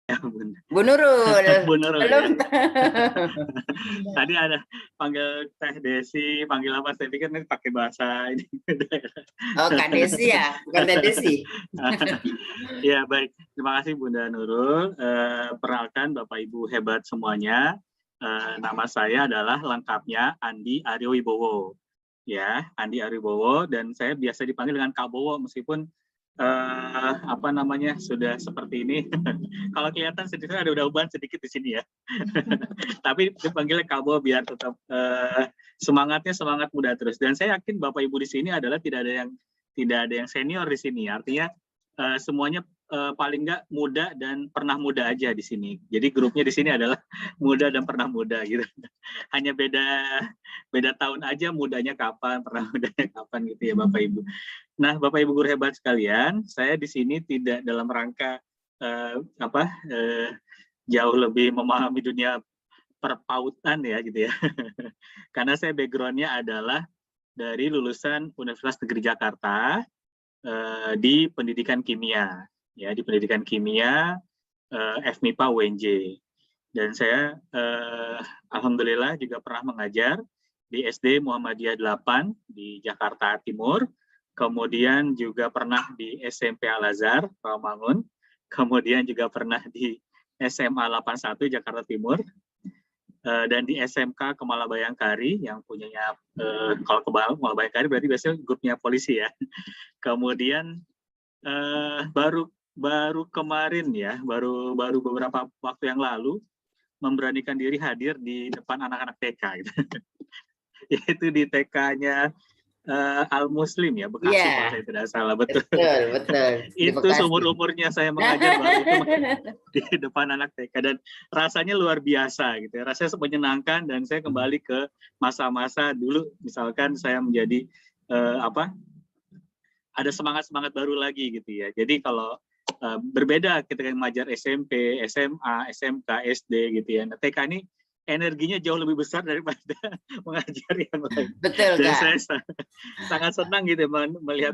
Ya, Bunda. Bu Nurul. Bu Nurul Belum. ya. Tadi ada panggil Teh Desi, panggil apa? Saya pikir ini pakai bahasa ini. Oh, Kak Desi ya, bukan Teh Desi. Ya, baik. Terima kasih Bunda Nurul. Perkenalkan Bapak Ibu hebat semuanya. Nama saya adalah lengkapnya Andi Aryo Wibowo. Ya, Andi Aryo Wibowo, dan saya biasa dipanggil dengan Kak Bowo meskipun apa namanya sudah seperti ini. Kalau kelihatan sedikit ada uban sedikit di sini ya. Tapi dipanggilnya Kak Bowo biar tetap semangatnya semangat muda terus. Dan saya yakin Bapak Ibu di sini adalah tidak ada yang senior di sini. Artinya semuanya paling nggak muda dan pernah muda aja di sini. Jadi grupnya di sini adalah muda dan pernah muda gitu. Hanya beda tahun aja, mudanya kapan, pernah mudanya kapan gitu ya Bapak Ibu. Nah, Bapak Ibu guru hebat sekalian, saya di sini tidak dalam rangka jauh lebih memahami dunia perpautan ya gitu ya. Karena saya background-nya adalah dari lulusan Universitas Negeri Jakarta di pendidikan kimia, ya di pendidikan kimia FMIPA UNJ. Dan saya alhamdulillah juga pernah mengajar di SD Muhammadiyah 8 di Jakarta Timur, kemudian juga pernah di SMP Al-Azhar Rawamangun, kemudian juga pernah di SMA 81 Jakarta Timur, dan di SMK Kemala Bayangkari yang punyanya kalau Kemala Bayangkari berarti biasanya grupnya polisi ya. Kemudian baru kemarin ya, baru beberapa waktu yang lalu memberanikan diri hadir di depan anak-anak TK gitu. Yaitu di TK-nya Al Muslim ya, Bekasi kalau saya tidak salah, betul. Betul. Itu seumur-umurnya saya mengajar baru itu di depan anak TK, dan rasanya luar biasa gitu ya. Rasanya menyenangkan, dan saya kembali ke masa-masa dulu, misalkan saya menjadi ada semangat-semangat baru lagi gitu ya. Jadi kalau berbeda ketika mengajar SMP, SMA, SMK, SD gitu ya. Nah, TK ini energinya jauh lebih besar daripada mengajar yang lain. Betul, Dan Kak. saya sangat senang gitu melihat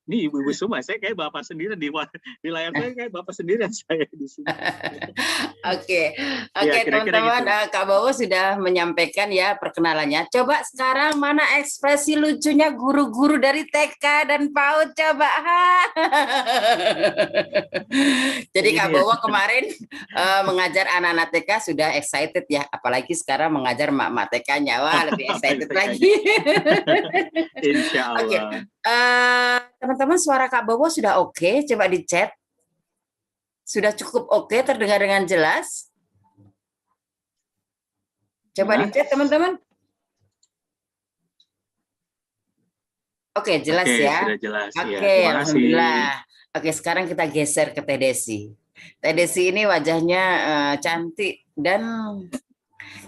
ini ibu-ibu semua. Saya kayak bapak sendiri di layar saya, kayak bapak sendirian saya di sini. Oke, Ya, teman-teman, gitu. Kak Bowo sudah menyampaikan ya perkenalannya. Coba sekarang mana ekspresi lucunya guru-guru dari TK dan PAUD, coba. Jadi Kak Bowo kemarin mengajar anak-anak TK sudah excited ya, apalagi sekarang mengajar mak-mak TK-nya. Wah, lebih excited lagi. Insya Allah. Oke. Teman-teman, suara Kak Bowo sudah oke, coba di chat. Sudah cukup oke, terdengar dengan jelas? Coba di chat, teman-teman. Oke, jelas ya. Sudah jelas. Oke, Ya, alhamdulillah. Oke, sekarang kita geser ke Teh Desi. Teh Desi ini wajahnya cantik, dan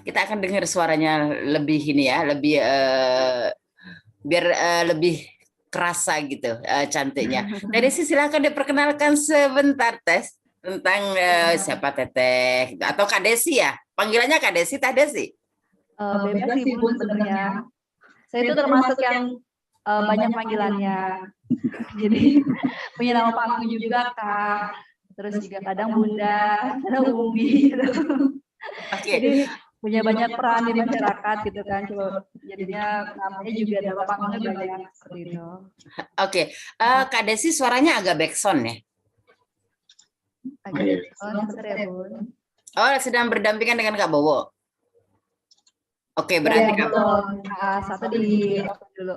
kita akan dengar suaranya lebih ini ya, lebih biar lebih kerasa gitu cantiknya. Teh Desi silakan diperkenalkan sebentar, Teh, tentang siapa Teteh atau Kak Desi ya. Panggilannya Kak Desi, Teh Desi. Bebas sih Bun sebenarnya. Saya itu termasuk yang banyak panggilannya. Jadi punya nama panggung juga Kak. Terus juga kadang Bunda, kadang Umi gitu. Jadi punya banyak peran di masyarakat gitu kan. Coba jadinya namanya juga nama panggungnya banyak seperti itu. Oke, Kak Desi suaranya agak backsound ya. Agak backsound sebentar ya Bun. Oh, sedang berdampingan dengan Kak Bowo. Oke, berarti ya, betul. Satu di dulu.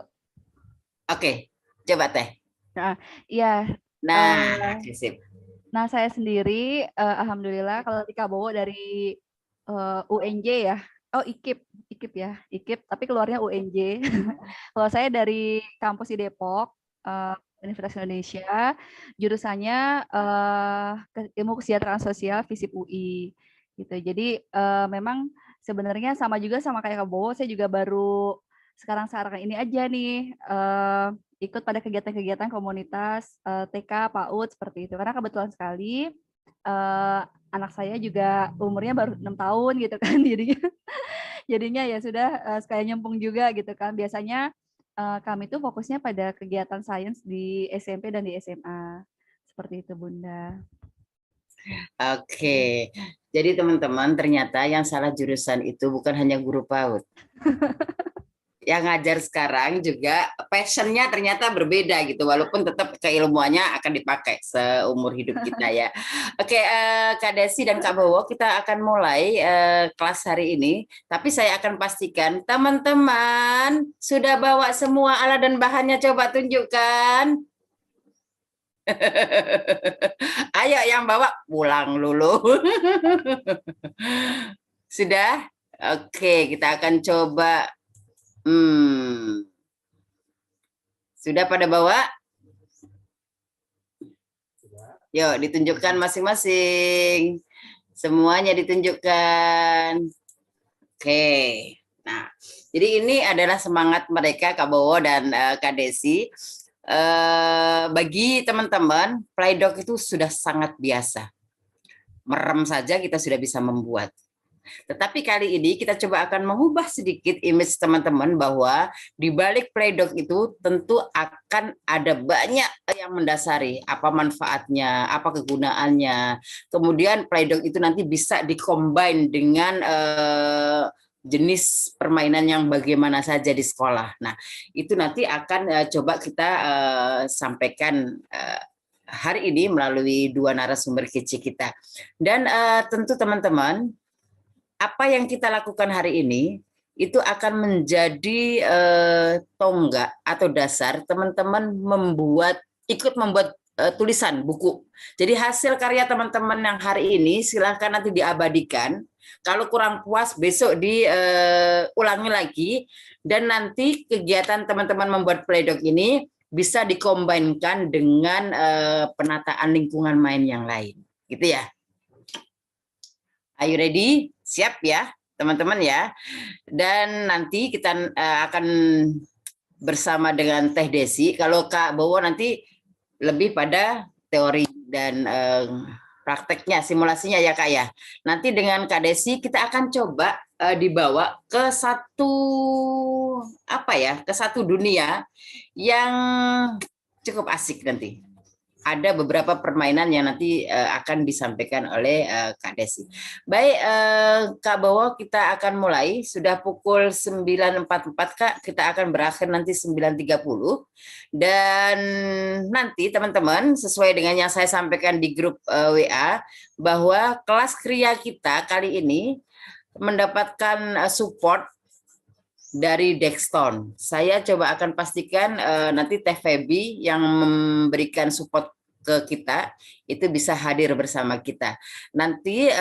Oke, coba Teh. Nah, iya. Sip. Nah, saya sendiri, alhamdulillah kalau di Kak Bowo dari UNJ ya. Oh, IKIP ya, IKIP. Tapi keluarnya UNJ. Kalau saya dari kampus di Depok, Universitas Indonesia, jurusannya ilmu kesejahteraan sosial FISIP UI. Gitu. Jadi memang sebenarnya sama juga sama kayak Kak Bowo, saya juga baru sekarang ini aja nih ikut pada kegiatan-kegiatan komunitas TK, PAUD seperti itu. Karena kebetulan sekali anak saya juga umurnya baru 6 tahun gitu kan, jadinya ya sudah sekalian nyempung juga gitu kan. Biasanya kami tuh fokusnya pada kegiatan sains di SMP dan di SMA. Seperti itu, Bunda. Oke. Jadi teman-teman, ternyata yang salah jurusan itu bukan hanya guru PAUD. Yang ngajar sekarang juga passionnya ternyata berbeda gitu, walaupun tetap keilmuannya akan dipakai seumur hidup kita ya. Oke, Kak Desi dan Kak Bowo, kita akan mulai kelas hari ini. Tapi saya akan pastikan teman-teman sudah bawa semua alat dan bahannya, coba tunjukkan. Ayo yang bawa pulang dulu. Sudah? Oke, kita akan coba. Sudah pada bawa? Yuk, ditunjukkan masing-masing. Semuanya ditunjukkan. Oke. Nah, jadi ini adalah semangat mereka, Kak Bowo dan Kak Desi. Bagi teman-teman, Play-Doh itu sudah sangat biasa. Merem saja kita sudah bisa membuat. Tetapi kali ini kita coba akan mengubah sedikit image teman-teman bahwa di balik Play-Doh itu tentu akan ada banyak yang mendasari, apa manfaatnya, apa kegunaannya. Kemudian Play-Doh itu nanti bisa dikombin dengan jenis permainan yang bagaimana saja di sekolah. Nah, itu nanti akan coba kita sampaikan hari ini melalui dua narasumber kece kita. Dan tentu teman-teman, apa yang kita lakukan hari ini itu akan menjadi tonggak atau dasar teman-teman ikut membuat tulisan buku. Jadi hasil karya teman-teman yang hari ini silahkan nanti diabadikan. Kalau kurang puas besok diulangi lagi, dan nanti kegiatan teman-teman membuat Play-Doh ini bisa dikombinkan dengan penataan lingkungan main yang lain, gitu ya. Are you ready? Siap ya, teman-teman ya. Dan nanti kita akan bersama dengan Teh Desi. Kalau Kak Bowo nanti lebih pada teori dan prakteknya, simulasinya ya Kak ya. Nanti dengan Kak Desi kita akan coba dibawa ke satu dunia yang cukup asik nanti. Ada beberapa permainan yang nanti akan disampaikan oleh Kak Desi. Baik, Kak Bowo, kita akan mulai. Sudah pukul 9.44 Kak, kita akan berakhir nanti 9.30. Dan nanti teman-teman, sesuai dengan yang saya sampaikan di grup WA, bahwa kelas kriya kita kali ini mendapatkan support dari Dexton. Saya coba akan pastikan nanti Teh Feby yang memberikan support ke kita itu bisa hadir bersama kita. Nanti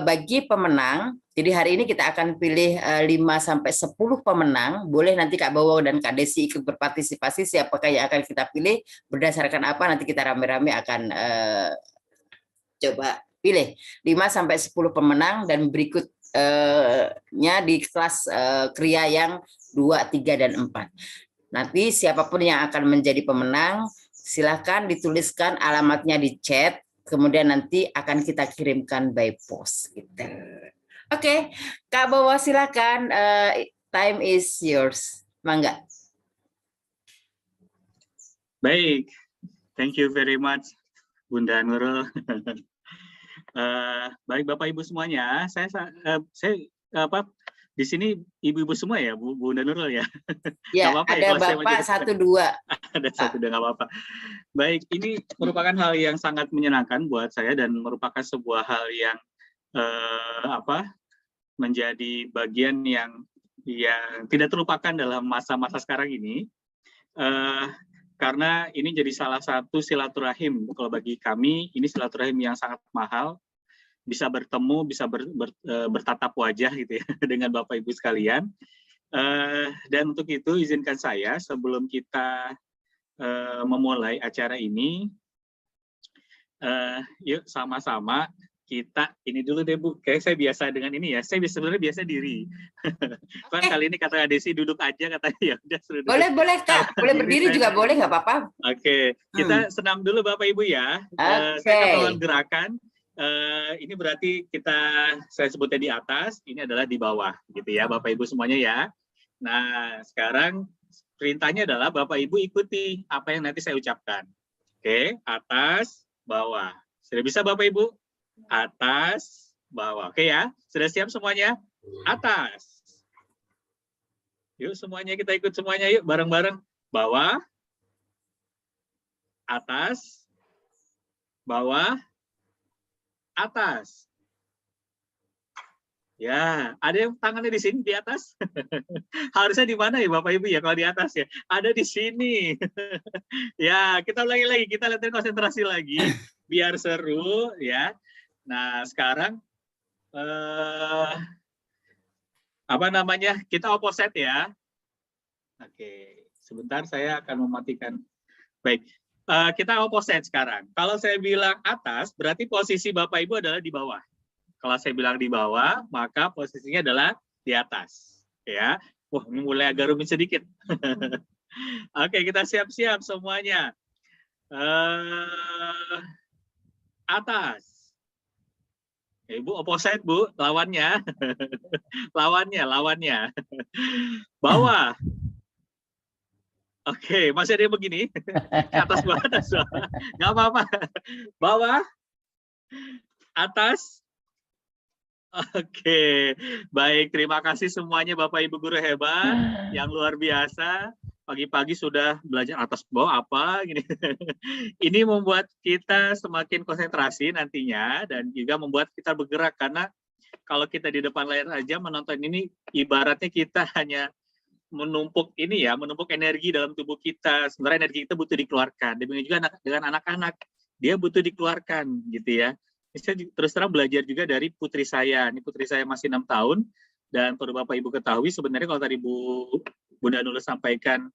bagi pemenang, jadi hari ini kita akan pilih 5-10 pemenang. Boleh nanti Kak Bowo dan Kak Desi ikut berpartisipasi siapakah yang akan kita pilih, berdasarkan apa nanti kita rame-rame akan coba pilih 5-10 pemenang, dan berikut di kelas kriya yang 2, 3, dan 4. Nanti siapapun yang akan menjadi pemenang, silakan dituliskan alamatnya di chat, kemudian nanti akan kita kirimkan by post. Gitu. Oke, Kak Bowo silakan, time is yours. Mangga. Baik, thank you very much Bunda Nurul. Baik Bapak Ibu semuanya, saya di sini ibu-ibu semua ya, Bunda Nurul ya. Ya, apa-apa ada ya, Bapak 1-2. Ada 1-2 nggak apa-apa. Baik, ini merupakan hal yang sangat menyenangkan buat saya dan merupakan sebuah hal yang menjadi bagian yang tidak terlupakan dalam masa-masa sekarang ini. Karena ini jadi salah satu silaturahim. Kalau bagi kami, ini silaturahim yang sangat mahal. Bisa bertemu, bisa bertatap wajah gitu ya dengan Bapak Ibu sekalian. Dan untuk itu izinkan saya sebelum kita memulai acara ini, yuk sama-sama kita ini dulu deh Bu. Kayak saya biasa dengan ini ya. Saya sebenarnya biasa diri. Kan kali ini kata Desi duduk aja katanya ya. Boleh Kak. Boleh berdiri juga boleh, nggak apa-apa. Oke, kita senam dulu Bapak Ibu ya. Saya akan melakukan gerakan. Ini berarti saya sebutnya di atas, ini adalah di bawah, gitu ya Bapak Ibu semuanya ya. Nah, sekarang perintahnya adalah Bapak Ibu ikuti apa yang nanti saya ucapkan. Oke, atas, bawah. Sudah bisa Bapak Ibu? atas, bawah. Oke ya, sudah siap semuanya? Atas. Yuk semuanya kita ikut semuanya yuk bareng-bareng. Bawah, atas, bawah, atas. Ya, ada yang tangannya di sini di atas. Harusnya di mana ya Bapak Ibu ya kalau di atas ya? Ada di sini. Ya, kita ulangi lagi, kita latihan konsentrasi lagi biar seru ya. Nah, sekarang apa namanya? Kita opposite ya. Oke, sebentar saya akan mematikan. Baik, kita opposite sekarang. Kalau saya bilang atas, berarti posisi Bapak Ibu adalah di bawah. Kalau saya bilang di bawah, maka posisinya adalah di atas. Ya, wah ini mulai agak rumit sedikit. Oke, kita siap-siap semuanya. Atas. Ibu opposite Bu, lawannya. lawannya. Bawah. Oke, masih ada yang begini. Atas bawah, nggak apa-apa. Bawah, atas. Oke, baik. Terima kasih semuanya Bapak Ibu guru hebat yang luar biasa. Pagi-pagi sudah belajar atas bawah apa gini. Ini membuat kita semakin konsentrasi nantinya dan juga membuat kita bergerak karena kalau kita di depan layar aja menonton ini ibaratnya kita hanya menumpuk ini ya, menumpuk energi dalam tubuh kita. Sebenarnya energi kita butuh dikeluarkan. Demikian juga dengan anak-anak, dia butuh dikeluarkan gitu ya. Saya terus terang belajar juga dari putri saya. Ini putri saya masih 6 tahun dan perlu Bapak Ibu ketahui sebenarnya kalau tadi Bunda Nurul sampaikan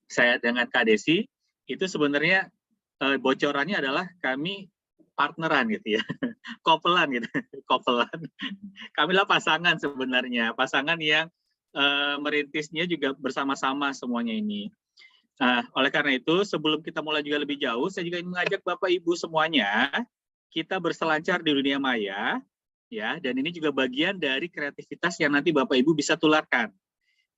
saya dengan Kak Desi itu sebenarnya bocorannya adalah kami partneran gitu ya, kopelan gitu, kopelan. Kamilah pasangan sebenarnya, pasangan yang merintisnya juga bersama-sama semuanya ini. Nah, oleh karena itu, sebelum kita mulai juga lebih jauh, saya juga ingin mengajak Bapak Ibu semuanya, kita berselancar di dunia maya, ya, dan ini juga bagian dari kreativitas yang nanti Bapak Ibu bisa tularkan,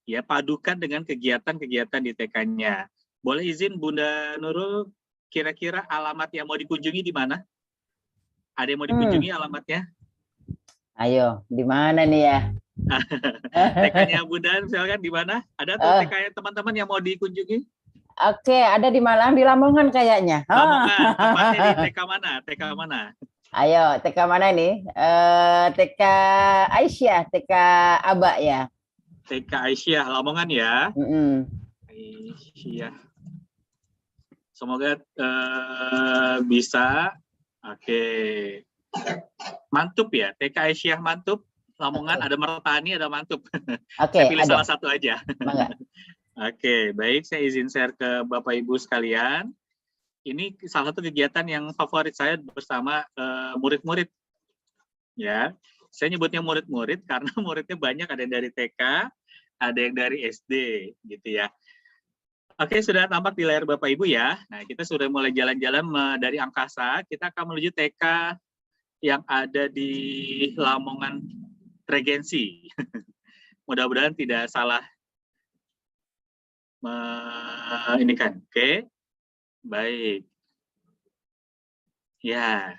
ya, padukan dengan kegiatan-kegiatan di TK-nya. Boleh izin Bunda Nurul, kira-kira alamat yang mau dikunjungi di mana? Ada yang mau dikunjungi alamatnya? Ayo, di mana nih ya? TK-nya Bunda, misalkan di mana? Ada tuh TK teman-teman yang mau dikunjungi? Oke, ada di Malang, di Lamongan kayaknya. Lamongan, tepatnya di TK mana? TK mana? Ayo, TK mana ini? TK Aisyah, TK Aba ya. TK Aisyah, Lamongan ya. Aisyah. Semoga bisa. Oke. Mantup ya, TK Aisyah Mantup. Lamongan ada Mertani, ada Mantup. Saya pilih salah satu aja. Oke, baik. Saya izin share ke Bapak Ibu sekalian. Ini salah satu kegiatan yang favorit saya bersama murid-murid. Ya, saya nyebutnya murid-murid karena muridnya banyak, ada yang dari TK, ada yang dari SD, gitu ya. Oke, sudah tampak di layar Bapak Ibu ya. Nah, kita sudah mulai jalan-jalan dari angkasa. Kita akan menuju TK yang ada di Lamongan Regensi. Mudah-mudahan tidak salah ini kan. Oke, baik. Ya.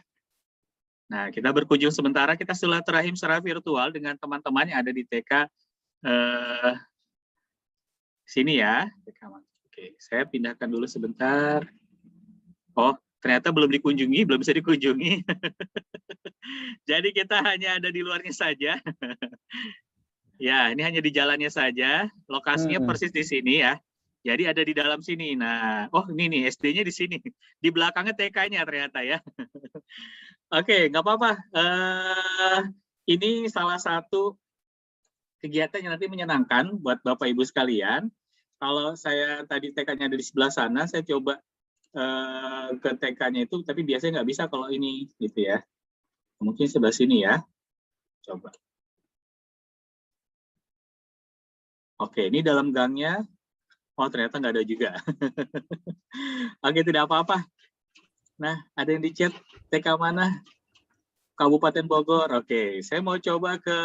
Nah, kita berkunjung sementara, kita silaturahim secara virtual dengan teman-teman yang ada di TK sini ya. Oke, saya pindahkan dulu sebentar. Oh, ternyata belum dikunjungi, belum bisa dikunjungi. Jadi kita hanya ada di luarnya saja. Ya, ini hanya di jalannya saja. Lokasinya persis di sini ya. Jadi ada di dalam sini. Nah, oh ini nih SD-nya di sini. Di belakangnya TK-nya ternyata ya. Oke, nggak apa-apa. Ini salah satu kegiatan yang nanti menyenangkan buat Bapak Ibu sekalian. Kalau saya tadi TK-nya ada di sebelah sana, saya coba ke TK-nya itu, tapi biasanya nggak bisa kalau ini, gitu ya. Mungkin sebelah sini ya. Coba. Oke, ini dalam gangnya. Oh, ternyata nggak ada juga. Oke, tidak apa-apa. Nah, ada yang di chat TK mana? Kabupaten Bogor. Oke, saya mau coba ke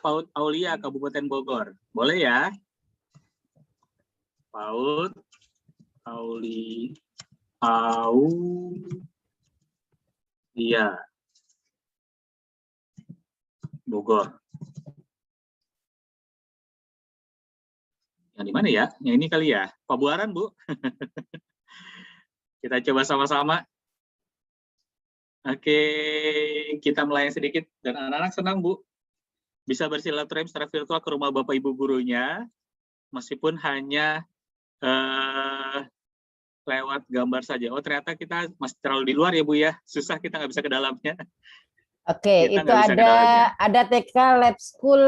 PAUD Aulia, Kabupaten Bogor. Boleh ya? PAUD Aulia. Iya. Bogor. Yang di mana ya? Yang ini kali ya? Pabuaran, Bu. Kita coba sama-sama. Oke, kita melayani sedikit. Dan anak-anak senang, Bu. Bisa bersilaturahim secara virtual ke rumah Bapak Ibu gurunya, meskipun hanya lewat gambar saja. Oh, ternyata kita masih terlalu di luar ya, Bu ya. Susah, kita nggak bisa ke dalamnya. Oke, Kita itu nggak bisa ke dalamnya. ada TK Lab School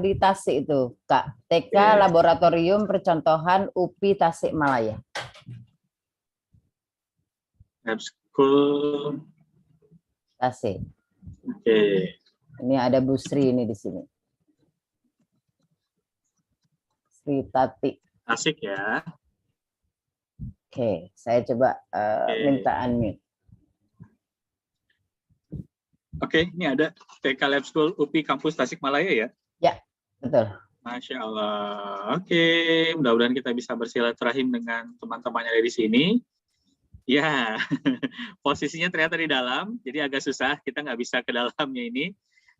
di Tasik itu, Kak. TK Oke. Laboratorium Percontohan UPI Tasikmalaya. Lab School. Tasik. Oke. Ini ada Bu Sri ini di sini. Sri Tati. Asik ya. Oke, saya coba minta unmute. Oke, ini ada TK Lab School UPI Kampus Tasikmalaya ya? Ya, betul. Masya Allah. Oke, mudah-mudahan kita bisa bersilaturahim dengan teman-teman yang ada di sini. Ya, posisinya ternyata di dalam, jadi agak susah. Kita nggak bisa ke dalamnya ini.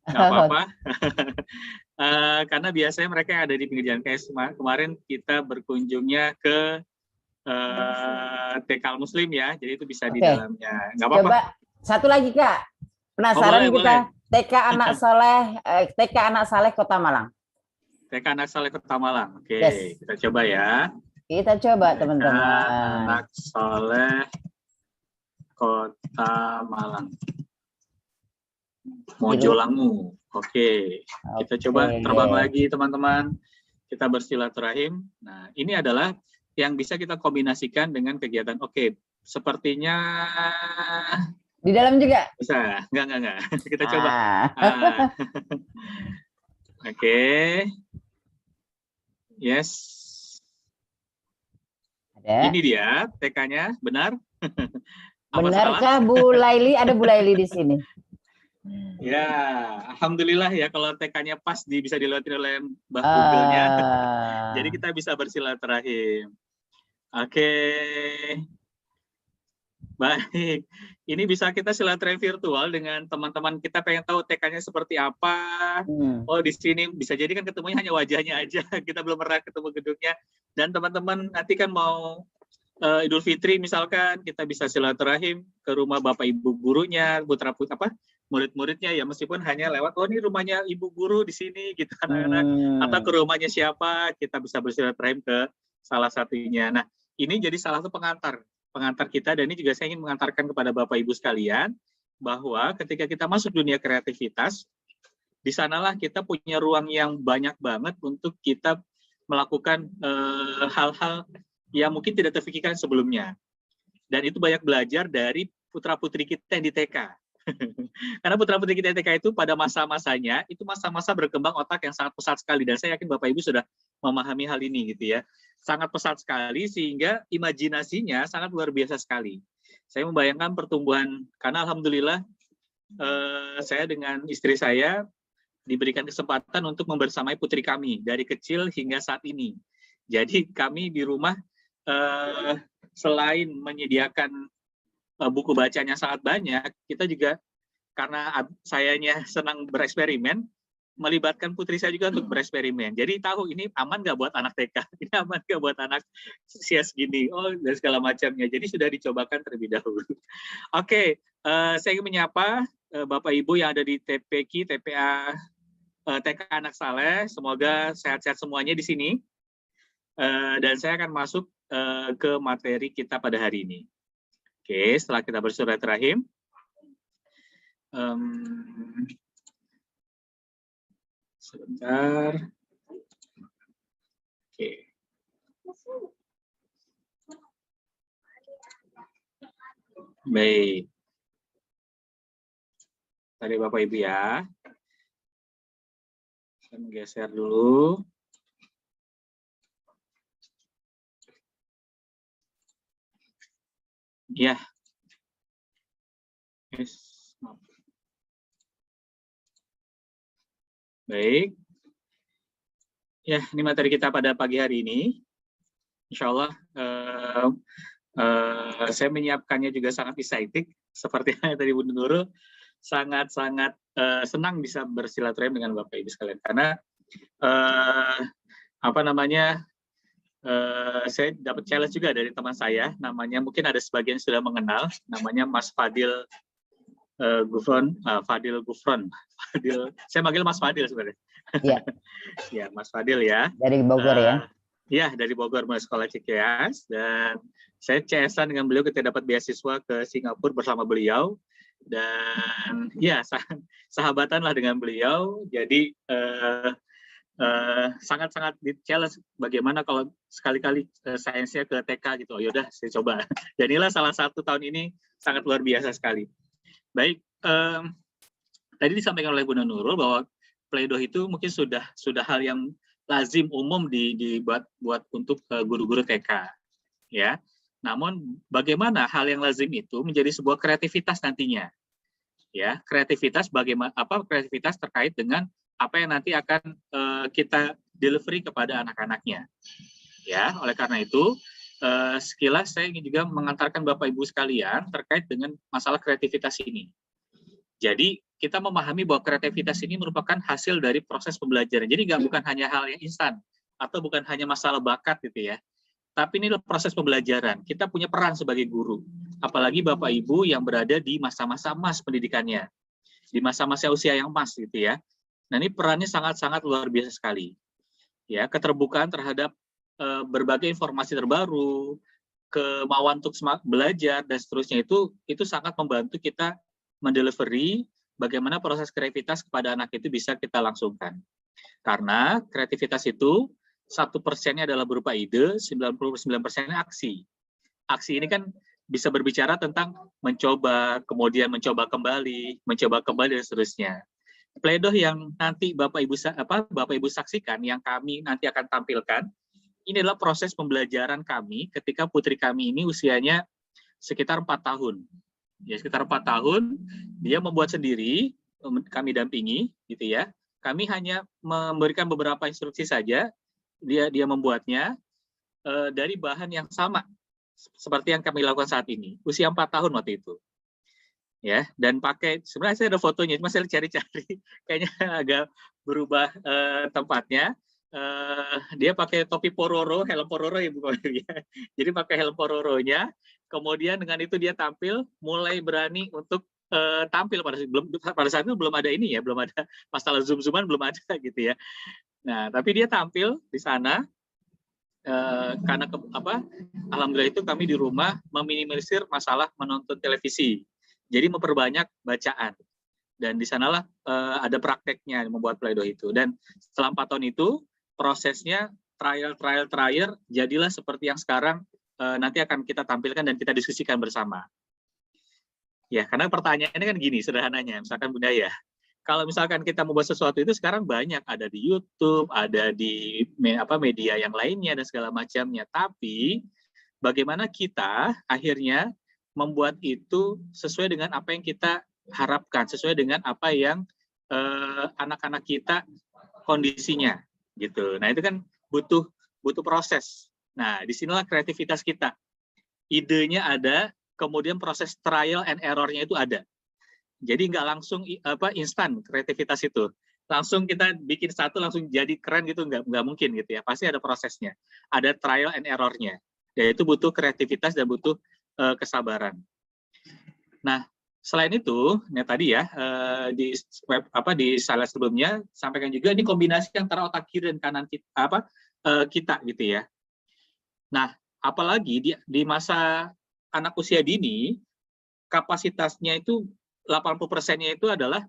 Nggak apa-apa. Karena biasanya mereka yang ada di pinggir jalan. Kayak kemarin kita berkunjungnya ke TK Muslim ya, jadi itu bisa di dalamnya. Nggak apa-apa. Coba satu lagi, Kak. Penasaran boleh, kita. boleh. TK Anak Saleh Kota Malang. TK Anak Saleh Kota Malang. Oke, Yes. kita coba ya. Kita coba, TK teman-teman. Anak Saleh Kota Malang. Mojolangu. Oke. Kita coba terbang lagi, teman-teman. Kita bersilaturahim. Nah, ini adalah yang bisa kita kombinasikan dengan kegiatan. Oke, sepertinya di dalam juga? Bisa. Enggak. Kita coba. Oke. Yes. Ada. Ini dia TK-nya, benar? Benarkah Bu Laili? Ada Bu Laili di sini. Ya, alhamdulillah ya kalau TK-nya pas bisa dilewati oleh Mbak Google-nya. Jadi kita bisa bersilaturahim. Oke. Baik, ini bisa kita silaturahim virtual dengan teman-teman kita pengen tahu TK-nya seperti apa. Oh, di sini bisa jadi kan ketemunya hanya wajahnya aja, kita belum pernah ketemu gedungnya. Dan teman-teman nanti kan mau Idul Fitri misalkan, kita bisa silaturahim ke rumah Bapak Ibu gurunya, murid-muridnya ya, meskipun hanya lewat, oh ini rumahnya Ibu Guru di sini gitu anak-anak, atau ke rumahnya siapa, kita bisa bersilaturahim ke salah satunya. Nah, ini jadi salah satu pengantar kita, dan ini juga saya ingin mengantarkan kepada Bapak Ibu sekalian, bahwa ketika kita masuk dunia kreativitas, di sanalah kita punya ruang yang banyak banget untuk kita melakukan hal-hal yang mungkin tidak terpikirkan sebelumnya. Dan itu banyak belajar dari putra-putri kita yang di TK. Karena putra-putri kita di TK itu pada masa-masanya, itu masa-masa berkembang otak yang sangat pesat sekali, dan saya yakin Bapak Ibu sudah memahami hal ini gitu ya. Sangat pesat sekali sehingga imajinasinya sangat luar biasa sekali. Saya membayangkan pertumbuhan, karena alhamdulillah saya dengan istri saya diberikan kesempatan untuk membersamai putri kami dari kecil hingga saat ini. Jadi kami di rumah selain menyediakan buku bacanya sangat banyak, kita juga karena sayanya senang bereksperimen, melibatkan putri saya juga untuk bereksperimen. Jadi tahu ini aman nggak buat anak TK, ini aman nggak buat anak usia segini, oh dan segala macamnya. Jadi sudah dicobakan terlebih dahulu. Oke, saya ingin menyapa Bapak Ibu yang ada di TPQ, TPA, TK Anak Saleh. Semoga sehat-sehat semuanya di sini. Dan saya akan masuk ke materi kita pada hari ini. Oke, setelah kita bersilaturahim. Sebentar. Oke. Baik. Tadi Bapak Ibu ya. Saya menggeser dulu. Ya. Yes. Baik. Ya, ini materi kita pada pagi hari ini. Insya Allah Saya menyiapkannya juga sangat excited, seperti yang tadi Bu Nurul, sangat-sangat senang bisa bersilaturahim dengan Bapak Ibu sekalian, karena saya dapat challenge juga dari teman saya, namanya mungkin ada sebagian sudah mengenal, namanya Mas Fadil Gufron, saya manggil Mas Fadil sebenarnya. Iya. Ya, Mas Fadil ya. Dari Bogor ya. Ya, dari Bogor, Sekolah Cikeas, dan saya CS-an dengan beliau ketika dapat beasiswa ke Singapura bersama beliau, dan ya sahabatan lah dengan beliau. Jadi sangat-sangat di challenge bagaimana kalau sekali-kali sainsnya ke TK gitu. Oh, yaudah saya coba. Dan inilah salah satu tahun ini sangat luar biasa sekali. Baik, tadi disampaikan oleh Bu Nurul bahwa pleidoh itu mungkin sudah hal yang lazim umum dibuat untuk guru-guru TK, ya. Namun bagaimana hal yang lazim itu menjadi sebuah kreativitas nantinya, ya. Kreativitas kreativitas terkait dengan apa yang nanti akan kita delivery kepada anak-anaknya, ya. Oleh karena itu, sekilas saya ingin juga mengantarkan Bapak Ibu sekalian terkait dengan masalah kreativitas ini. Jadi kita memahami bahwa kreativitas ini merupakan hasil dari proses pembelajaran. Jadi bukan hanya hal yang instan atau bukan hanya masalah bakat gitu ya. Tapi ini adalah proses pembelajaran. Kita punya peran sebagai guru. Apalagi Bapak Ibu yang berada di masa-masa emas pendidikannya. Di masa-masa usia yang emas gitu ya. Nah, ini perannya sangat-sangat luar biasa sekali. Ya, keterbukaan terhadap berbagai informasi terbaru, kemauan untuk belajar dan seterusnya itu sangat membantu kita mendelivery bagaimana proses kreativitas kepada anak itu bisa kita langsungkan. Karena kreativitas itu 1%-nya adalah berupa ide, 99%-nya aksi. Aksi ini kan bisa berbicara tentang mencoba, kemudian mencoba kembali dan seterusnya. Pleidoh yang nanti Bapak Ibu saksikan, yang kami nanti akan tampilkan, ini adalah proses pembelajaran kami ketika putri kami ini usianya sekitar 4 tahun. Ya, sekitar 4 tahun, dia membuat sendiri, kami dampingi, gitu ya. Kami hanya memberikan beberapa instruksi saja, dia membuatnya dari bahan yang sama, seperti yang kami lakukan saat ini. Usia 4 tahun waktu itu. Ya, dan sebenarnya saya ada fotonya, cuma saya cari-cari, kayaknya agak berubah tempatnya. Dia pakai topi pororo, helm pororo ya Bu. Jadi pakai helm pororonya, kemudian dengan itu dia tampil, mulai berani untuk tampil pada saat itu belum ada ini ya, belum ada masalah zoom-zooman, belum ada gitu ya. Nah, tapi dia tampil di sana karena alhamdulillah itu kami di rumah meminimalisir masalah menonton televisi. Jadi memperbanyak bacaan. Dan di sanalah ada prakteknya membuat pleidoh itu. Dan setelah 4 tahun itu prosesnya trial, jadilah seperti yang sekarang nanti akan kita tampilkan dan kita diskusikan bersama. Ya, karena pertanyaannya kan gini sederhananya, misalkan Bunda ya, kalau misalkan kita membuat sesuatu itu sekarang banyak, ada di YouTube, ada di media yang lainnya dan segala macamnya. Tapi bagaimana kita akhirnya membuat itu sesuai dengan apa yang kita harapkan, sesuai dengan apa yang anak-anak kita kondisinya. Gitu. Nah, itu kan butuh proses. Nah, disinilah kreativitas kita. Idenya ada, kemudian proses trial and error-nya itu ada. Jadi nggak langsung instan kreativitas itu. Langsung kita bikin satu langsung jadi keren gitu, nggak mungkin gitu ya. Pasti ada prosesnya. Ada trial and error-nya. Yaitu butuh kreativitas dan butuh kesabaran. Nah, selain itu, tadi ya di slide sebelumnya sampaikan juga ini kombinasi antara otak kiri dan kanan kita gitu ya. Nah, apalagi di masa anak usia dini kapasitasnya itu 80%-nya itu adalah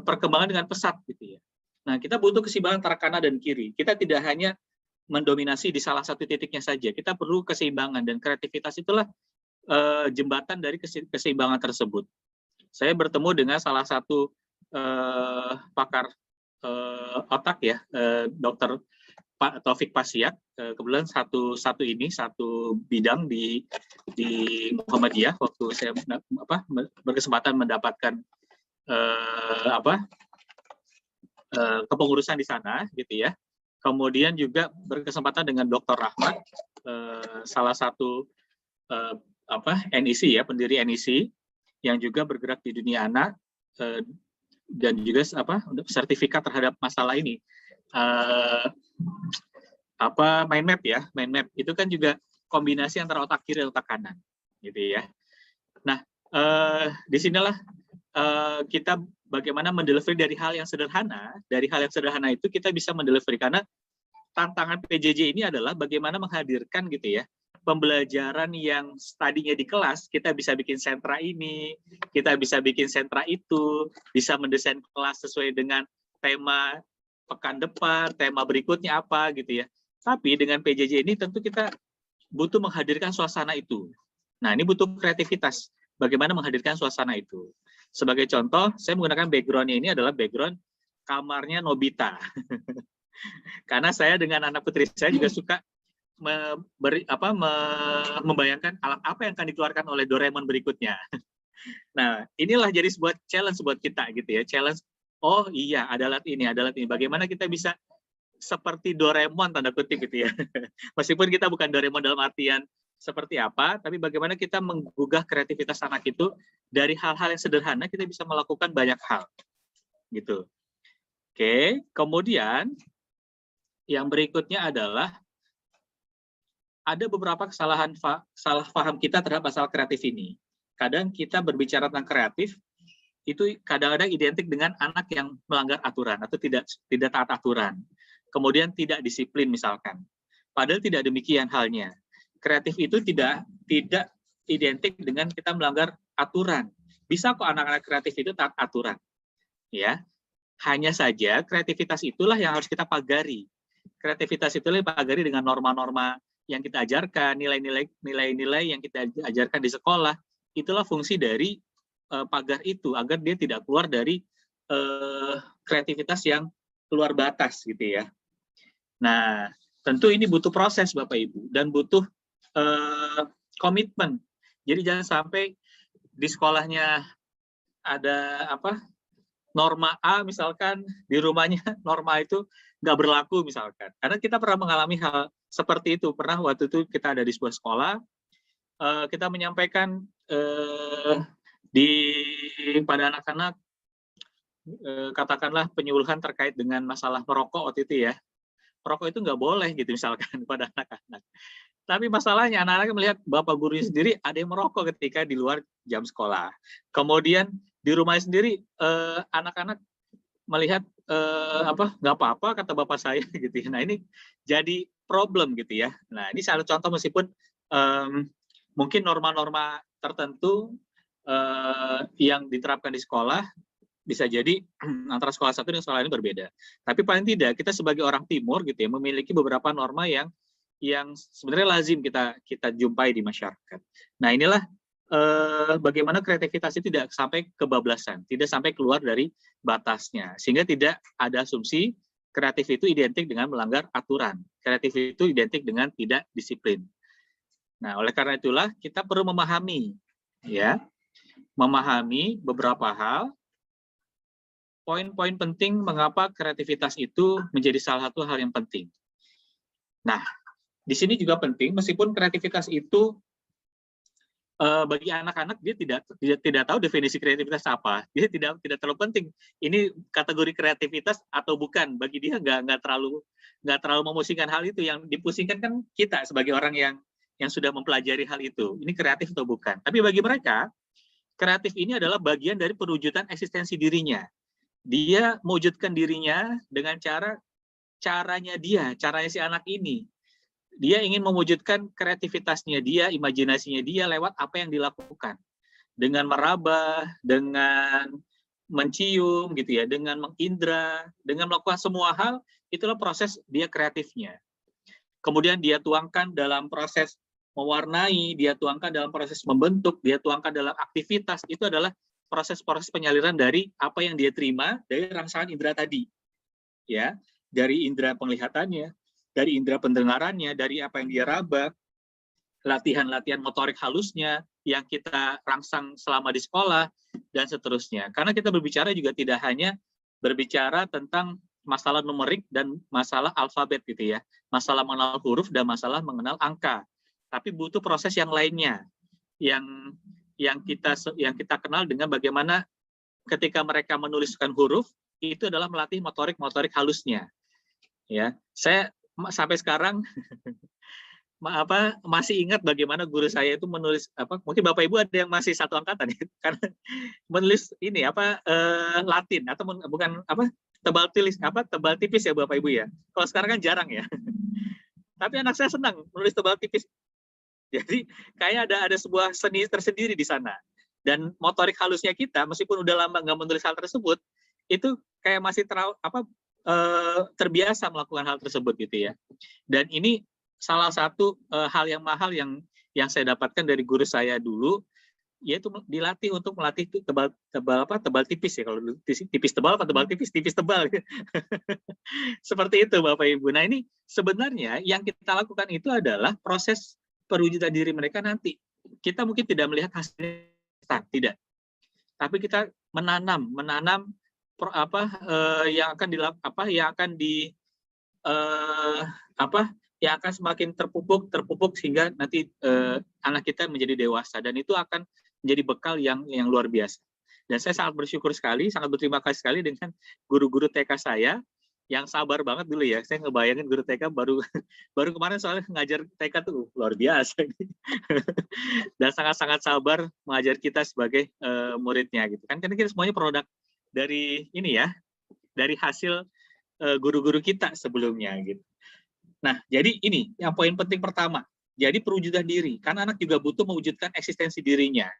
perkembangan dengan pesat gitu ya. Nah, kita butuh keseimbangan antara kanan dan kiri. Kita tidak hanya mendominasi di salah satu titiknya saja. Kita perlu keseimbangan dan kreativitas itulah jembatan dari keseimbangan tersebut. Saya bertemu dengan salah satu pakar otak ya, Dr. Pak Taufik Pasiak. Kebetulan satu bidang di Muhammadiyah waktu saya berkesempatan mendapatkan kepengurusan di sana gitu ya. kemudian juga berkesempatan dengan Dr. Rahmat, salah satu NEC ya, pendiri NEC yang juga bergerak di dunia anak dan juga sertifikat terhadap masalah ini. Mind map ya, mind map itu kan juga kombinasi antara otak kiri dan otak kanan, gitu ya. Nah, disinilah kita bagaimana mendelivery dari hal yang sederhana. Dari hal yang sederhana itu kita bisa mendelivery, karena tantangan PJJ ini adalah bagaimana menghadirkan gitu ya pembelajaran yang tadinya di kelas, kita bisa bikin sentra ini, kita bisa bikin sentra itu, bisa mendesain kelas sesuai dengan tema pekan depan, tema berikutnya apa gitu ya. Tapi dengan PJJ ini tentu kita butuh menghadirkan suasana itu. Nah, ini butuh kreativitas. Bagaimana menghadirkan suasana itu. Sebagai contoh, saya menggunakan background-nya ini adalah background kamarnya Nobita. Karena saya dengan anak putri saya juga suka membayangkan alat apa yang akan dikeluarkan oleh Doraemon berikutnya. Nah, inilah jadi sebuah challenge buat kita gitu ya. Challenge, oh iya, ada alat ini. Bagaimana kita bisa seperti Doraemon tanda kutip gitu ya. Meskipun kita bukan Doraemon dalam artian seperti apa, tapi bagaimana kita menggugah kreativitas anak itu dari hal-hal yang sederhana kita bisa melakukan banyak hal. Gitu. Oke, kemudian yang berikutnya adalah ada beberapa salah paham kita terhadap masalah kreatif ini. Kadang kita berbicara tentang kreatif, itu kadang-kadang identik dengan anak yang melanggar aturan atau tidak taat aturan. Kemudian tidak disiplin misalkan. Padahal tidak demikian halnya. Kreatif itu tidak identik dengan kita melanggar aturan. Bisa kok anak-anak kreatif itu taat aturan. Ya. Hanya saja kreativitas itulah yang harus kita pagari. Kreativitas itulah yang pagari dengan norma-norma yang kita ajarkan, nilai-nilai yang kita ajarkan di sekolah. Itulah fungsi dari pagar itu, agar dia tidak keluar dari kreativitas yang keluar batas gitu ya. Nah, tentu ini butuh proses Bapak Ibu dan butuh komitmen. Jadi jangan sampai di sekolahnya ada norma A misalkan, di rumahnya norma itu nggak berlaku misalkan. Karena kita pernah mengalami hal seperti itu. Pernah waktu itu kita ada di sebuah sekolah, kita menyampaikan pada anak-anak katakanlah penyuluhan terkait dengan masalah merokok waktu itu ya. Merokok itu nggak boleh gitu misalkan pada anak-anak. Tapi masalahnya anak-anak melihat bapak gurunya sendiri ada yang merokok ketika di luar jam sekolah. Kemudian di rumah sendiri anak-anak melihat nggak apa-apa kata bapak saya gitu ya. Nah ini jadi problem gitu ya. Nah ini salah contoh meskipun mungkin norma-norma tertentu yang diterapkan di sekolah bisa jadi antara sekolah satu dan sekolah lain berbeda. Tapi paling tidak kita sebagai orang timur gitu ya memiliki beberapa norma yang sebenarnya lazim kita jumpai di masyarakat. Nah inilah bagaimana kreativitas itu tidak sampai kebablasan, tidak sampai keluar dari batasnya, sehingga tidak ada asumsi kreatif itu identik dengan melanggar aturan, kreatif itu identik dengan tidak disiplin. Nah, oleh karena itulah kita perlu memahami beberapa hal, poin-poin penting mengapa kreativitas itu menjadi salah satu hal yang penting. Nah, di sini juga penting, meskipun kreativitas itu bagi anak-anak dia tidak tahu definisi kreativitas apa, dia tidak terlalu penting. Ini kategori kreativitas atau bukan, bagi dia nggak terlalu memusingkan hal itu. Yang dipusingkan kan kita sebagai orang yang sudah mempelajari hal itu. Ini kreatif atau bukan? Tapi bagi mereka kreatif ini adalah bagian dari perwujudan eksistensi dirinya. Dia mewujudkan dirinya dengan caranya si anak ini. Dia ingin mewujudkan kreativitasnya dia, imajinasinya dia lewat apa yang dilakukan. Dengan meraba, dengan mencium gitu ya, dengan mengindra, dengan melakukan semua hal, itulah proses dia kreatifnya. Kemudian dia tuangkan dalam proses mewarnai, dia tuangkan dalam proses membentuk, dia tuangkan dalam aktivitas, itu adalah proses-proses penyaliran dari apa yang dia terima dari rangsangan indera tadi. Ya, dari indera penglihatannya, dari indera pendengarannya, dari apa yang dia raba, latihan-latihan motorik halusnya yang kita rangsang selama di sekolah, dan seterusnya. Karena kita berbicara juga tidak hanya berbicara tentang masalah numerik dan masalah alfabet gitu ya, masalah mengenal huruf dan masalah mengenal angka. Tapi butuh proses yang lainnya, yang kita kenal dengan bagaimana ketika mereka menuliskan huruf itu adalah melatih motorik halusnya. Ya, saya sampai sekarang masih ingat bagaimana guru saya itu menulis mungkin Bapak Ibu ada yang masih satu angkatan ya, karena menulis ini Latin atau bukan tebal tipis ya Bapak Ibu ya. Kalau sekarang kan jarang ya. Tapi anak saya senang menulis tebal tipis. Jadi kayak ada sebuah seni tersendiri di sana. Dan motorik halusnya kita meskipun udah lama nggak menulis hal tersebut, itu kayak masih terbiasa melakukan hal tersebut gitu ya. Dan ini salah satu hal yang mahal yang saya dapatkan dari guru saya dulu, yaitu dilatih untuk melatih tebal tipis ya, kalau tipis tebal apa tebal tipis tebal. Seperti itu Bapak Ibu. Nah ini sebenarnya yang kita lakukan itu adalah proses perwujudan diri mereka nanti. Kita mungkin tidak melihat hasilnya, tidak. Tapi kita menanam yang akan semakin terpupuk sehingga nanti anak kita menjadi dewasa, dan itu akan menjadi bekal yang luar biasa. Dan saya sangat bersyukur sekali, sangat berterima kasih sekali dengan guru-guru TK saya yang sabar banget dulu ya. Saya ngebayangin guru TK baru kemarin soalnya ngajar TK tuh luar biasa. Dan sangat-sangat sabar mengajar kita sebagai muridnya gitu kan. Karena kita semuanya produk dari ini ya, dari hasil guru-guru kita sebelumnya gitu. Nah, jadi ini yang poin penting pertama. Jadi perwujudan diri, karena anak juga butuh mewujudkan eksistensi dirinya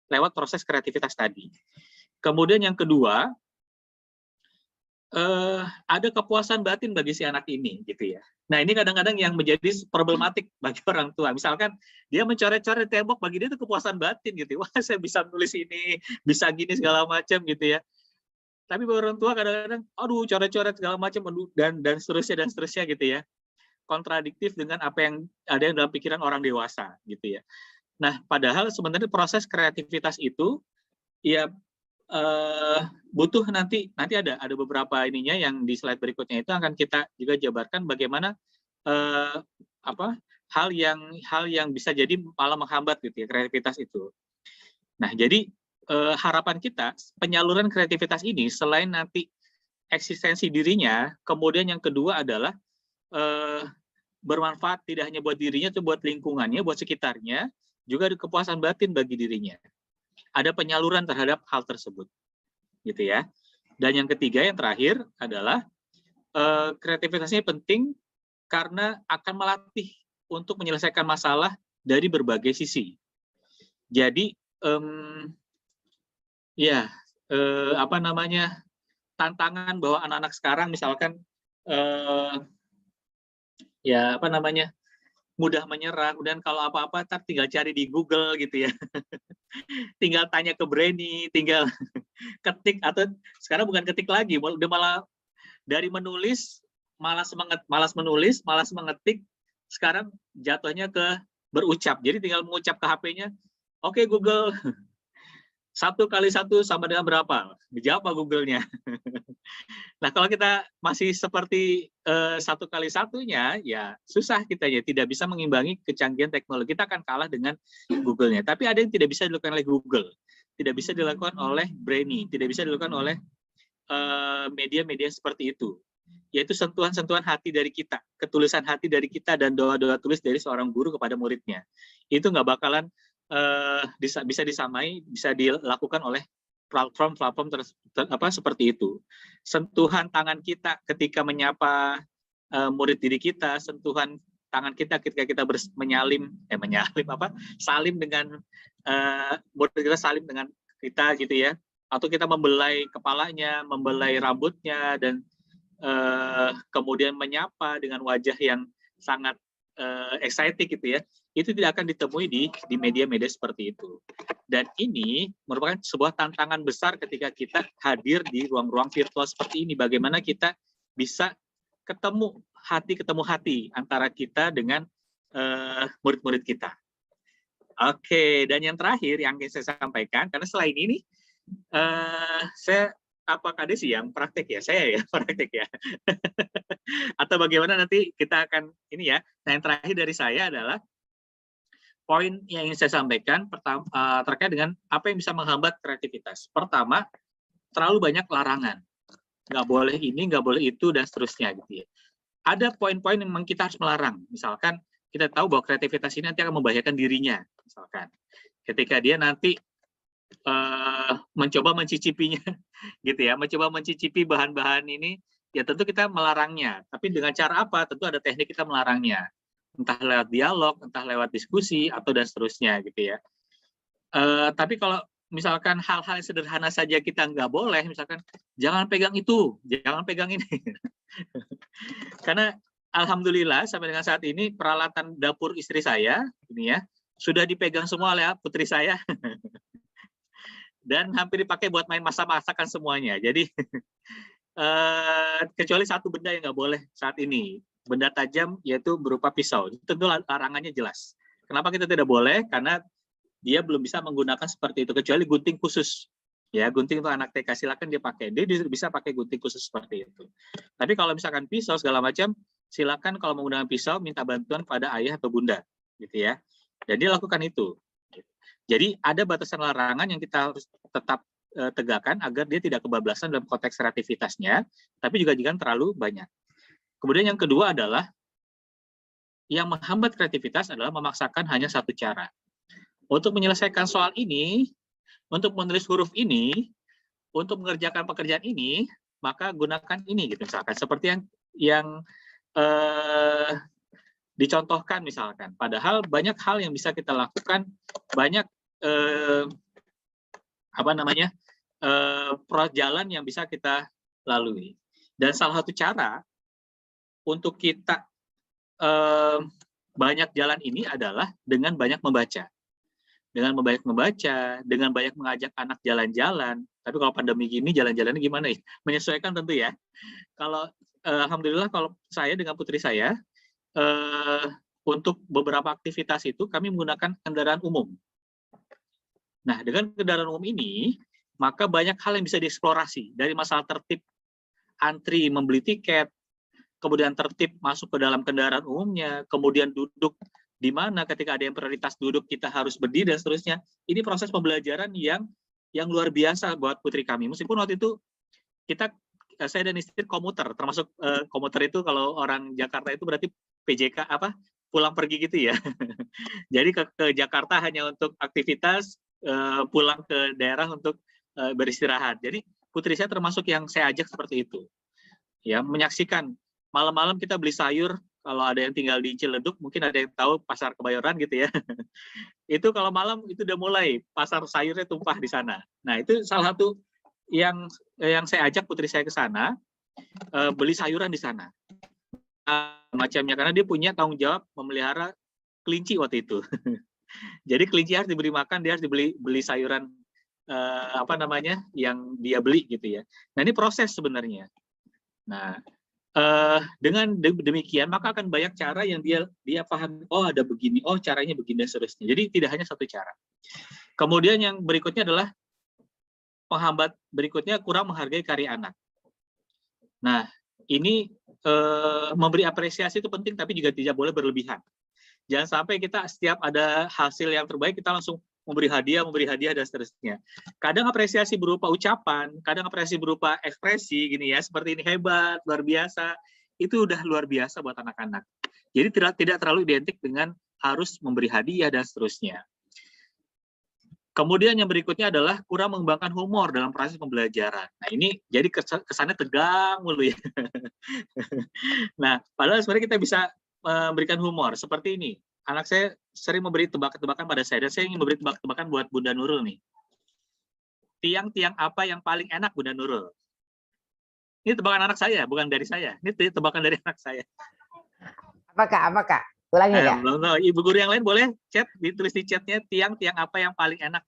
lewat proses kreativitas tadi. Kemudian yang kedua, ada kepuasan batin bagi si anak ini gitu ya. Nah, ini kadang-kadang yang menjadi problematik bagi orang tua. Misalkan dia mencoret-coret tembok, bagi dia itu kepuasan batin gitu. Wah, saya bisa nulis ini, bisa gini segala macam gitu ya. Tapi orang tua kadang-kadang, aduh, coret-coret segala macam dan seterusnya gitu ya. Kontradiktif dengan apa yang ada yang dalam pikiran orang dewasa gitu ya. Nah, padahal sebenarnya proses kreativitas itu ya butuh nanti ada beberapa ininya yang di slide berikutnya itu akan kita juga jabarkan bagaimana hal yang bisa jadi malah menghambat gitu ya kreativitas itu. Nah, jadi harapan kita penyaluran kreativitas ini selain nanti eksistensi dirinya, kemudian yang kedua adalah bermanfaat tidak hanya buat dirinya, tapi buat lingkungannya, buat sekitarnya, juga ada kepuasan batin bagi dirinya. Ada penyaluran terhadap hal tersebut, gitu ya. Dan yang ketiga, yang terakhir adalah kreativitasnya penting karena akan melatih untuk menyelesaikan masalah dari berbagai sisi. Jadi, tantangan bahwa anak-anak sekarang misalkan mudah menyerah, kemudian kalau apa-apa tinggal cari di Google gitu ya. Tinggal tanya ke Brainy, tinggal ketik, atau sekarang bukan ketik lagi, udah malah dari menulis malas menulis, malas mengetik, sekarang jatuhnya ke berucap. Jadi tinggal mengucap ke HP-nya, oke Google, 1 kali 1 sama dengan berapa? Dijawab Google-nya. Nah, kalau kita masih seperti 1 kali 1-nya, ya susah kita ya, tidak bisa mengimbangi kecanggihan teknologi, kita akan kalah dengan Google-nya. Tapi ada yang tidak bisa dilakukan oleh Google, tidak bisa dilakukan oleh Brainy, tidak bisa dilakukan oleh media-media seperti itu, yaitu sentuhan-sentuhan hati dari kita, ketulusan hati dari kita, dan doa-doa tulis dari seorang guru kepada muridnya. Itu nggak bakalan bisa disamai, bisa dilakukan oleh platform seperti itu. Sentuhan tangan kita ketika menyapa murid diri kita, sentuhan tangan kita ketika kita salim dengan murid kita, salim dengan kita gitu ya, atau kita membelai kepalanya, membelai rambutnya, dan kemudian menyapa dengan wajah yang sangat excited gitu ya, itu tidak akan ditemui di media-media seperti itu. Dan ini merupakan sebuah tantangan besar ketika kita hadir di ruang-ruang virtual seperti ini. Bagaimana kita bisa ketemu hati antara kita dengan murid-murid kita. Oke, dan yang terakhir yang ingin saya sampaikan, karena selain ini saya apakah Desi yang praktek ya? Saya ya praktek ya. Atau bagaimana nanti kita akan ini ya. Nah, yang terakhir dari saya adalah poin yang ingin saya sampaikan pertama terkait dengan apa yang bisa menghambat kreativitas. Pertama, terlalu banyak larangan. Nggak boleh ini, nggak boleh itu, dan seterusnya gitu ya. Ada poin-poin yang memang kita harus melarang. Misalkan kita tahu bahwa kreativitas ini nanti akan membahayakan dirinya. Misalkan ketika dia nanti mencoba mencicipinya, gitu ya, mencoba mencicipi bahan-bahan ini, ya tentu kita melarangnya. Tapi dengan cara apa? Tentu ada teknik kita melarangnya. Entah lewat dialog, entah lewat diskusi, atau dan seterusnya, gitu ya. Tapi kalau misalkan hal-hal yang sederhana saja kita nggak boleh, misalkan jangan pegang itu, jangan pegang ini. Karena alhamdulillah sampai dengan saat ini peralatan dapur istri saya, ini ya, sudah dipegang semua oleh putri saya. Dan hampir dipakai buat main masak-masakan semuanya. Jadi kecuali satu benda yang nggak boleh saat ini, benda tajam yaitu berupa pisau. Tentu larangannya jelas. Kenapa kita tidak boleh? Karena dia belum bisa menggunakan seperti itu, kecuali gunting khusus. Ya, gunting untuk anak TK silakan dia pakai. Dia bisa pakai gunting khusus seperti itu. Tapi kalau misalkan pisau segala macam, silakan kalau menggunakan pisau minta bantuan pada ayah atau bunda, gitu ya. Dan dia lakukan itu. Jadi ada batasan larangan yang kita harus tetap tegakkan agar dia tidak kebablasan dalam konteks kreativitasnya, tapi juga jangan terlalu banyak. Kemudian yang kedua adalah yang menghambat kreativitas adalah memaksakan hanya satu cara. Untuk menyelesaikan soal ini, untuk menulis huruf ini, untuk mengerjakan pekerjaan ini, maka gunakan ini gitu misalkan. Seperti yang dicontohkan misalkan. Padahal banyak hal yang bisa kita lakukan, banyak jalan yang bisa kita lalui. Dan salah satu cara untuk kita banyak jalan ini adalah dengan banyak membaca. Dengan banyak membaca, dengan banyak mengajak anak jalan-jalan. Tapi kalau pandemi gini jalan-jalannya gimana ya? Menyesuaikan tentu ya. Kalau alhamdulillah kalau saya dengan putri saya untuk beberapa aktivitas itu kami menggunakan kendaraan umum. Nah, dengan kendaraan umum ini, maka banyak hal yang bisa dieksplorasi. Dari masalah tertib antri membeli tiket, kemudian tertib masuk ke dalam kendaraan umumnya, kemudian duduk di mana ketika ada yang prioritas duduk kita harus berdiri dan seterusnya. Ini proses pembelajaran yang luar biasa buat putri kami. Meskipun waktu itu saya dan istri komuter, termasuk komuter itu kalau orang Jakarta itu berarti PJK pulang pergi gitu ya. Jadi ke Jakarta hanya untuk aktivitas, pulang ke daerah untuk beristirahat. Jadi putri saya termasuk yang saya ajak seperti itu. Ya, menyaksikan malam-malam kita beli sayur, kalau ada yang tinggal di Ciledug, mungkin ada yang tahu pasar Kebayoran gitu ya. Itu kalau malam itu udah mulai pasar sayurnya tumpah di sana. Nah, itu salah satu yang saya ajak putri saya ke sana, beli sayuran di sana. Macamnya karena dia punya tanggung jawab memelihara kelinci waktu itu. Jadi kelinci harus diberi makan, dia harus beli sayuran yang dia beli gitu ya. Nah, ini proses sebenarnya. Nah, dengan demikian maka akan banyak cara yang dia paham. Oh, ada begini, oh caranya begini dan seterusnya. Jadi tidak hanya satu cara. Kemudian yang berikutnya adalah penghambat berikutnya kurang menghargai karya anak. Nah, ini memberi apresiasi itu penting, tapi juga tidak boleh berlebihan. Jangan sampai kita setiap ada hasil yang terbaik kita langsung memberi hadiah dan seterusnya. Kadang apresiasi berupa ucapan, kadang apresiasi berupa ekspresi gini ya, seperti ini hebat, luar biasa. Itu udah luar biasa buat anak-anak. Jadi tidak terlalu identik dengan harus memberi hadiah dan seterusnya. Kemudian yang berikutnya adalah kurang mengembangkan humor dalam proses pembelajaran. Nah, ini jadi kesannya tegang mulu ya. Nah, padahal sebenarnya kita bisa memberikan humor seperti ini. Anak saya sering memberi tebak-tebakan pada saya, dan saya ingin memberi tebak-tebakan buat Bunda Nurul nih. Tiang-tiang apa yang paling enak, Bunda Nurul? Ini tebakan anak saya, bukan dari saya. Ini tebakan dari anak saya. Apa Kak? Ulangi Kak. Ibu guru yang lain boleh chat, ditulis di chatnya tiang-tiang apa yang paling enak.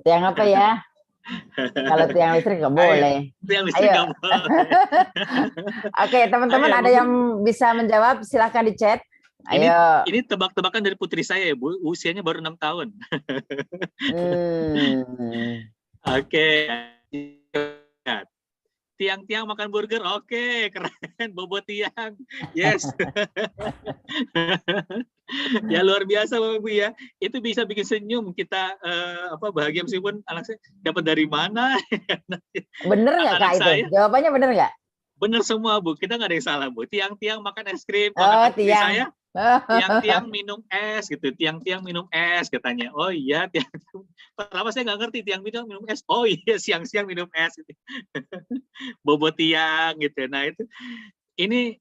Tiang apa ya? Kalau tiang listrik nggak boleh. Tiang listrik nggak boleh. Oke, teman-teman ada yang bisa menjawab, silahkan di chat. Ayo. Ini tebak-tebakan dari putri saya, Bu. Usianya baru 6 tahun. Oke. Tiang-tiang makan burger, oke, keren, bobot tiang, yes. Ya luar biasa Bapak Ibu ya, itu bisa bikin senyum kita bahagia meskipun anak saya dapat dari mana. Bener nggak Kak Anak-anak itu? saya Jawabannya bener nggak? bener semua Bu, kita nggak ada yang salah Bu. Tiang-tiang makan es krim, Oh, kalau kata istri tiang. saya, tiang-tiang minum es gitu, tiang-tiang minum es katanya. Oh iya, tiang. Pertama saya nggak ngerti tiang-tiang minum es. Oh iya, siang-siang minum es. Gitu. Bobot tiang gitu. Nah itu, ini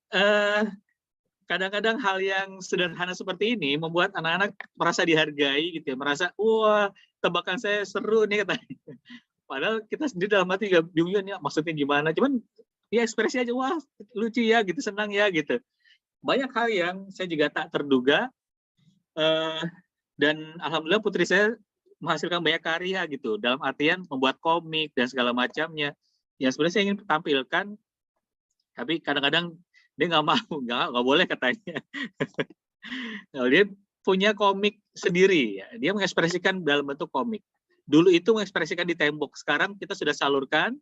kadang-kadang hal yang sederhana seperti ini membuat anak-anak merasa dihargai gitu ya, merasa wah tebakan saya seru nih katanya. Padahal kita sendiri dalam hati juga bingung nih maksudnya gimana, cuman ya ekspresi aja, wah lucu ya gitu, senang ya gitu. Banyak hal yang saya juga tak terduga, dan alhamdulillah putri saya menghasilkan banyak karya gitu, dalam artian membuat komik dan segala macamnya. Yang sebenarnya saya ingin tampilkan, tapi kadang-kadang dia nggak mau, nggak boleh katanya. Nah, dia punya komik sendiri, ya. Dia mengekspresikan dalam bentuk komik. Dulu itu mengekspresikan di tembok, sekarang kita sudah salurkan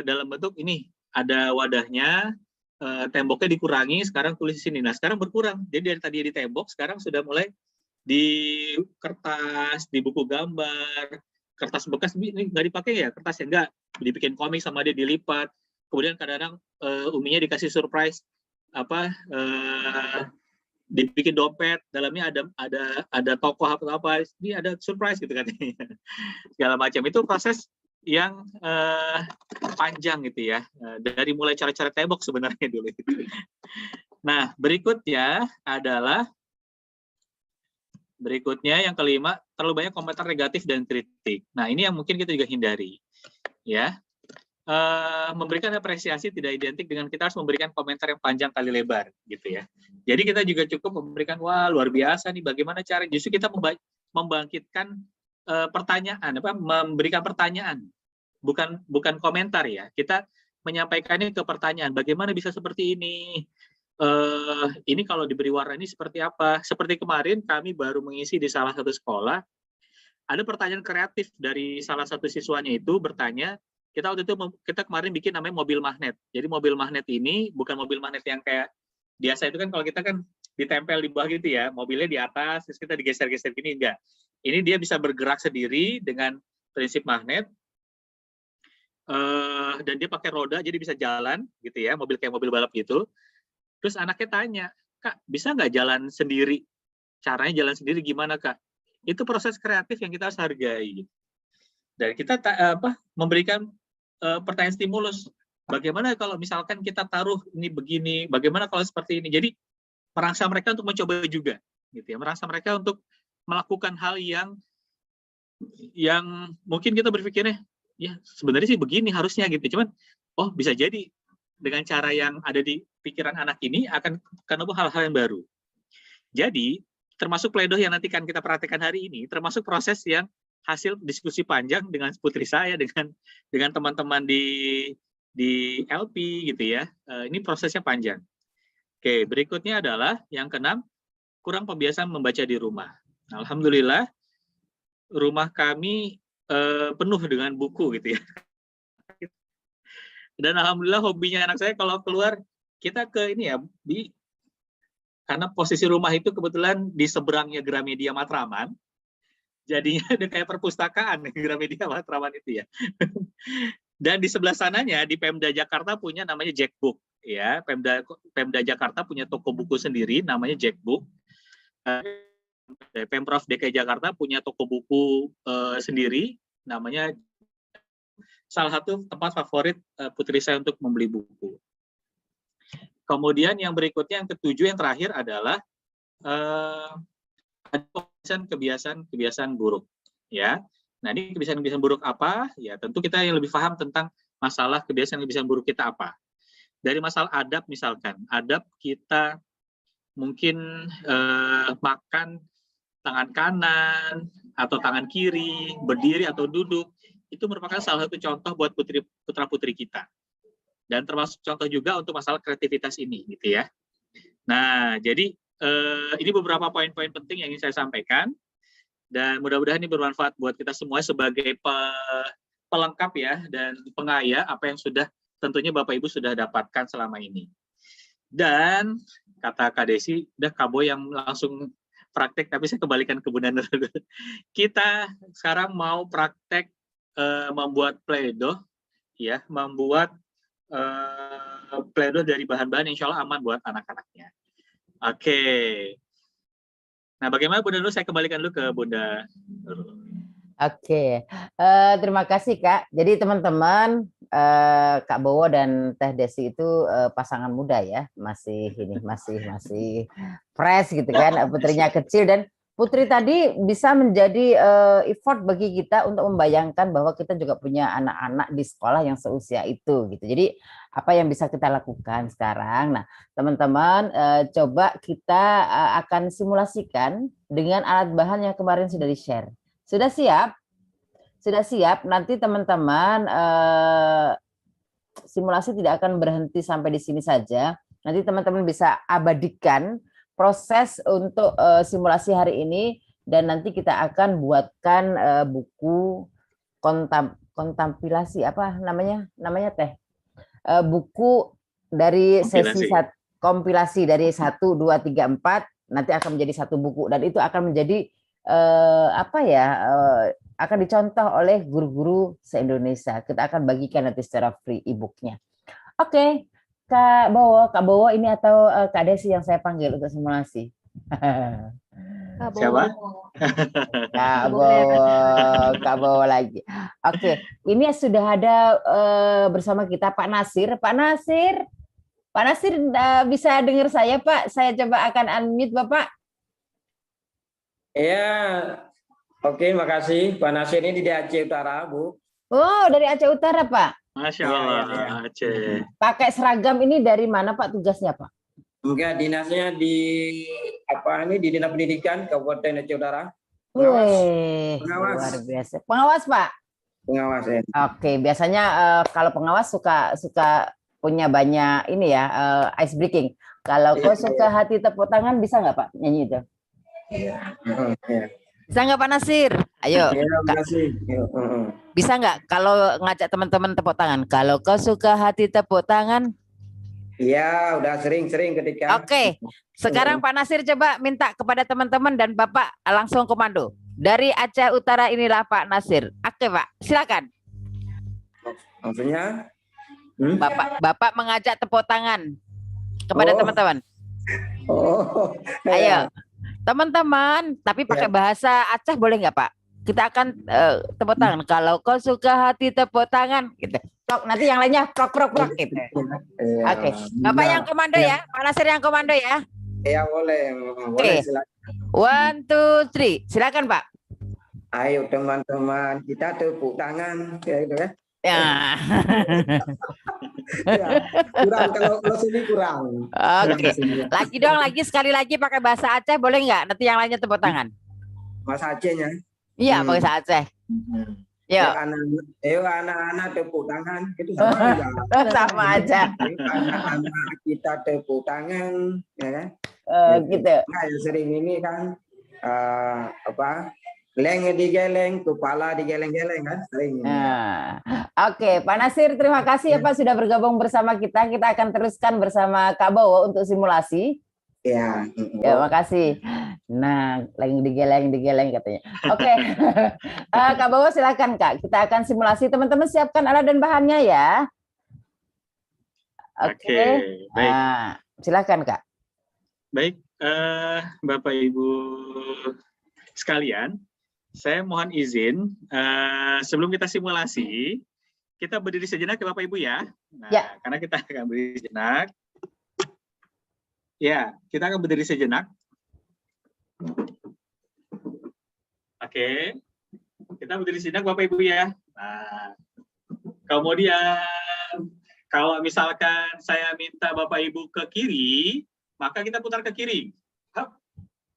dalam bentuk ini, ada wadahnya, temboknya dikurangi, sekarang tulis di sini. Nah sekarang berkurang, jadi dari tadi di tembok, sekarang sudah mulai di kertas, di buku gambar, kertas bekas ini nggak dipakai ya kertasnya, nggak, dibikin komik sama dia, dilipat. Kemudian kadang-kadang uminya dikasih surprise dibikin dompet, dalamnya ada tokoh apa, ini ada surprise gitu katanya. Segala macam itu proses yang panjang gitu ya, dari mulai cara-cara tembok sebenarnya dulu. Nah berikutnya yang kelima, terlalu banyak komentar negatif dan kritik. Nah ini yang mungkin kita juga hindari, ya. Memberikan apresiasi tidak identik dengan kita harus memberikan komentar yang panjang kali lebar, gitu ya. Jadi kita juga cukup memberikan, wah luar biasa nih, bagaimana cara, justru kita membangkitkan pertanyaan, memberikan pertanyaan, bukan komentar ya. Kita menyampaikannya ke pertanyaan, bagaimana bisa seperti ini? Ini kalau diberi warna ini seperti apa? Seperti kemarin kami baru mengisi di salah satu sekolah, ada pertanyaan kreatif dari salah satu siswanya itu bertanya, kita kemarin bikin namanya mobil magnet. Jadi mobil magnet ini bukan mobil magnet yang kayak biasa itu kan, kalau kita kan ditempel di bawah gitu ya, mobilnya di atas, terus kita digeser-geser gini, enggak. Ini dia bisa bergerak sendiri dengan prinsip magnet, dan dia pakai roda, jadi bisa jalan gitu ya, kayak mobil balap gitu. Terus anaknya tanya, Kak, bisa nggak jalan sendiri? Caranya jalan sendiri gimana, Kak? Itu proses kreatif yang kita harus hargai. Dan kita memberikan pertanyaan stimulus. Bagaimana kalau misalkan kita taruh ini begini? Bagaimana kalau seperti ini? Jadi merangsang mereka untuk mencoba juga, gitu ya. Merangsang mereka untuk melakukan hal yang mungkin kita berpikirnya, ya sebenarnya sih begini harusnya gitu. Cuman, oh bisa jadi dengan cara yang ada di pikiran anak ini akan menemukan hal-hal yang baru. Jadi termasuk pledoi yang nanti kan kita perhatikan hari ini, termasuk proses yang hasil diskusi panjang dengan putri saya, dengan teman-teman di LP gitu ya. Ini prosesnya panjang. Oke, berikutnya adalah yang keenam, kurang pembiasaan membaca di rumah. Alhamdulillah, rumah kami penuh dengan buku gitu ya. Dan alhamdulillah hobinya anak saya kalau keluar, kita ke ini ya, karena posisi rumah itu kebetulan di seberangnya Gramedia Matraman, jadinya ada kayak perpustakaan Gramedia Matraman itu ya. Dan di sebelah sananya di Pemda Jakarta punya namanya Jackbook ya. Pemda Jakarta punya toko buku sendiri namanya Jackbook. Pemprov DKI Jakarta punya toko buku sendiri namanya, salah satu tempat favorit putri saya untuk membeli buku. Kemudian yang berikutnya, yang ketujuh, yang terakhir adalah kebiasaan buruk, ya. Nah ini kebiasaan buruk apa? Ya tentu kita yang lebih paham tentang masalah kebiasaan buruk kita apa. Dari masalah adab misalkan, adab kita mungkin makan tangan kanan atau tangan kiri, berdiri atau duduk, itu merupakan salah satu contoh buat putra-putri kita. Dan termasuk contoh juga untuk masalah kreativitas ini, gitu ya. Nah, jadi ini beberapa poin-poin penting yang ingin saya sampaikan, dan mudah-mudahan ini bermanfaat buat kita semua sebagai pelengkap ya dan pengaya apa yang sudah tentunya Bapak Ibu sudah dapatkan selama ini. Dan kata Kak Desi, udah Kak Boy yang langsung praktek, tapi saya kembalikan ke Bunda Nurul. Kita sekarang mau praktek membuat playdoh, ya, membuat playdoh dari bahan-bahan insya Allah aman buat anak-anaknya. Oke. Nah, bagaimana Bunda Nurul? Saya kembalikan dulu ke Bunda Nurul. Oke, terima kasih Kak. Jadi teman-teman, Kak Bowo dan Teh Desi itu pasangan muda ya, masih fresh gitu kan. Putrinya kecil dan Putri tadi bisa menjadi effort bagi kita untuk membayangkan bahwa kita juga punya anak-anak di sekolah yang seusia itu gitu. Jadi apa yang bisa kita lakukan sekarang? Nah, teman-teman coba kita akan simulasikan dengan alat bahan yang kemarin sudah di-share. Sudah siap? Sudah siap? Nanti teman-teman simulasi tidak akan berhenti sampai di sini saja. Nanti teman-teman bisa abadikan proses untuk simulasi hari ini dan nanti kita akan buatkan buku kontampilasi apa namanya Teh? Buku dari sesi kompilasi dari 1, 2, 3, 4 nanti akan menjadi satu buku dan itu akan menjadi akan dicontoh oleh guru-guru se-Indonesia. Kita akan bagikan nanti secara free e-booknya. Oke, Kak Bowo ini atau Kak Desi yang saya panggil untuk simulasi? Siapa? Kak Bowo lagi. Oke, ini sudah ada bersama kita Pak Nasir. Pak Nasir bisa dengar saya Pak? Saya coba akan unmute Bapak. Iya, oke, makasih. Pak Nasir ini di Aceh Utara, Bu. Oh, dari Aceh Utara, Pak. Masya Allah, ya. Aceh. Pakai seragam ini dari mana, Pak, tugasnya, Pak? Enggak, dinasnya di Dinas Pendidikan Kabupaten Aceh Utara. Pengawas. Luar biasa. Pengawas, Pak. Pengawas ya. Oke, biasanya kalau pengawas suka punya banyak ini ya, ice breaking. Kalau kau suka hati tepuk tangan bisa nggak, Pak, nyanyi itu? Iya. Bisa nggak Pak Nasir? Ayo. Terima kasih. Bisa nggak kalau ngajak teman-teman tepuk tangan? Kalau kau suka hati tepuk tangan? Iya, udah sering-sering ketika. Oke. Sekarang Pak Nasir coba minta kepada teman-teman dan Bapak langsung komando. Dari Aceh Utara inilah Pak Nasir. Oke, Pak. Silakan. Maksudnya? Bapak mengajak tepuk tangan kepada teman-teman. Oh. Ayo. Teman-teman, tapi pakai bahasa Aceh boleh nggak Pak? Kita akan tepuk tangan. Kalau kau suka hati tepuk tangan, gitu. Nanti yang lainnya prok gitu. Oke. Bapak yang komando ya, Pak Nasir yang komando ya. Iya boleh. Oke. 1, 2, 3, silakan Pak. Ayo teman-teman, kita tepuk tangan, gitu ya. Ya. Kurang kalau sini kurang. Oke. Lagi sekali lagi pakai bahasa Aceh boleh nggak? Nanti yang lainnya tepuk tangan. Mas Acehnya. Iya, pakai bahasa Aceh. Yuk. Anak-anak tepuk tangan. Itu sama aja. Sama aja. Anak-anak kita tepuk tangan, ya kan? Gitu. Nah, yang sering ini kan leng digeleng, kepala digeleng-geleng kan sering. Oke, Pak Nasir, terima kasih ya Pak sudah bergabung bersama kita. Kita akan teruskan bersama Kak Bowo untuk simulasi. Ya. Ya, makasih. Nah, lagi digeleng katanya. Oke. Kak Bowo silakan Kak. Kita akan simulasi. Teman-teman siapkan alat dan bahannya ya. Oke. Baik. Silakan Kak. Baik, Bapak Ibu sekalian. Saya mohon izin, sebelum kita simulasi, kita berdiri sejenak ya Bapak Ibu ya. Nah, ya. Karena kita akan berdiri sejenak. Ya, kita akan berdiri sejenak. Oke, kita berdiri sejenak Bapak Ibu ya. Nah, kemudian kalau misalkan saya minta Bapak Ibu ke kiri, maka kita putar ke kiri. Hap.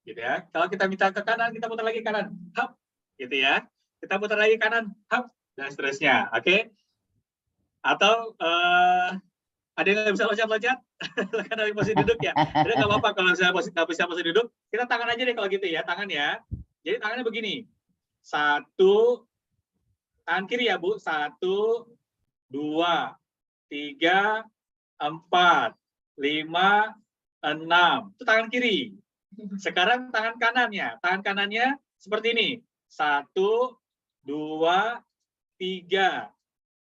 Gitu ya. Kalau kita minta ke kanan, kita putar lagi kanan. Hap. Gitu ya, kita putar lagi kanan, hap, dan seterusnya, oke? Atau ada yang nggak bisa loncat-loncat, karena di posisi duduk ya. Jadi nggak apa-apa kalau saya nggak bisa posisi duduk, kita tangan aja deh kalau gitu ya, tangan ya. Jadi tangannya begini, 1, Tangan kiri ya Bu. 1, 2, 3, 4, 5, 6. Itu tangan kiri. Sekarang tangan kanannya. Tangan kanannya seperti ini. 1, 2, 3,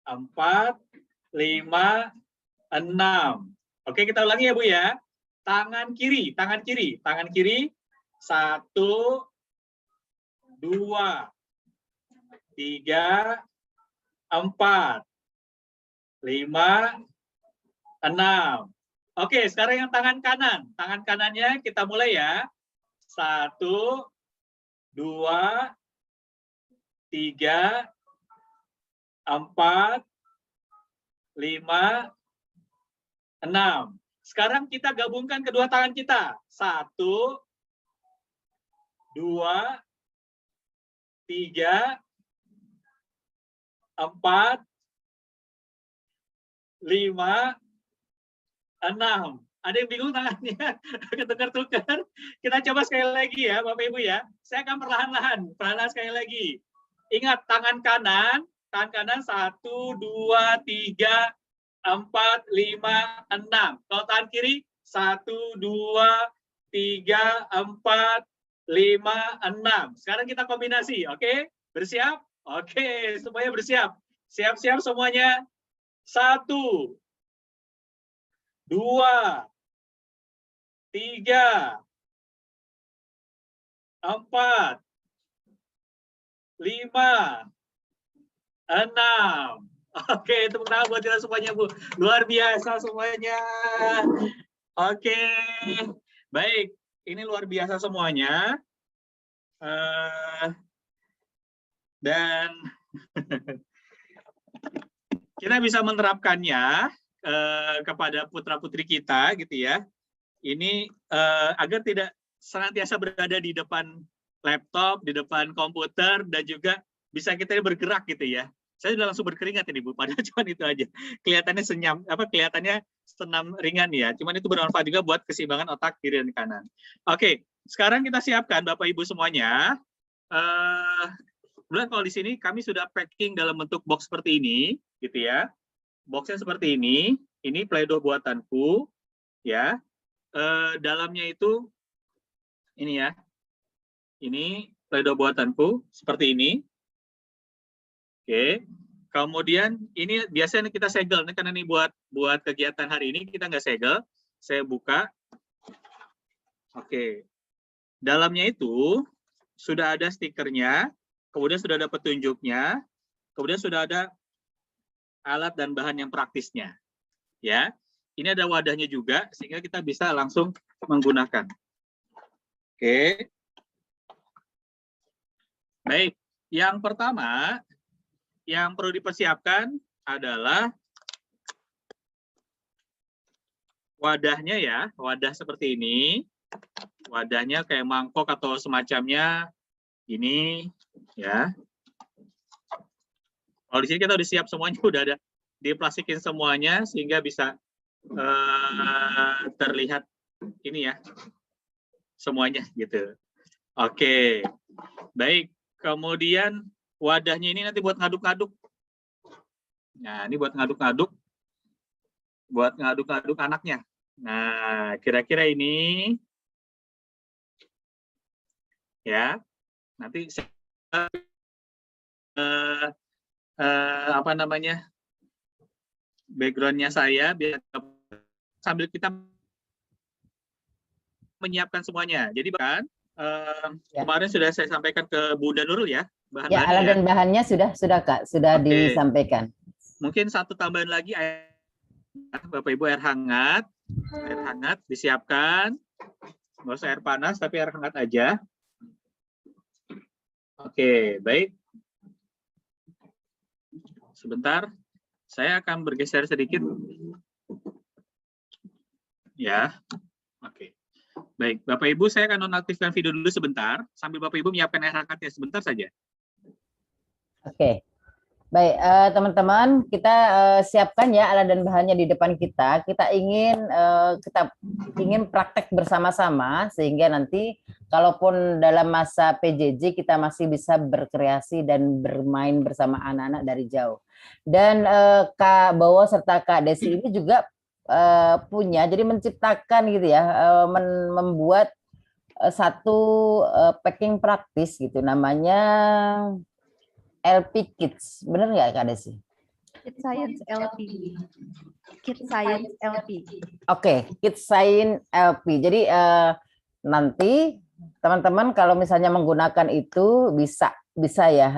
4, 5, 6. Oke, kita ulangi ya Bu ya. Tangan kiri, tangan kiri, tangan kiri. 1, 2, 3, 4, 5, 6. Oke, sekarang yang tangan kanan. Tangan kanannya kita mulai ya. 1, 2, 3, 4, 5, 6. Sekarang kita gabungkan kedua tangan kita. 1, 2, 3, 4, 5, 6. Ada yang bingung tangannya? Ketukar-tukar. Kita coba sekali lagi ya, Bapak Ibu ya. Saya akan perlahan-lahan, perlahan-lahan sekali lagi. Ingat tangan kanan 1, 2, 3, 4, 5, 6. Kalau tangan kiri 1, 2, 3, 4, 5, 6. Sekarang kita kombinasi, oke? Bersiap? Oke, semuanya bersiap. Siap-siap semuanya. 1, 2, 3, 4, 5, 6. Oke, tepuk tangan buat kita semuanya, Bu. Luar biasa semuanya. Oke, baik. Ini luar biasa semuanya. Dan kita bisa menerapkannya kepada putra-putri kita, gitu ya. Ini agar tidak senantiasa berada di depan laptop, di depan komputer, dan juga bisa kita bergerak, gitu ya. Saya sudah langsung berkeringat ini Bu, padahal cuma itu aja. Kelihatannya senyum, kelihatannya senam ringan ya. Cuman itu bermanfaat juga buat keseimbangan otak kiri dan kanan. Oke, sekarang kita siapkan Bapak Ibu semuanya. Kemudian kalau di sini kami sudah packing dalam bentuk box seperti ini, gitu ya. Boxnya seperti ini Play-Doh buatanku, ya. Dalamnya itu ini ya. Ini Play-Doh buatanku seperti ini. Oke, kemudian ini biasanya kita segel, karena ini buat kegiatan hari ini kita nggak segel. Saya buka. Oke, dalamnya itu sudah ada stikernya, kemudian sudah ada petunjuknya, kemudian sudah ada alat dan bahan yang praktisnya. Ya, ini ada wadahnya juga sehingga kita bisa langsung menggunakan. Oke, baik. Yang pertama yang perlu dipersiapkan adalah wadahnya ya, wadah seperti ini. Wadahnya kayak mangkok atau semacamnya ini ya. Kalau di sini kita udah siap semuanya, udah ada diplastikin semuanya sehingga bisa terlihat ini ya semuanya gitu. Oke, baik. Kemudian wadahnya ini nanti buat ngaduk-ngaduk. Nah, ini buat ngaduk-ngaduk. Buat ngaduk-ngaduk anaknya. Nah, kira-kira ini ya. Nanti apa namanya? Background-nya saya biar sambil kita menyiapkan semuanya. Jadi kan kemarin sudah saya sampaikan ke Bunda Nurul ya. Ya, alat dan bahannya sudah Kak, sudah disampaikan. Mungkin satu tambahan lagi, Bapak Ibu, air hangat disiapkan, nggak usah air panas tapi air hangat aja. Oke, baik. Sebentar, saya akan bergeser sedikit. Ya, oke. Baik, Bapak Ibu, saya akan nonaktifkan video dulu sebentar, sambil Bapak Ibu menyiapkan air hangatnya sebentar saja. Oke. Baik, teman-teman, kita siapkan ya alat dan bahannya di depan kita. Kita ingin praktek bersama-sama sehingga nanti kalaupun dalam masa PJJ kita masih bisa berkreasi dan bermain bersama anak-anak dari jauh. Dan Kak Bowo serta Kak Desi ini juga punya, jadi menciptakan gitu ya, membuat satu packing praktis gitu, namanya LP Kids, bener nggak Kak Desi? Kids Science LP. Kids Science LP. Oke, Kids Science LP. Jadi nanti teman-teman kalau misalnya menggunakan itu bisa ya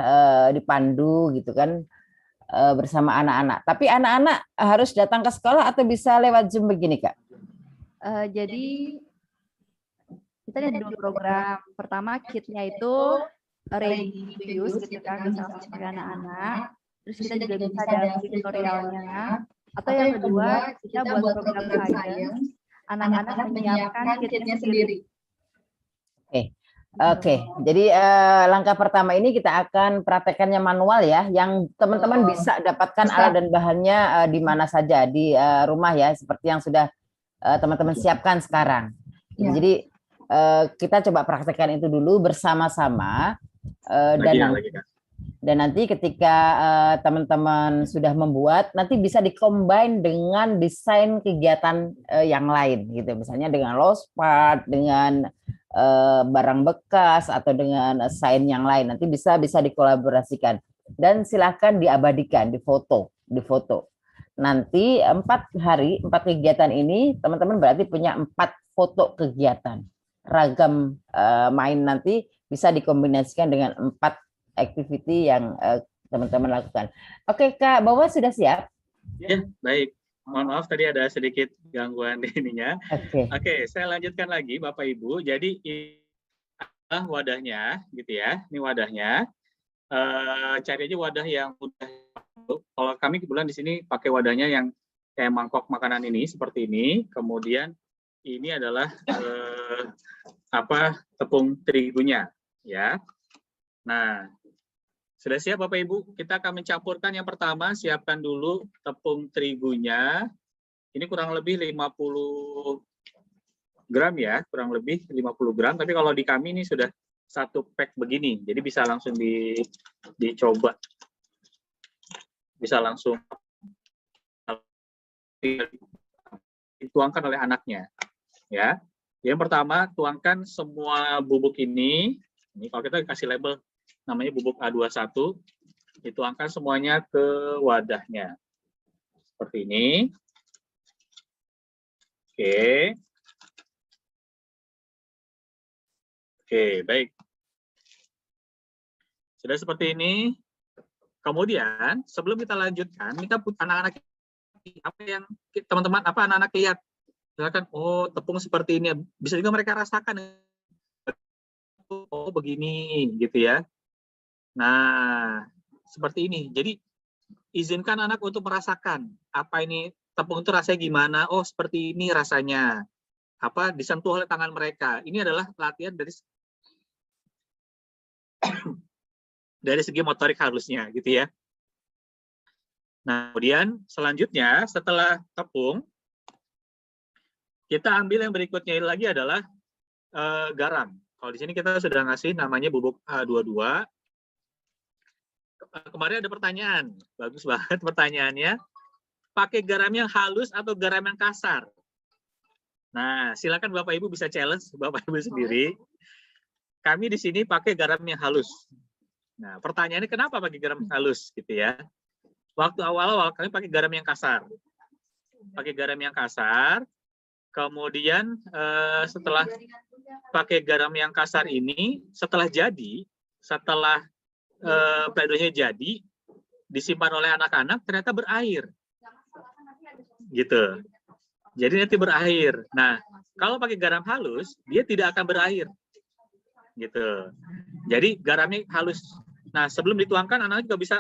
dipandu gitu kan bersama anak-anak. Tapi anak-anak harus datang ke sekolah atau bisa lewat Zoom begini Kak? Jadi kita ada dua program. Pertama kitnya itu ready to use gitu kan, bisa langsung pakai anak-anak. Terus kita juga bisa ada tutorialnya. Atau yang kedua, kita buat program science, anak-anak menyiapkan kitnya sendiri. Oke. Jadi langkah pertama ini kita akan praktekannya manual ya, yang teman-teman bisa dapatkan alat dan bahannya di mana saja di rumah ya, seperti yang sudah teman-teman siapkan sekarang. Ya. Jadi kita coba praktekkan itu dulu bersama-sama. Dan nanti ketika teman-teman sudah membuat, nanti bisa dikombin dengan desain kegiatan yang lain gitu, misalnya dengan lost part, dengan barang bekas atau dengan sign yang lain, nanti bisa dikolaborasikan dan silakan diabadikan, difoto. Nanti 4 kegiatan ini teman-teman berarti punya 4 foto kegiatan ragam main, nanti bisa dikombinasikan dengan 4 activity yang teman-teman lakukan. Oke, Kak Bowo sudah siap? Ya, baik. Mohon maaf tadi ada sedikit gangguan di ininya. Oke, saya lanjutkan lagi Bapak Ibu. Jadi ini wadahnya gitu ya. Ini wadahnya. Cari aja wadah yang udah. Kalau kami kebetulan di sini pakai wadahnya yang kayak mangkok makanan ini seperti ini. Kemudian ini adalah tepung terigunya ya. Nah, sudah siap Bapak Ibu? Kita akan mencampurkan yang pertama, siapkan dulu tepung terigunya. Ini kurang lebih 50 gram ya, kurang lebih 50 gram. Tapi kalau di kami ini sudah 1 pack begini, jadi bisa langsung dicoba. Bisa langsung dituangkan oleh anaknya. Ya. Yang pertama, tuangkan semua bubuk ini kalau kita kasih label namanya bubuk A21, dituangkan semuanya ke wadahnya. Seperti ini. Oke, baik. Sudah seperti ini. Kemudian, sebelum kita lanjutkan, kita anak-anak apa yang teman-teman anak-anak lihat. Misalkan, oh tepung seperti ini, bisa juga mereka rasakan. Oh begini, gitu ya. Nah, seperti ini. Jadi izinkan anak untuk merasakan apa ini tepung itu rasanya gimana. Oh, seperti ini rasanya. Disentuh oleh tangan mereka. Ini adalah latihan dari segi motorik halusnya, gitu ya. Nah, kemudian selanjutnya setelah tepung, kita ambil yang berikutnya lagi adalah garam. Kalau di sini kita sudah ngasih namanya bubuk A22. Kemarin ada pertanyaan, bagus banget pertanyaannya. Pakai garam yang halus atau garam yang kasar? Nah, silakan Bapak Ibu bisa challenge Bapak Ibu sendiri. Kami di sini pakai garam yang halus. Nah, pertanyaannya kenapa pakai garam halus gitu ya? Waktu awal-awal kami pakai garam yang kasar. Pakai garam yang kasar. Kemudian setelah pakai garam yang kasar ini, setelah pledonya jadi, disimpan oleh anak-anak, ternyata berair. Gitu. Jadi nanti berair. Nah, kalau pakai garam halus, dia tidak akan berair. Gitu. Jadi garamnya halus. Nah, sebelum dituangkan, anak-anak juga bisa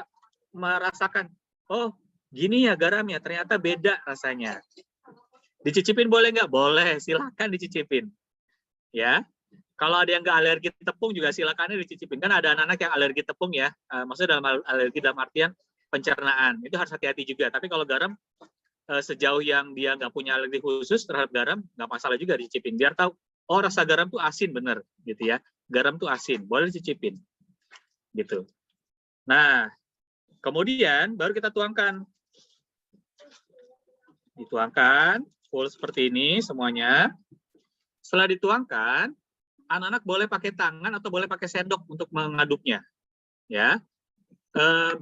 merasakan, oh, gini ya garamnya, ternyata beda rasanya. Dicicipin boleh nggak? Boleh, silakan dicicipin. Ya. Kalau ada yang nggak alergi tepung juga silakan dicicipin. Kan ada anak-anak yang alergi tepung ya. Maksudnya dalam alergi dalam artian pencernaan. Itu harus hati-hati juga. Tapi kalau garam sejauh yang dia nggak punya alergi khusus terhadap garam, nggak masalah juga dicicipin. Biar tahu, oh rasa garam tuh asin bener, gitu ya. Garam tuh asin, boleh dicicipin, gitu. Nah, kemudian baru kita tuangkan. Dituangkan full seperti ini semuanya. Setelah dituangkan, anak-anak boleh pakai tangan atau boleh pakai sendok untuk mengaduknya, ya.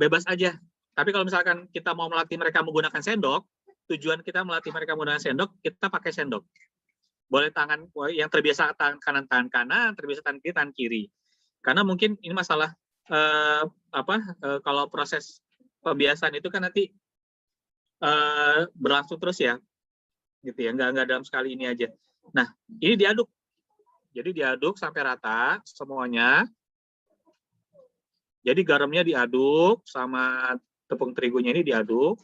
Bebas aja. Tapi kalau misalkan kita mau melatih mereka menggunakan sendok, tujuan kita melatih mereka menggunakan sendok, kita pakai sendok. Boleh tangan yang terbiasa tangan kanan, terbiasa tangan kiri. Karena mungkin ini masalah kalau proses pembiasaan itu kan nanti berlangsung terus ya, gitu ya, nggak dalam sekali ini aja. Nah, ini diaduk. Jadi diaduk sampai rata semuanya. Jadi garamnya diaduk sama tepung terigunya ini diaduk.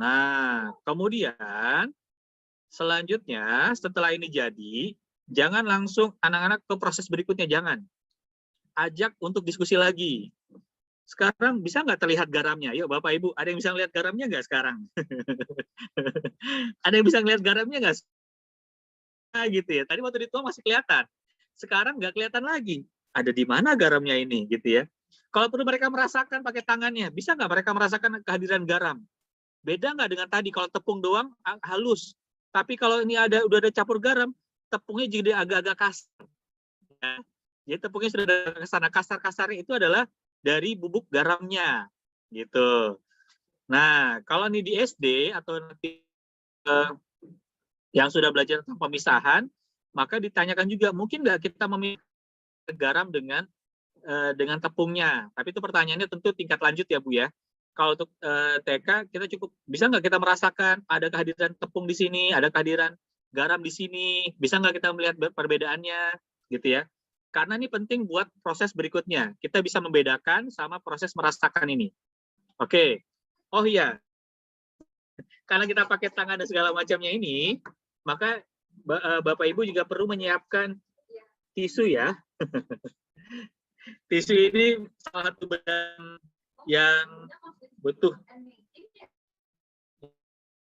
Nah, kemudian selanjutnya setelah ini jadi, jangan langsung anak-anak ke proses berikutnya, jangan. Ajak untuk diskusi lagi. Sekarang bisa nggak terlihat garamnya? Yuk Bapak Ibu, ada yang bisa lihat garamnya nggak sekarang? Ada yang bisa lihat garamnya nggak? Nah, gitu ya. Tadi waktu dituang masih kelihatan. Sekarang nggak kelihatan lagi. Ada di mana garamnya ini, gitu ya. Kalau perlu mereka merasakan pakai tangannya, bisa nggak mereka merasakan kehadiran garam? Beda nggak dengan tadi, kalau tepung doang halus. Tapi kalau ini udah ada campur garam, tepungnya jadi agak-agak kasar. Ya. Jadi tepungnya sudah ada kesana. Kasar-kasarnya itu adalah dari bubuk garamnya. Gitu. Nah, kalau ini di SD atau nanti yang sudah belajar tentang pemisahan, maka ditanyakan juga, mungkin nggak kita memisahkan garam dengan tepungnya. Tapi itu pertanyaannya tentu tingkat lanjut ya Bu ya. Kalau untuk TK kita cukup, bisa nggak kita merasakan ada kehadiran tepung di sini, ada kehadiran garam di sini, bisa nggak kita melihat perbedaannya, gitu ya. Karena ini penting buat proses berikutnya. Kita bisa membedakan sama proses merasakan ini. Oke. Oh iya, karena kita pakai tangan dan segala macamnya ini, maka Bapak Ibu juga perlu menyiapkan tisu ya. Tisu ini salah satu bahan yang butuh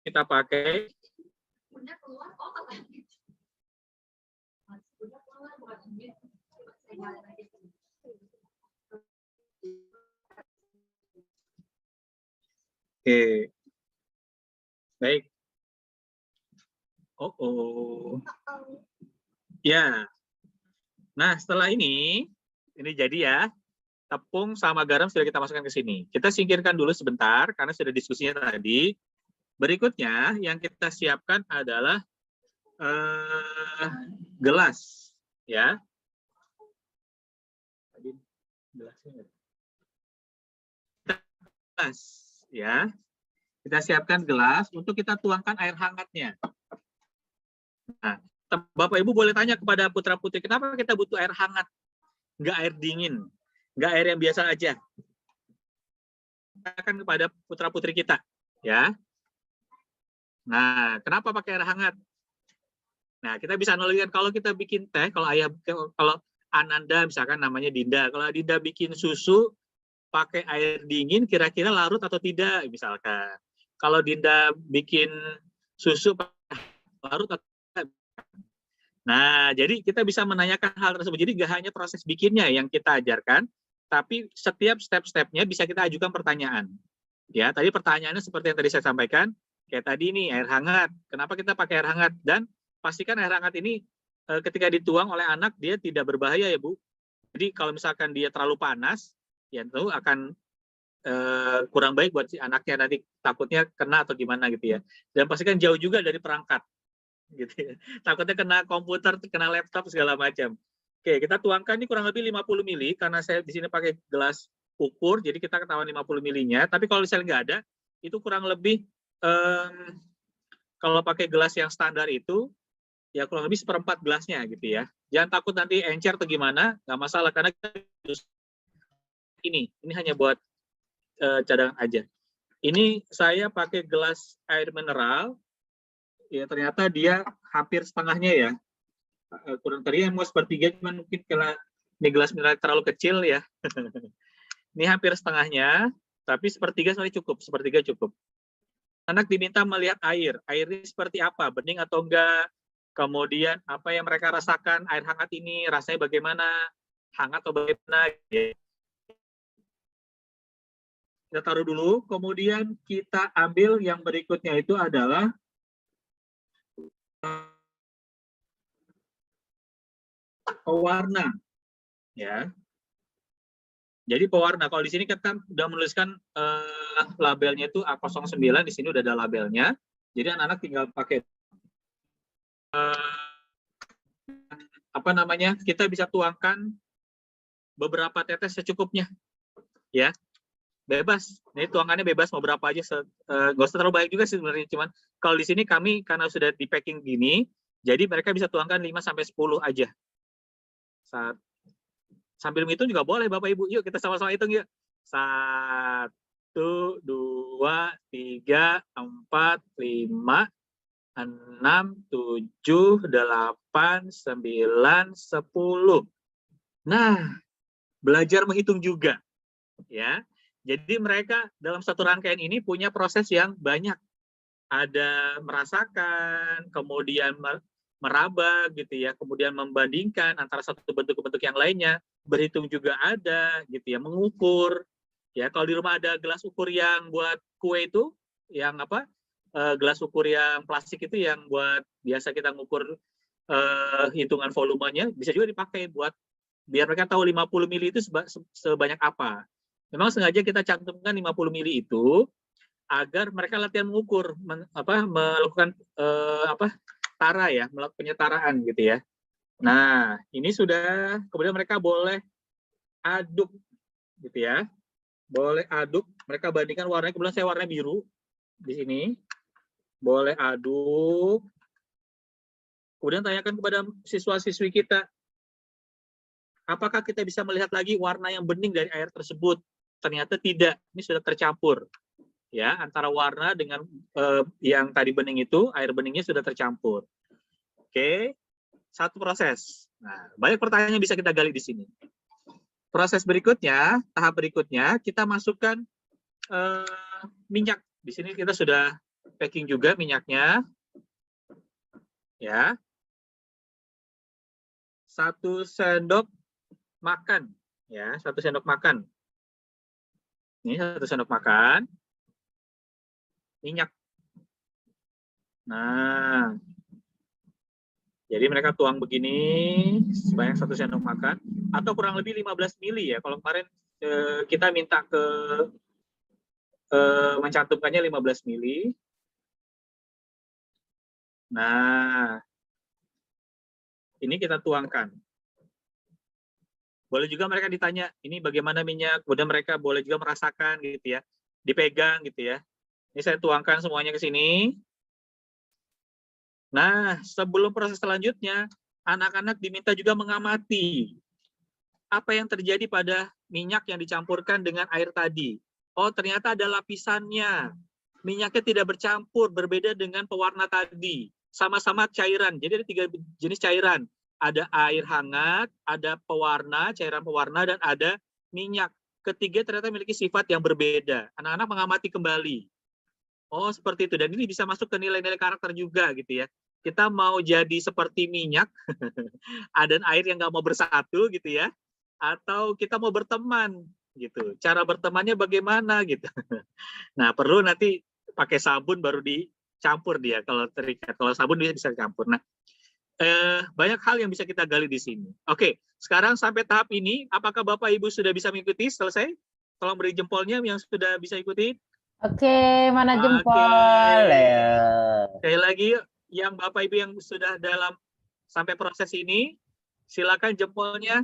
kita pakai. Oke. Baik. Ya. Nah, setelah ini jadi ya. Tepung sama garam sudah kita masukkan ke sini. Kita singkirkan dulu sebentar karena sudah diskusinya tadi. Berikutnya yang kita siapkan adalah gelas, ya. Gelas, ya. Kita siapkan gelas untuk kita tuangkan air hangatnya. Nah, Bapak Ibu boleh tanya kepada putra putri, kenapa kita butuh air hangat, nggak air dingin? Nggak air yang biasa aja. Akan kepada putra putri kita, ya. Nah, kenapa pakai air hangat? Nah, kita bisa analogikan kalau kita bikin teh, kalau Ananda misalkan namanya Dinda, kalau Dinda bikin susu pakai air dingin, kira-kira larut atau tidak, misalkan. Kalau Dinda bikin susu pakai larut atau tidak. Nah, jadi kita bisa menanyakan hal tersebut. Jadi nggak hanya proses bikinnya yang kita ajarkan, tapi setiap step-stepnya bisa kita ajukan pertanyaan. Ya, tadi pertanyaannya seperti yang tadi saya sampaikan, kayak tadi nih air hangat. Kenapa kita pakai air hangat? Dan pastikan air hangat ini ketika dituang oleh anak dia tidak berbahaya ya Bu. Jadi kalau misalkan dia terlalu panas, ya tentu akan kurang baik buat si anaknya, nanti takutnya kena atau gimana gitu ya. Dan pastikan jauh juga dari perangkat, gitu ya. Takutnya kena komputer, kena laptop segala macam. Oke, kita tuangkan ini kurang lebih 50 ml karena saya di sini pakai gelas ukur, jadi kita ketahuan 50 ml-nya. Tapi kalau misalnya nggak ada, itu kurang lebih kalau pakai gelas yang standar itu ya kurang lebih 1/4 gelasnya gitu ya. Jangan takut nanti encer atau gimana, nggak masalah karena ini hanya buat cadangan aja. Ini saya pakai gelas air mineral, ya ternyata dia hampir setengahnya ya. Kurang tadi yang mau sepertiga, cuman mungkin karena ini gelas mineral terlalu kecil ya. Ini hampir setengahnya, tapi sepertiga sebenarnya cukup, sepertiga cukup. Anak diminta melihat air. Air ini seperti apa? Bening atau enggak? Kemudian apa yang mereka rasakan, air hangat ini rasanya bagaimana? Hangat atau bagaimana? Kita taruh dulu, kemudian kita ambil yang berikutnya itu adalah pewarna. Ya. Jadi pewarna, kalau di sini kita sudah menuliskan labelnya itu A09, di sini udah ada labelnya. Jadi anak-anak tinggal pakai apa namanya? Kita bisa tuangkan beberapa tetes secukupnya, ya. Bebas. Ini tuangannya bebas mau berapa aja. Nggak usah terlalu banyak juga sih sebenarnya. Cuman kalau di sini kami karena sudah di packing gini, jadi mereka bisa tuangkan 5 sampai 10 aja. Sambil menghitung juga boleh Bapak Ibu. Yuk kita sama-sama hitung yuk. 1, 2, 3, 4, 5, 6, 7, 8, 9, 10. Nah, belajar menghitung juga. Ya. Jadi mereka dalam satu rangkaian ini punya proses yang banyak. Ada merasakan, kemudian meraba gitu ya, kemudian membandingkan antara satu bentuk-bentuk yang lainnya, berhitung juga ada gitu ya, mengukur ya. Kalau di rumah ada gelas ukur yang buat kue itu, yang apa, gelas ukur yang plastik itu yang buat biasa kita ngukur hitungan volumenya, bisa juga dipakai buat biar mereka tahu 50 mili itu sebanyak apa. Memang sengaja kita cantumkan 50 mili itu agar mereka latihan mengukur, melakukan tara ya, melakukan penyetaraan gitu ya. Nah, ini sudah, kemudian mereka boleh aduk gitu ya. Boleh aduk, mereka bandingkan warnanya, kemudian saya warna biru di sini. Boleh aduk. Kemudian tanyakan kepada siswa-siswi kita, apakah kita bisa melihat lagi warna yang bening dari air tersebut? Ternyata tidak, ini sudah tercampur. Ya, antara warna dengan yang tadi bening itu, air beningnya sudah tercampur. Oke, satu proses. Nah, banyak pertanyaan yang bisa kita gali di sini. Proses berikutnya, tahap berikutnya, kita masukkan minyak. Di sini kita sudah packing juga minyaknya. Ya. 1 sendok makan. Ya, 1 sendok makan. Ini 1 sendok makan. Minyak. Nah, jadi mereka tuang begini sebanyak 1 sendok makan atau kurang lebih 15 mili ya. Kalau kemarin kita minta ke mencantumkannya 15 mili. Nah, ini kita tuangkan. Boleh juga mereka ditanya, ini bagaimana minyak, kemudian mereka boleh juga merasakan gitu ya, dipegang gitu ya. Ini saya tuangkan semuanya ke sini. Nah, sebelum proses selanjutnya, anak-anak diminta juga mengamati apa yang terjadi pada minyak yang dicampurkan dengan air tadi. Oh, ternyata ada lapisannya. Minyaknya tidak bercampur, berbeda dengan pewarna tadi. Sama-sama cairan. Jadi ada 3 jenis cairan. Ada air hangat, ada pewarna, cairan pewarna, dan ada minyak. Ketiga ternyata memiliki sifat yang berbeda. Anak-anak mengamati kembali. Oh, seperti itu. Dan ini bisa masuk ke nilai-nilai karakter juga gitu ya. Kita mau jadi seperti minyak, dan air yang nggak mau bersatu gitu ya. Atau kita mau berteman gitu. Cara bertemannya bagaimana gitu. Nah, perlu nanti pakai sabun baru dicampur dia. Kalau terikat, kalau sabun dia bisa dicampur. Nah, banyak hal yang bisa kita gali di sini. Oke, sekarang sampai tahap ini, apakah Bapak Ibu sudah bisa mengikuti? Selesai? Tolong beri jempolnya yang sudah bisa ikuti. Oke, mana jempol? Sekali lagi, yang Bapak Ibu yang sudah dalam sampai proses ini, silakan jempolnya.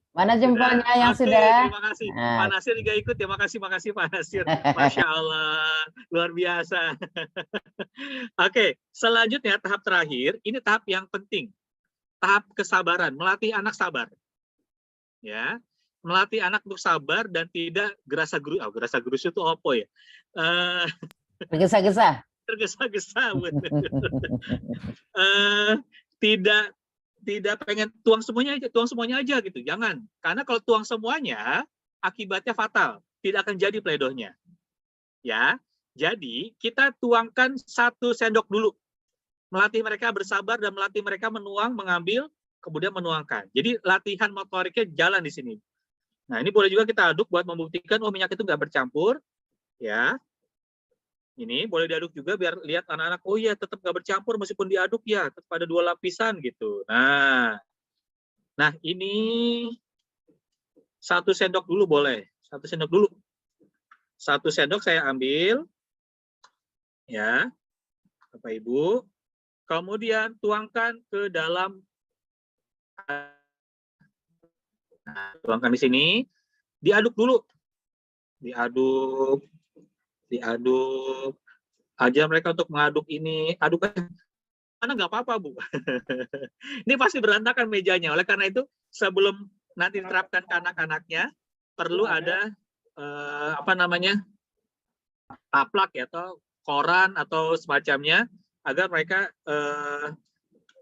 Mana jempolnya yang sudah? Terima kasih. Pak Nasir juga ikut ya. Makasih Pak Nasir. Masya Allah, luar biasa. Oke, selanjutnya tahap terakhir. Ini tahap yang penting. Tahap kesabaran, melatih anak sabar. Ya, melatih anak untuk sabar dan tidak gerasa-gerus. Oh, gerasa-gerus itu apa ya? Tergesa-gesa. Tergesa-gesa. Tidak tidak pengen tuang semuanya aja gitu. Jangan. Karena kalau tuang semuanya, akibatnya fatal. Tidak akan jadi pledohnya. Ya. Jadi, kita tuangkan 1 sendok dulu. Melatih mereka bersabar dan melatih mereka menuang, mengambil, kemudian menuangkan. Jadi, latihan motoriknya jalan di sini. Nah, ini boleh juga kita aduk buat membuktikan, oh minyak itu nggak bercampur. Ya. Ini boleh diaduk juga biar lihat anak-anak, oh iya tetap nggak bercampur meskipun diaduk ya, tetap ada 2 lapisan gitu. Nah ini 1 sendok dulu boleh, 1 sendok dulu. 1 sendok saya ambil, ya, Bapak Ibu. Kemudian tuangkan ke dalam, tuangkan di sini, diaduk dulu, diaduk. Ajar mereka untuk mengaduk ini, aduk mana nggak apa-apa Bu. Ini pasti berantakan mejanya. Oleh karena itu sebelum nanti diterapkan ke anak-anaknya perlu ada taplak ya, atau koran atau semacamnya agar mereka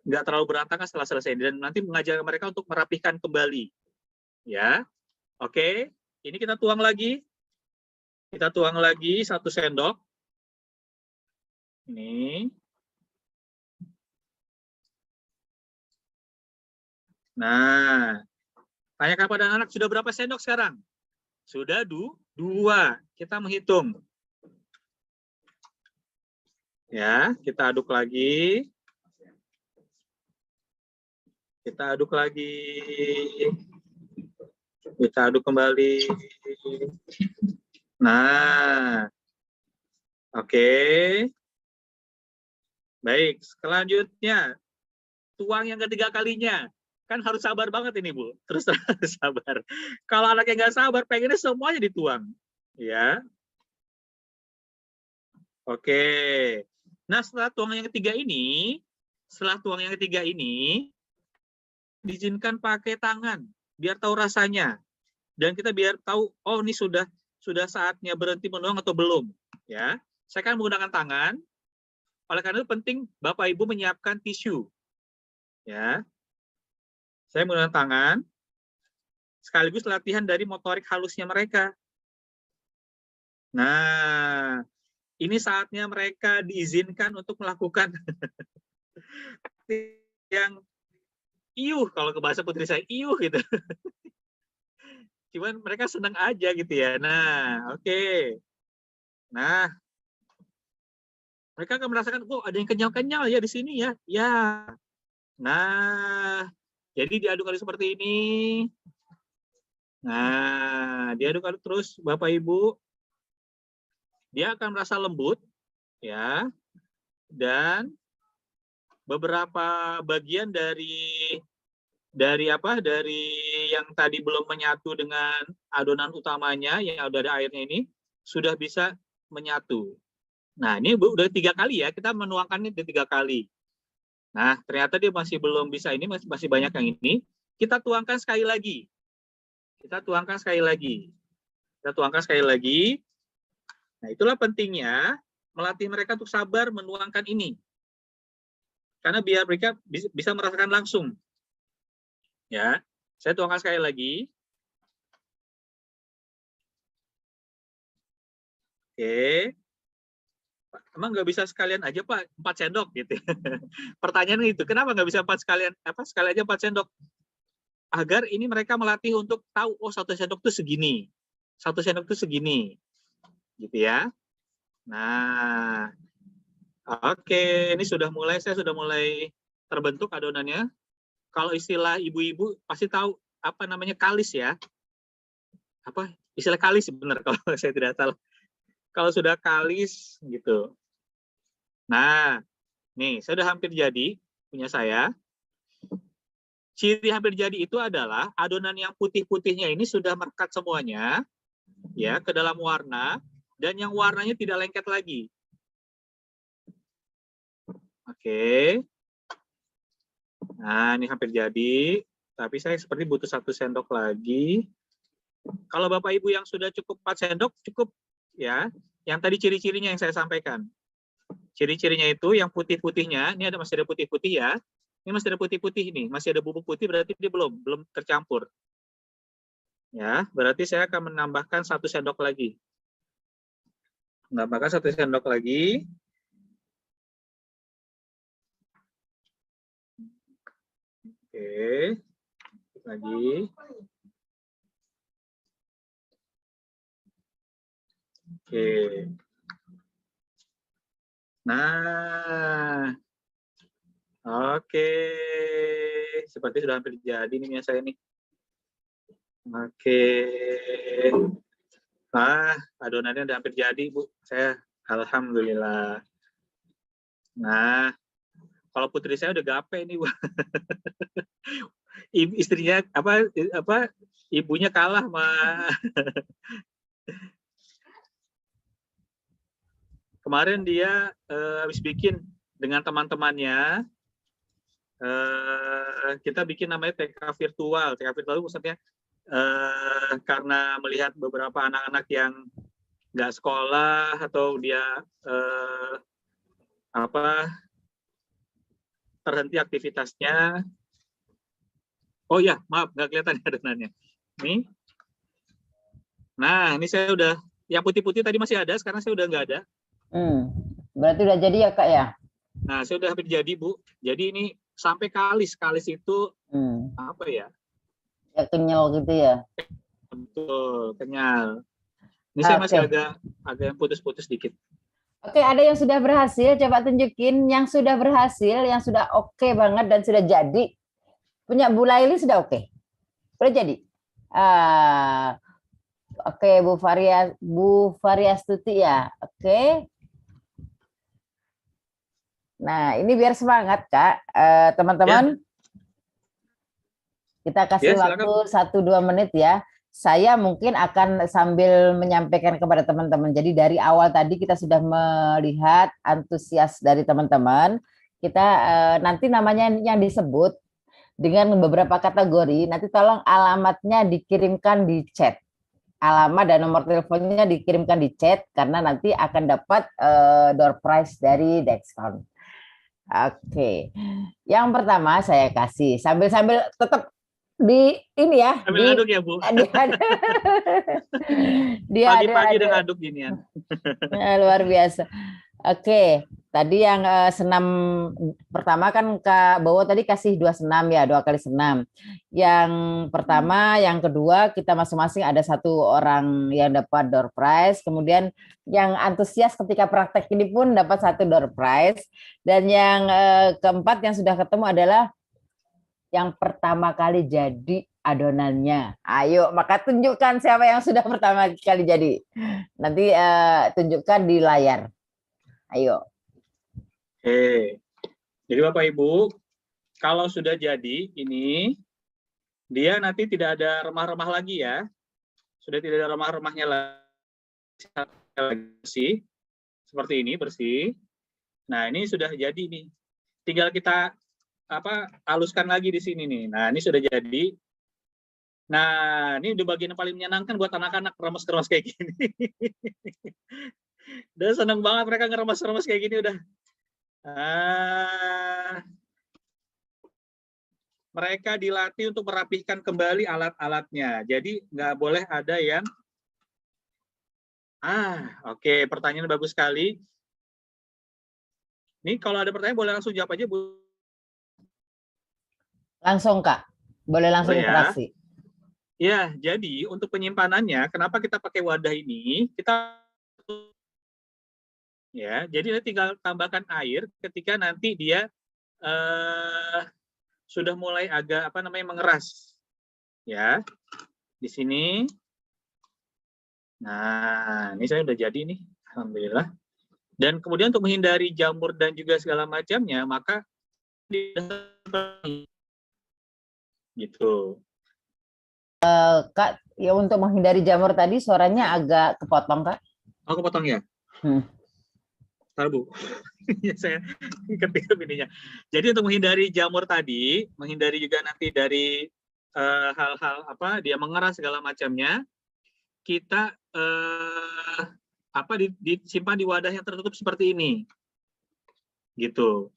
nggak terlalu berantakan setelah selesai, dan nanti mengajar mereka untuk merapihkan kembali. Ya, oke. Ini kita tuang lagi. Kita tuang lagi 1 sendok. Ini. Nah, tanyakan pada anak, sudah berapa sendok sekarang? Sudah 2. Kita menghitung. Ya, kita aduk lagi. Kita aduk lagi. Kita aduk kembali. Nah, oke. Baik, selanjutnya tuang yang ketiga kalinya. Kan harus sabar banget ini Bu, terus sabar. Kalau anak yang nggak sabar, pengennya semuanya dituang. Ya. Oke. Nah, setelah tuang yang ketiga ini, diizinkan pakai tangan, biar tahu rasanya. Dan kita biar tahu, oh ini sudah saatnya berhenti menuang atau belum. Ya, saya akan menggunakan tangan. Oleh karena itu penting Bapak Ibu menyiapkan tisu. Ya, saya menggunakan tangan. Sekaligus latihan dari motorik halusnya mereka. Nah, ini saatnya mereka diizinkan untuk melakukan yang iuh, kalau ke bahasa putri saya iuh gitu. Cuman mereka senang aja gitu ya. Nah, oke. Nah, mereka akan merasakan, oh ada yang kenyal-kenyal ya di sini ya. Ya. Nah, jadi diaduk-aduk seperti ini. Nah, diaduk-aduk terus Bapak Ibu. Dia akan merasa lembut ya. Dan beberapa bagian dari yang tadi belum menyatu dengan adonan utamanya yang udah ada airnya ini sudah bisa menyatu. Nah, ini udah 3 kali ya, kita menuangkannya 3 kali. Nah, ternyata dia masih belum bisa, ini masih banyak yang ini. Kita tuangkan sekali lagi. Kita tuangkan sekali lagi. Nah, itulah pentingnya melatih mereka untuk sabar menuangkan ini. Karena biar mereka bisa merasakan langsung. Ya, saya tuangkan sekali lagi. Oke. Emang nggak bisa sekalian aja Pak, 4 sendok gitu. Pertanyaannya itu, kenapa nggak bisa sekali aja 4 sendok? Agar ini mereka melatih untuk tahu, oh 1 sendok itu segini. 1 sendok itu segini. Gitu ya. Nah, oke, ini saya sudah mulai terbentuk adonannya. Kalau istilah ibu-ibu pasti tahu apa namanya kalis ya. Apa istilah kalis benar kalau saya tidak salah. Kalau sudah kalis gitu. Nah, nih saya sudah hampir jadi punya saya. Ciri hampir jadi itu adalah adonan yang putih-putihnya ini sudah merekat semuanya ya ke dalam warna, dan yang warnanya tidak lengket lagi. Oke. Nah, ini hampir jadi, tapi saya seperti butuh 1 sendok lagi. Kalau Bapak Ibu yang sudah cukup 4 sendok, cukup ya. Yang tadi ciri-cirinya yang saya sampaikan. Ciri-cirinya itu yang putih-putihnya, ini masih ada putih-putih ya. Ini masih ada putih-putih nih, masih ada bubuk putih, berarti dia belum tercampur. Ya, berarti saya akan menambahkan 1 sendok lagi. Menambahkan 1 sendok lagi. Oke, lagi. Oke. Nah, oke. Seperti sudah hampir jadi nih saya nih. Oke. Adonannya udah hampir jadi, Bu. Saya alhamdulillah. Nah, kalau putri saya udah gape nih, Bu. Istrinya ibunya kalah sama kemarin dia habis bikin dengan teman-temannya, kita bikin namanya TK virtual. TK virtual itu maksudnya karena melihat beberapa anak-anak yang nggak sekolah atau dia terhenti aktivitasnya. Oh ya, maaf nggak kelihatan adonannya. Nih. Nah, ini saya udah yang putih-putih tadi masih ada, sekarang saya udah nggak ada. Berarti udah jadi ya Kak ya? Nah, saya udah hampir jadi, Bu. Jadi ini sampai kalis itu apa ya? Ya kenyal gitu ya? Betul, kenyal. Ini saya masih agak yang putus-putus dikit. Oke, ada yang sudah berhasil, coba tunjukin yang sudah berhasil, yang sudah oke banget dan sudah jadi. Punya Bu Laili sudah oke? Udah jadi? Oke, Bu Variastuti ya. Oke. Nah, ini biar semangat, Kak. Teman-teman, kita kasih waktu 1-2 menit ya. Saya mungkin akan sambil menyampaikan kepada teman-teman. Jadi dari awal tadi kita sudah melihat antusias dari teman-teman. Kita nanti namanya yang disebut dengan beberapa kategori. Nanti tolong alamatnya dikirimkan di chat. Alamat dan nomor teleponnya dikirimkan di chat karena nanti akan dapat door prize dari Dexcom. Oke. Yang pertama saya kasih sambil tetap di ini ya. Sambil ngaduk ya, Bu. Pagi-pagi udah ngaduk ginian. Luar biasa. Oke, tadi yang senam pertama kan Kak Bowo tadi kasih 2 senam ya, 2 kali senam. Yang pertama, yang kedua kita masing-masing ada 1 orang yang dapat door prize. Kemudian yang antusias ketika praktek ini pun dapat 1 door prize. Dan yang keempat yang sudah ketemu adalah yang pertama kali jadi adonannya. Ayo, maka tunjukkan siapa yang sudah pertama kali jadi. Nanti tunjukkan di layar. Ayo. Oke. Jadi Bapak Ibu, kalau sudah jadi ini, dia nanti tidak ada remah-remah lagi ya. Sudah tidak ada remah-remahnya lagi. Seperti ini, bersih. Nah, ini sudah jadi nih. Tinggal kita haluskan lagi di sini nih. Nah, ini sudah jadi. Nah, ini udah bagian yang paling menyenangkan buat anak-anak remes-remes kayak gini. Udah seneng banget mereka ngeremes-remes kayak gini udah. Mereka dilatih untuk merapihkan kembali alat-alatnya. Jadi nggak boleh ada yang oke, pertanyaan bagus sekali. Nih kalau ada pertanyaan boleh langsung jawab aja, Bu. Langsung Kak, boleh langsung interaksi. Ya, jadi untuk penyimpanannya, kenapa kita pakai wadah ini? Jadi tinggal tambahkan air ketika nanti dia sudah mulai agak mengeras. Ya, di sini. Nah, ini saya udah jadi nih, alhamdulillah. Dan kemudian untuk menghindari jamur dan juga segala macamnya, maka gitu. Kak, ya untuk menghindari jamur tadi suaranya agak kepotong, Kak. Oh, kepotong ya? Bentar, Bu. Saya ketik ininya. Jadi untuk menghindari jamur tadi, menghindari juga nanti dari hal-hal dia mengeras segala macamnya, kita disimpan di wadah yang tertutup seperti ini. Gitu.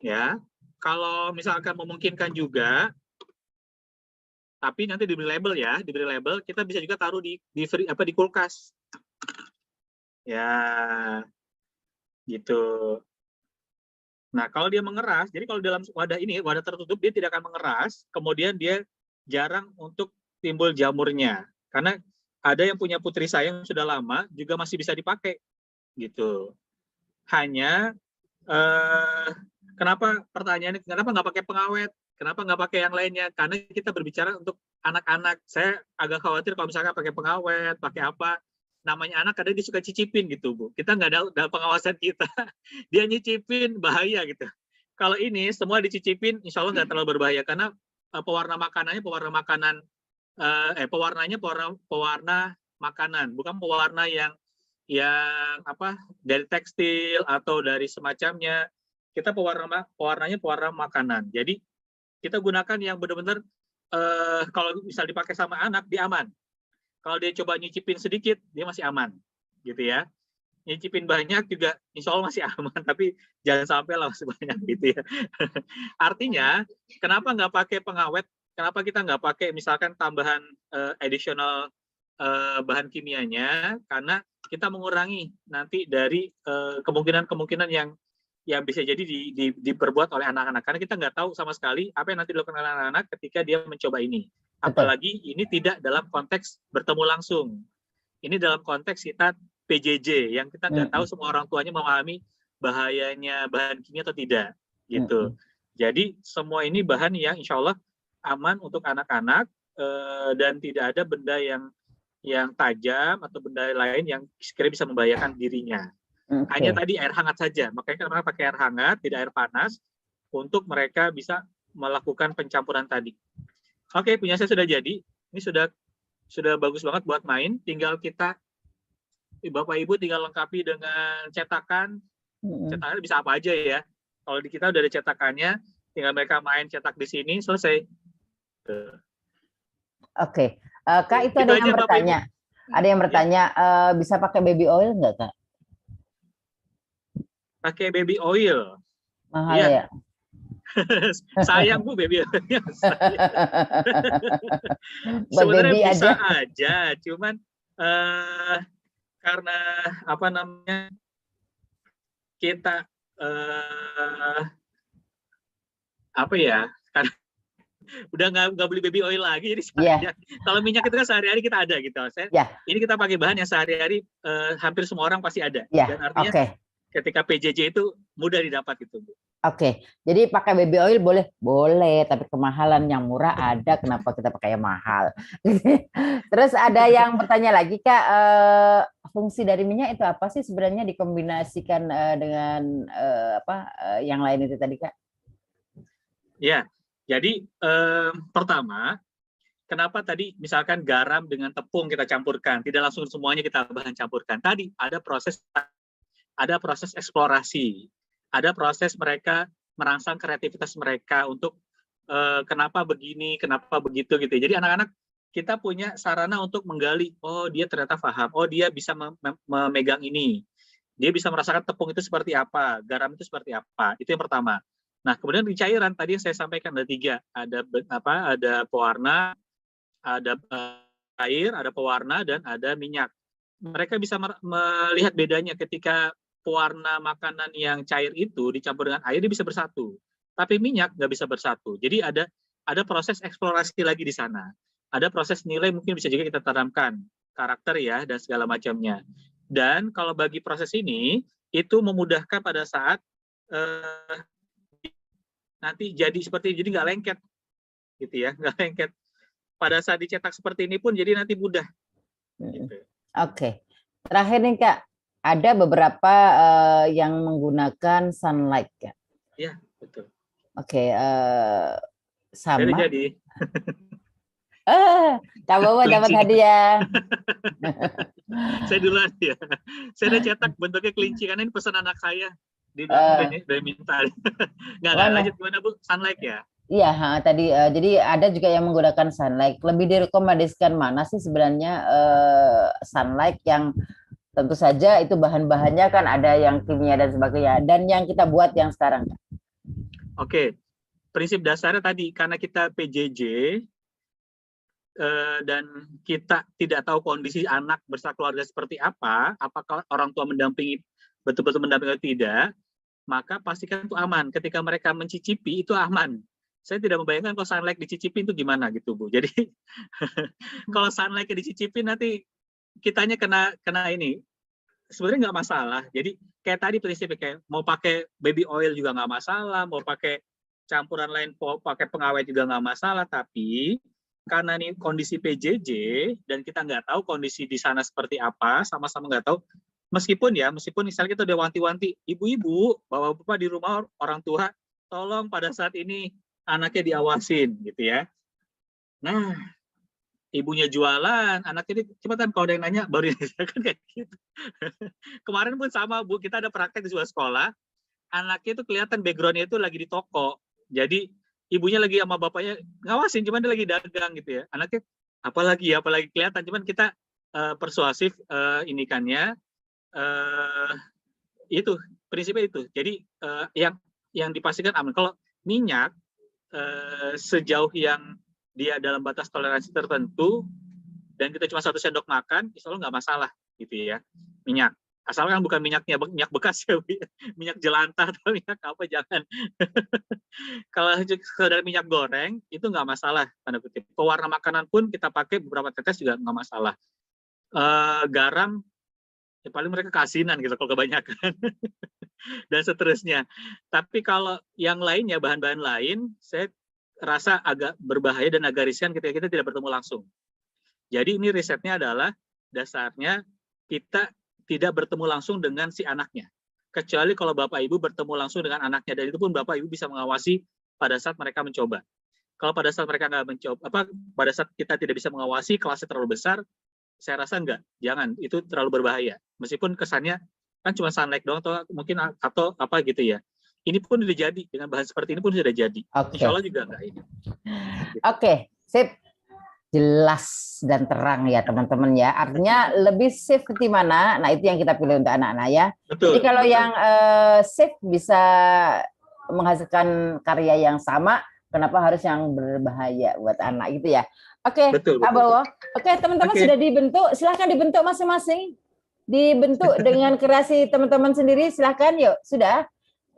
Ya. kalau misalkan memungkinkan juga, tapi nanti diberi label ya, diberi label, kita bisa juga taruh di di kulkas. Ya, gitu. Nah, kalau dia mengeras, jadi kalau dalam wadah ini, wadah tertutup, dia tidak akan mengeras, kemudian dia jarang untuk timbul jamurnya. Karena ada yang punya putri saya yang sudah lama, juga masih bisa dipakai. Gitu. Hanya, kenapa pertanyaannya, kenapa nggak pakai pengawet? Kenapa nggak pakai yang lainnya? Karena kita berbicara untuk anak-anak. Saya agak khawatir kalau misalkan pakai pengawet, pakai apa, namanya anak kadang dia suka cicipin gitu, Bu. Kita nggak ada dalam pengawasan kita. Dia nyicipin, bahaya gitu. Kalau ini semua dicicipin, insya Allah nggak terlalu berbahaya. Karena pewarna makanannya pewarna makanan, bukan pewarna yang apa dari tekstil atau dari semacamnya. Kita pewarnanya pewarna makanan. Jadi kita gunakan yang benar-benar kalau misal dipakai sama anak, dia aman. Kalau dia coba nyicipin sedikit, dia masih aman, gitu ya. Nyicipin banyak juga, insya Allah masih aman, tapi jangan sampai lah masih banyak, gitu ya. Artinya, kenapa nggak pakai pengawet? Kenapa kita nggak pakai misalkan tambahan additional bahan kimianya? Karena kita mengurangi nanti dari kemungkinan-kemungkinan yang bisa jadi diperbuat oleh anak-anak. Karena kita nggak tahu sama sekali apa yang nanti dilakukan oleh anak-anak ketika dia mencoba ini. Apalagi ini tidak dalam konteks bertemu langsung. Ini dalam konteks kita PJJ, yang kita nggak tahu semua orang tuanya memahami bahayanya bahan kimia atau tidak. Gitu. Jadi semua ini bahan yang insya Allah aman untuk anak-anak, dan tidak ada benda yang tajam atau benda lain yang sekiranya bisa membahayakan dirinya. Hanya tadi air hangat saja, makanya mereka pakai air hangat, tidak air panas, untuk mereka bisa melakukan pencampuran tadi. Oke, punya saya sudah jadi. Ini sudah bagus banget buat main. Tinggal kita, Bapak Ibu tinggal lengkapi dengan cetakan. Cetakan bisa apa aja ya. Kalau di kita udah ada cetakannya, tinggal mereka main cetak di sini, selesai. Oke. Kak, itu ada yang bertanya. Ada yang bertanya, bisa pakai baby oil nggak, Kak? Pakai baby oil. Mahal ya? Sayang Bu baby oilnya. Sebenarnya bisa aja, cuman karena apa namanya, kita apa ya, karena udah nggak beli baby oil lagi, jadi kalau minyak itu kan sehari-hari kita ada gitu. Ini kita pakai bahan yang sehari-hari hampir semua orang pasti ada. Dan artinya ketika PJJ itu mudah didapat gitu, Bu. Oke, jadi pakai baby oil boleh, tapi kemahalan. Yang murah ada, kenapa kita pakai yang mahal? Terus ada yang bertanya lagi, Kak, fungsi dari minyak itu apa sih sebenarnya dikombinasikan dengan yang lain itu tadi, Kak? Ya, jadi pertama, kenapa tadi misalkan garam dengan tepung kita campurkan, tidak langsung semuanya kita bahan campurkan. Tadi ada proses eksplorasi. Ada proses mereka merangsang kreativitas mereka untuk kenapa begini, kenapa begitu gitu. Jadi anak-anak kita punya sarana untuk menggali, oh dia ternyata paham, oh dia bisa memegang ini. Dia bisa merasakan tepung itu seperti apa, garam itu seperti apa. Itu yang pertama. Nah, kemudian di cairan tadi yang saya sampaikan ada 3, ada pewarna, ada air, ada pewarna, dan ada minyak. Mereka bisa melihat bedanya ketika pewarna makanan yang cair itu dicampur dengan air, dia bisa bersatu. Tapi minyak nggak bisa bersatu. Jadi ada proses eksplorasi lagi di sana. Ada proses nilai mungkin bisa juga kita tanamkan, karakter ya, dan segala macamnya. Dan kalau bagi proses ini, itu memudahkan pada saat nanti jadi seperti, jadi nggak lengket. Gitu ya, nggak lengket. Pada saat dicetak seperti ini pun jadi nanti mudah. Gitu. Oke. Terakhir nih, Kak. Ada beberapa yang menggunakan sunlight, ya? Iya, betul. Oke, sama. Jadi. Kak Bowo dapat hadiah. Saya duluan ya. Saya udah cetak bentuknya kelinci, karena ini pesan anak saya. Udah minta. Nggak lanjut, gimana Bu? Sunlight ya? Iya, tadi jadi ada juga yang menggunakan sunlight. Lebih direkomendasikan mana sih sebenarnya sunlight yang tentu saja itu bahan-bahannya kan ada yang kimia dan sebagainya, dan yang kita buat yang sekarang. Oke, prinsip dasarnya tadi, karena kita PJJ dan kita tidak tahu kondisi anak bersama keluarga seperti apa, apakah orang tua mendampingi betul-betul mendampingi atau tidak, maka pastikan itu aman. Ketika mereka mencicipi itu aman. Saya tidak membayangkan kalau sunlight dicicipin itu gimana gitu Bu. Jadi kalau sunlight dicicipin nanti kitanya kena ini. Sebenarnya nggak masalah. Jadi kayak tadi prinsipnya kayak mau pakai baby oil juga nggak masalah, mau pakai campuran lain, mau pakai pengawet juga nggak masalah. Tapi karena ini kondisi PJJ dan kita nggak tahu kondisi di sana seperti apa, sama-sama nggak tahu. Meskipun misalnya kita udah wanti-wanti, ibu-ibu, bapak-bapak di rumah orang tua, tolong pada saat ini anaknya diawasin gitu ya. Nah, ibunya jualan, anaknya cepetan kalau ada yang nanya baru kan kayak gitu. Kemarin pun sama Bu, kita ada praktek di sebuah sekolah, anaknya itu kelihatan backgroundnya itu lagi di toko. Jadi ibunya lagi sama bapaknya ngawasin, cuman dia lagi dagang gitu ya. Anaknya apalagi kelihatan, cuman kita persuasif itu prinsipnya itu. Jadi yang dipastikan aman. Kalau minyak sejauh yang dia dalam batas toleransi tertentu dan kita cuma 1 sendok makan, insya Allah nggak masalah gitu ya, minyak. Asalkan bukan minyak bekas ya, minyak jelantah atau minyak apa, jangan. Kalau sekedar minyak goreng itu nggak masalah, tanda kutip. Pewarna makanan pun kita pakai beberapa tetes juga nggak masalah. Garam ya paling mereka kasinan gitu kalau kebanyakan dan seterusnya. Tapi kalau yang lainnya, bahan-bahan lain, saya rasa agak berbahaya dan agak riskan ketika kita tidak bertemu langsung. Jadi ini risetnya adalah dasarnya kita tidak bertemu langsung dengan si anaknya. Kecuali kalau Bapak Ibu bertemu langsung dengan anaknya, dan itu pun Bapak Ibu bisa mengawasi pada saat mereka mencoba. Kalau pada saat mereka nggak mencoba, pada saat kita tidak bisa mengawasi, kelasnya terlalu besar, saya rasa enggak, jangan, itu terlalu berbahaya. Meskipun kesannya kan cuma sunlight doang atau apa gitu ya. Ini pun sudah jadi, dengan bahan seperti ini pun sudah jadi. Insya Allah juga enggak ini. Oke, sip. Jelas dan terang ya teman-teman ya. Artinya lebih safe di mana? Nah itu yang kita pilih untuk anak-anak ya. Betul. Jadi kalau yang safe bisa menghasilkan karya yang sama, kenapa harus yang berbahaya buat anak gitu ya? Oke, Kak Bowo. Oke, teman-teman sudah dibentuk. Silahkan dibentuk masing-masing. Dibentuk dengan kreasi teman-teman sendiri. Silahkan yuk. Sudah.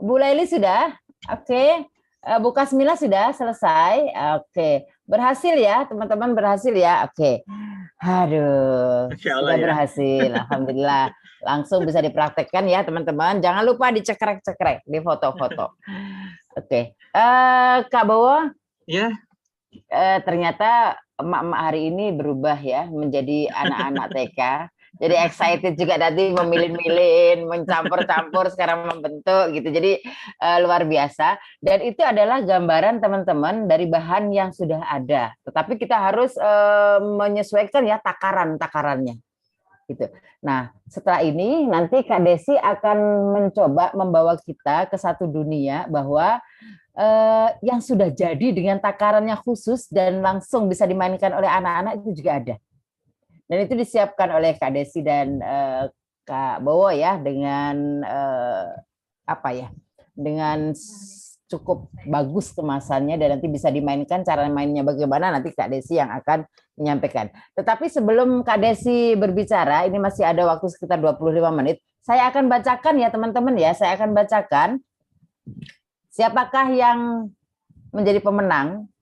Bu Laili sudah. Oke. Bu Kasmila sudah selesai. Oke. Berhasil ya, teman-teman, berhasil ya. Oke. Aduh. Sudah berhasil. Alhamdulillah. Langsung bisa dipraktekkan ya, teman-teman. Jangan lupa dicekrek-cekrek, di foto-foto. Oke. Kak Bowo. Ya. Ternyata emak-emak hari ini berubah ya menjadi anak-anak TK. Jadi excited juga tadi memilih-milih, mencampur-campur, sekarang membentuk gitu. Jadi luar biasa. Dan itu adalah gambaran teman-teman dari bahan yang sudah ada. Tetapi kita harus menyesuaikan ya takarannya. Gitu. Nah, setelah ini nanti Kak Desi akan mencoba membawa kita ke satu dunia bahwa yang sudah jadi dengan takarannya khusus dan langsung bisa dimainkan oleh anak-anak itu juga ada. Dan itu disiapkan oleh Kak Desi dan Kak Bowo ya dengan dengan cukup bagus kemasannya dan nanti bisa dimainkan. Cara mainnya bagaimana nanti Kak Desi yang akan menyampaikan. Tetapi sebelum Kak Desi berbicara, ini masih ada waktu sekitar 25 menit. Saya akan bacakan ya teman-teman ya. Saya akan bacakan siapakah yang menjadi pemenang.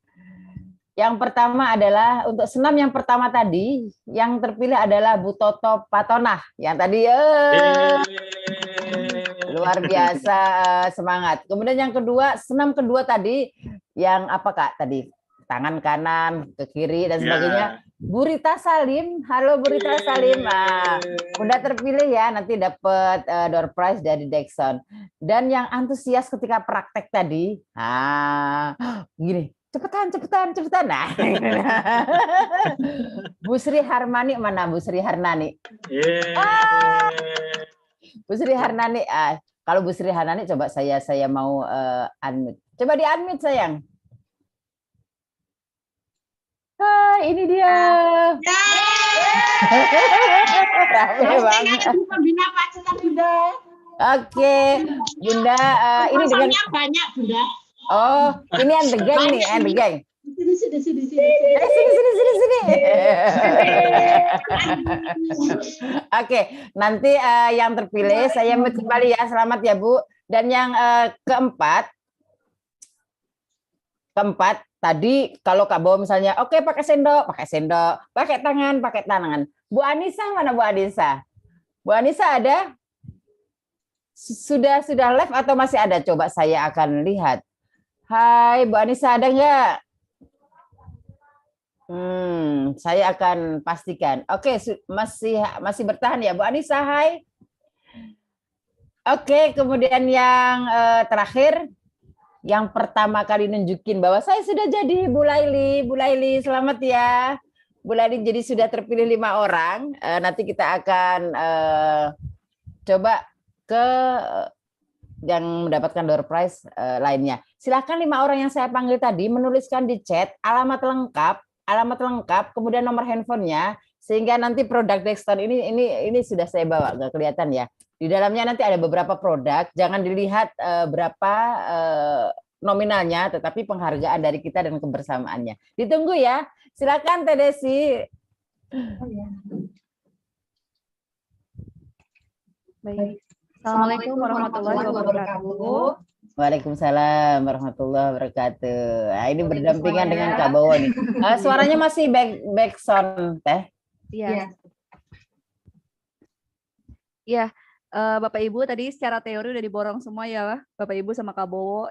Yang pertama adalah untuk senam yang pertama tadi, yang terpilih adalah Bu Toto Patonah. Yang tadi luar biasa semangat. Kemudian yang kedua, senam kedua tadi, yang apa Kak tadi? Tangan kanan, ke kiri, dan sebagainya. Bu Rita Salim, halo Bu Rita Salim. Nah, udah terpilih ya, nanti dapat door prize dari Dexon. Dan yang antusias ketika praktek tadi, gini. Cepetan. Nah. Bu Sri Harmani mana Bu Sri Harnani? Bu Sri Harnani. Kalau Bu Sri Harnani coba saya mau unmute. Coba di-unmute sayang. Ini dia. Rame banget. Oke, Bunda, ini dengan banyak Bunda. Oh, ini and the gang nih, and the gang. Sini. Sini. Oke, nanti yang terpilih saya kembali ya, selamat ya Bu. Dan yang keempat tadi kalau Kak Bo misalnya, oke pakai sendok, pakai tangan. Bu Anissa mana Bu Anissa? Bu Anissa ada? Sudah live atau masih ada? Coba saya akan lihat. Hai Bu Anissa, ada nggak? Saya akan pastikan. Oke, masih bertahan ya Bu Anissa. Hai. Oke, kemudian yang terakhir, yang pertama kali nunjukin bahwa saya sudah jadi Bu Laili. Bu Laili, selamat ya. Bu Laili jadi sudah terpilih 5 orang. Nanti kita akan coba ke yang mendapatkan door prize lainnya. Silakan 5 orang yang saya panggil tadi menuliskan di chat alamat lengkap, kemudian nomor handphonenya, sehingga nanti produk Dexton ini sudah saya bawa, nggak kelihatan ya. Di dalamnya nanti ada beberapa produk, jangan dilihat berapa nominalnya, tetapi penghargaan dari kita dan kebersamaannya. Ditunggu ya. Silakan Teh Desi. Baik. Assalamualaikum warahmatullahi wabarakatuh. Waalaikumsalam warahmatullahi wabarakatuh. Nah, ini berdampingan dengan Kak Bowo nih. Suaranya masih back sound, Teh. Iya. Iya, Bapak Ibu tadi secara teori udah diborong semua ya, Bapak Ibu sama Kak Bowo.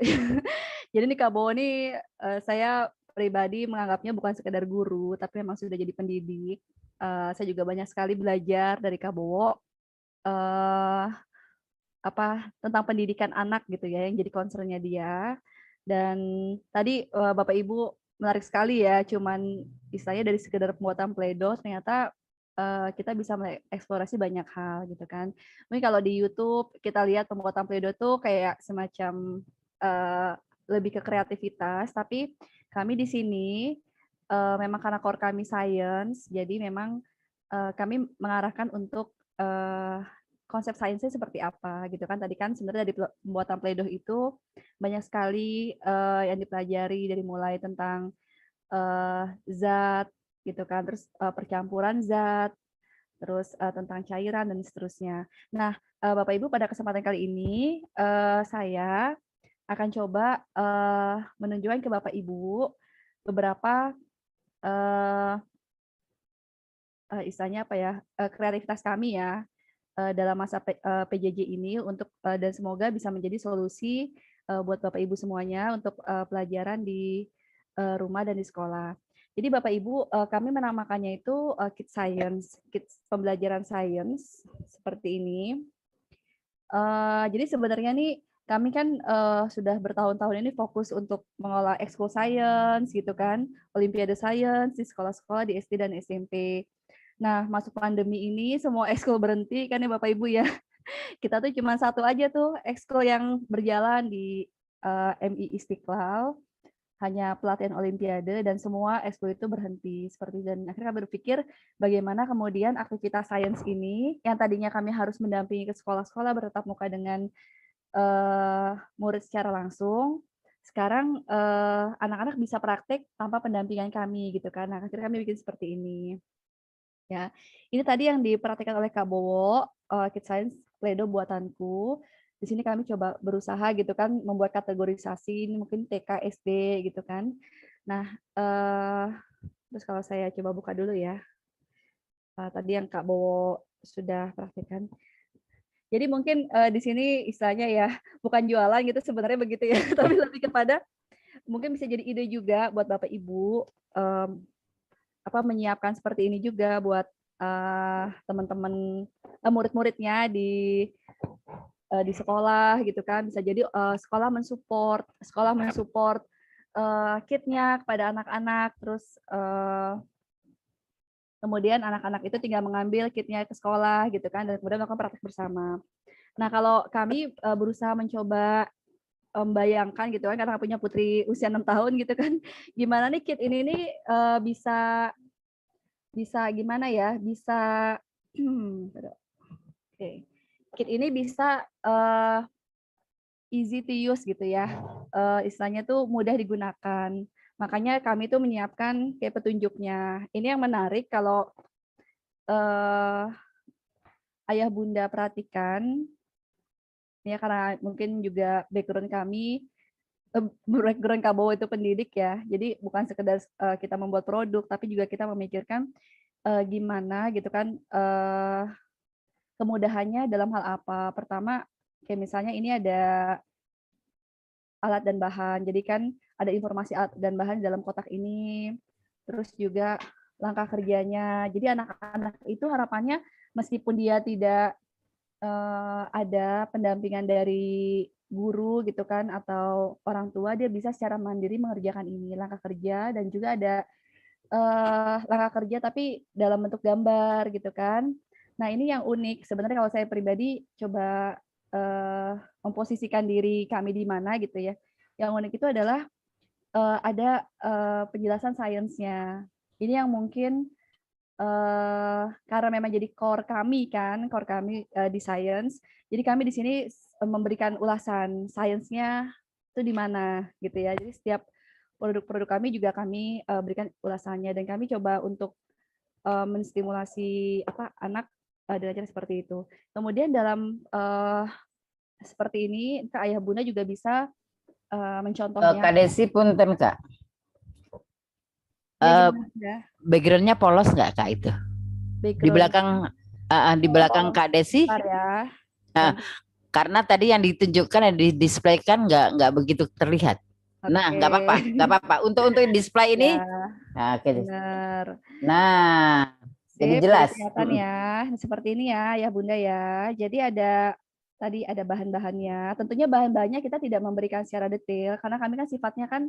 Jadi nih Kak Bowo nih saya pribadi menganggapnya bukan sekedar guru, tapi memang sudah jadi pendidik. Saya juga banyak sekali belajar dari Kak Bowo. Tentang pendidikan anak gitu ya, yang jadi concernnya dia. Dan tadi Bapak Ibu menarik sekali ya, cuman istilahnya dari sekedar pembuatan playdoh ternyata kita bisa mengeksplorasi banyak hal gitu kan. Mungkin kalau di YouTube kita lihat pembuatan playdoh tuh kayak semacam lebih ke kreativitas, tapi kami di sini memang karena core kami science, jadi memang kami mengarahkan untuk konsep sainsnya seperti apa gitu kan. Tadi kan sebenarnya dari pembuatan playdoh itu banyak sekali yang dipelajari, dari mulai tentang zat gitu kan, terus percampuran zat, terus tentang cairan dan seterusnya. Nah, Bapak Ibu pada kesempatan kali ini saya akan coba menunjukkan ke Bapak Ibu beberapa istilahnya kreativitas kami ya dalam masa PJJ ini untuk dan semoga bisa menjadi solusi buat Bapak Ibu semuanya untuk pelajaran di rumah dan di sekolah. Jadi Bapak Ibu kami menamakannya itu Kids Science, Kids pembelajaran sains seperti ini. Jadi sebenarnya nih kami kan sudah bertahun-tahun ini fokus untuk mengolah ekskul science gitu kan, olimpiade science di sekolah-sekolah di SD dan SMP. Nah, masuk pandemi ini semua ekskul berhenti kan ya Bapak Ibu ya. Kita tuh cuma satu aja tuh ekskul yang berjalan di MI Istiqlal, hanya pelatihan olimpiade dan semua ekskul itu berhenti seperti. Dan akhirnya kami berpikir bagaimana kemudian aktivitas sains ini yang tadinya kami harus mendampingi ke sekolah-sekolah bertatap muka dengan murid secara langsung, sekarang anak-anak bisa praktek tanpa pendampingan kami gitu kan. Nah, akhirnya kami bikin seperti ini. Ya, ini tadi yang diperhatikan oleh Kak Bowo, Kids Science playdoh buatanku. Di sini kami coba berusaha gitu kan membuat kategorisasi, ini mungkin TK, SD gitu kan. Nah, terus kalau saya coba buka dulu ya. Tadi yang Kak Bowo sudah praktekkan. Jadi mungkin di sini istilahnya ya bukan jualan gitu sebenarnya begitu ya, tapi lebih kepada mungkin bisa jadi ide juga buat Bapak Ibu menyiapkan seperti ini juga buat teman-teman murid-muridnya di sekolah gitu kan. Bisa jadi sekolah mensupport kitnya kepada anak-anak, terus kemudian anak-anak itu tinggal mengambil kitnya ke sekolah gitu kan, dan kemudian melakukan praktek bersama. Nah, kalau kami berusaha mencoba membayangkan gitu kan, karena punya putri usia 6 tahun gitu kan, gimana nih kit ini nih bisa gimana ya, bisa kit ini bisa easy to use gitu ya. Istilahnya tuh mudah digunakan. Makanya kami tuh menyiapkan kayak petunjuknya. Ini yang menarik kalau ayah bunda perhatikan, ya karena mungkin juga background kami, background Kabowo itu pendidik ya. Jadi bukan sekedar kita membuat produk, tapi juga kita memikirkan gimana gitu kan kemudahannya dalam hal apa. Pertama, kayak misalnya ini ada alat dan bahan. Jadi kan ada informasi alat dan bahan di dalam kotak ini. Terus juga langkah kerjanya. Jadi anak-anak itu harapannya meskipun dia tidak ada pendampingan dari guru gitu kan atau orang tua, dia bisa secara mandiri mengerjakan ini langkah kerja, dan juga ada langkah kerja tapi dalam bentuk gambar gitu kan. Nah ini yang unik sebenarnya kalau saya pribadi coba memposisikan diri kami di mana gitu ya. Yang unik itu adalah ada penjelasan sainsnya. Ini yang mungkin karena memang jadi core kami di science. Jadi kami di sini memberikan ulasan sainsnya itu di mana gitu ya. Jadi setiap produk-produk kami juga kami berikan ulasannya, dan kami coba untuk menstimulasi anak dengan cara seperti itu. Kemudian dalam seperti ini, Kak Ayah Bunda juga bisa mencontohnya. Kak Desi punten Kak. Backgroundnya polos nggak Kak itu? Di belakang Kak Desi? Ya. Karena tadi yang ditunjukkan yang didisplaykan nggak begitu terlihat. Nah, nggak apa-apa. Untuk display ini, nah, benar. Nah, jadi jelas. Kelihatan ya, seperti ini ya Bunda ya. Jadi tadi ada bahan-bahannya. Tentunya bahan-bahannya kita tidak memberikan secara detail karena kami kan sifatnya kan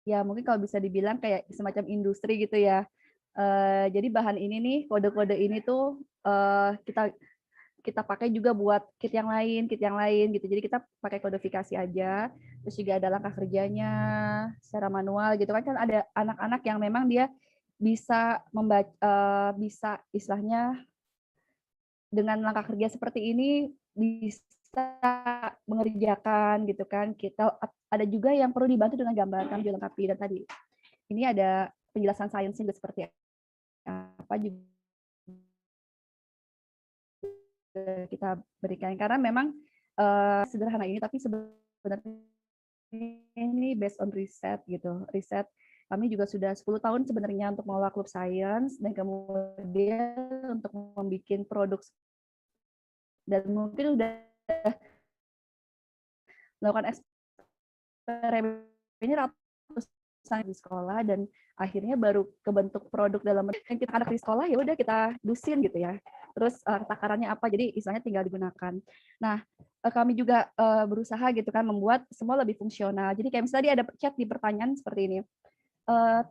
ya mungkin kalau bisa dibilang kayak semacam industri gitu ya. Jadi bahan ini nih, kode-kode ini tuh kita pakai juga buat kit yang lain gitu. Jadi kita pakai kodifikasi aja. Terus juga ada langkah kerjanya secara manual gitu kan ada anak-anak yang memang dia bisa membaca, bisa istilahnya dengan langkah kerja seperti ini bisa mengerjakan gitu kan. Kita ada juga yang perlu dibantu dengan gambar, kami juga lengkapi. Dan tadi ini ada penjelasan sainsnya juga seperti apa juga kita berikan, karena memang sederhana ini tapi sebenarnya ini based on riset gitu. Riset kami juga sudah 10 tahun sebenarnya untuk mengelola klub sains, dan kemudian untuk membuat produk, dan mungkin udah melakukan eksperimen ini ratusan di sekolah, dan akhirnya baru kebentuk produk dalam yang kita anak di sekolah, ya udah kita dusin gitu ya. Terus takarannya apa, jadi istilahnya tinggal digunakan. Nah, kami juga berusaha gitu kan membuat semua lebih fungsional. Jadi kayak misalnya ada chat di pertanyaan seperti ini,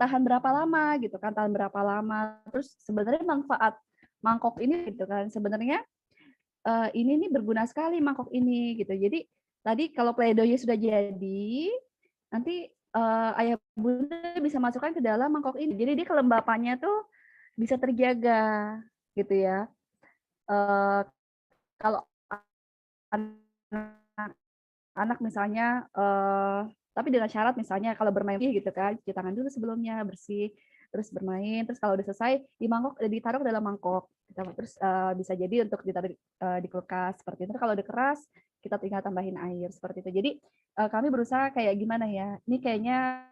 tahan berapa lama gitu kan, tahan berapa lama. Terus sebenarnya manfaat mangkok ini gitu kan, sebenarnya ini nih berguna sekali mangkok ini gitu. Jadi tadi kalau pledoye sudah jadi, nanti ayah bunda bisa masukkan ke dalam mangkok ini. Jadi dia kelembapannya tuh bisa terjaga gitu ya. Kalau anak misalnya, tapi dengan syarat misalnya kalau bermain gitu kan, cuci tangan dulu sebelumnya, bersih, terus bermain, terus kalau udah selesai ditaruh ke dalam mangkok, terus bisa jadi untuk ditaruh di kulkas seperti itu. Kalau udah keras, kita tinggal tambahin air seperti itu. Jadi kami berusaha kayak gimana ya, ini kayaknya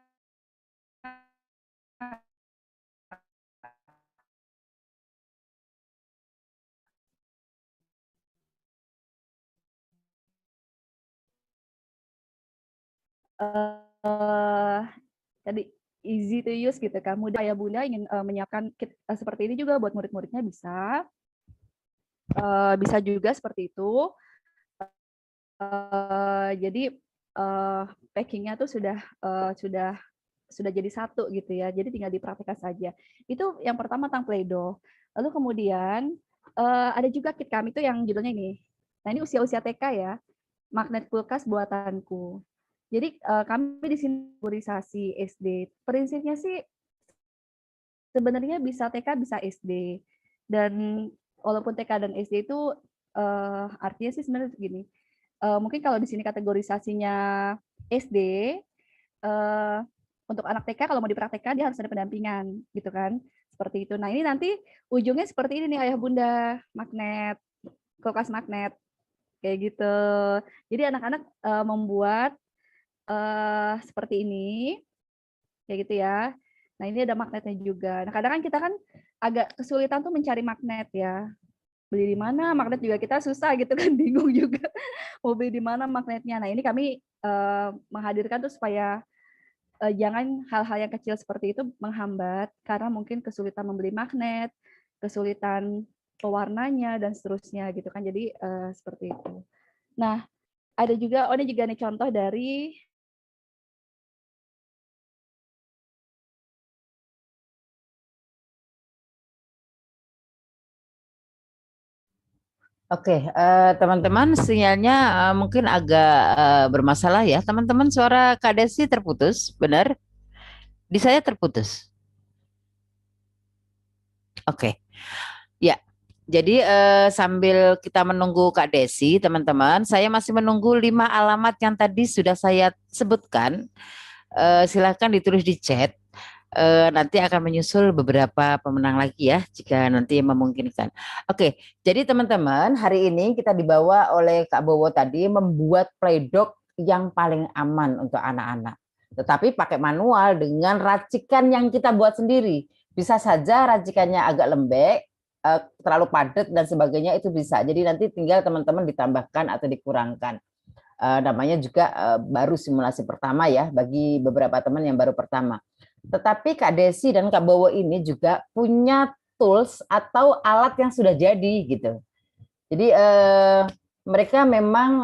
tadi easy to use gitu kan, mudah. Ayah bunda ingin menyiapkan kit seperti ini juga buat murid-muridnya bisa juga seperti itu. Jadi packingnya tuh sudah jadi satu gitu ya, jadi tinggal dipraktikkan saja. Itu yang pertama tentang Play-Doh. Lalu kemudian ada juga kit kami tuh yang judulnya ini. Nah ini usia-usia TK ya, magnet kulkas buatanku. Jadi kami di sini kategorisasi SD. Prinsipnya sih sebenarnya bisa TK bisa SD. Dan walaupun TK dan SD itu artinya sih sebenarnya gini. Mungkin kalau di sini kategorisasinya SD, untuk anak TK kalau mau dipraktekkan dia harus ada pendampingan gitu kan. Seperti itu. Nah, ini nanti ujungnya seperti ini nih Ayah Bunda, magnet, kulkas magnet kayak gitu. Jadi anak-anak membuat seperti ini kayak gitu ya. Nah, ini ada magnetnya juga. Nah, kadang kan kita kan agak kesulitan tuh mencari magnet ya. Beli di mana magnet juga kita susah gitu kan, bingung juga mau beli di mana magnetnya. Nah, ini kami menghadirkan tuh supaya jangan hal-hal yang kecil seperti itu menghambat karena mungkin kesulitan membeli magnet, kesulitan pewarnanya dan seterusnya gitu kan. Jadi seperti itu. Nah, ada juga ini juga nih contoh dari Oke, teman-teman, sinyalnya mungkin agak bermasalah ya. Teman-teman, suara Kak Desi terputus, benar? Di saya terputus. Oke, ya. Jadi sambil kita menunggu Kak Desi, teman-teman, saya masih menunggu 5 alamat yang tadi sudah saya sebutkan. Silahkan ditulis di chat. Nanti akan menyusul beberapa pemenang lagi ya, jika nanti memungkinkan. Oke, jadi teman-teman, hari ini kita dibawa oleh Kak Bowo tadi membuat playdoh yang paling aman untuk anak-anak. Tetapi pakai manual dengan racikan yang kita buat sendiri. Bisa saja racikannya agak lembek, terlalu padat dan sebagainya, itu bisa. Jadi nanti tinggal teman-teman ditambahkan atau dikurangkan. Namanya juga baru simulasi pertama ya, bagi beberapa teman yang baru pertama. Tetapi Kak Desi dan Kak Bowo ini juga punya tools atau alat yang sudah jadi gitu. Jadi mereka memang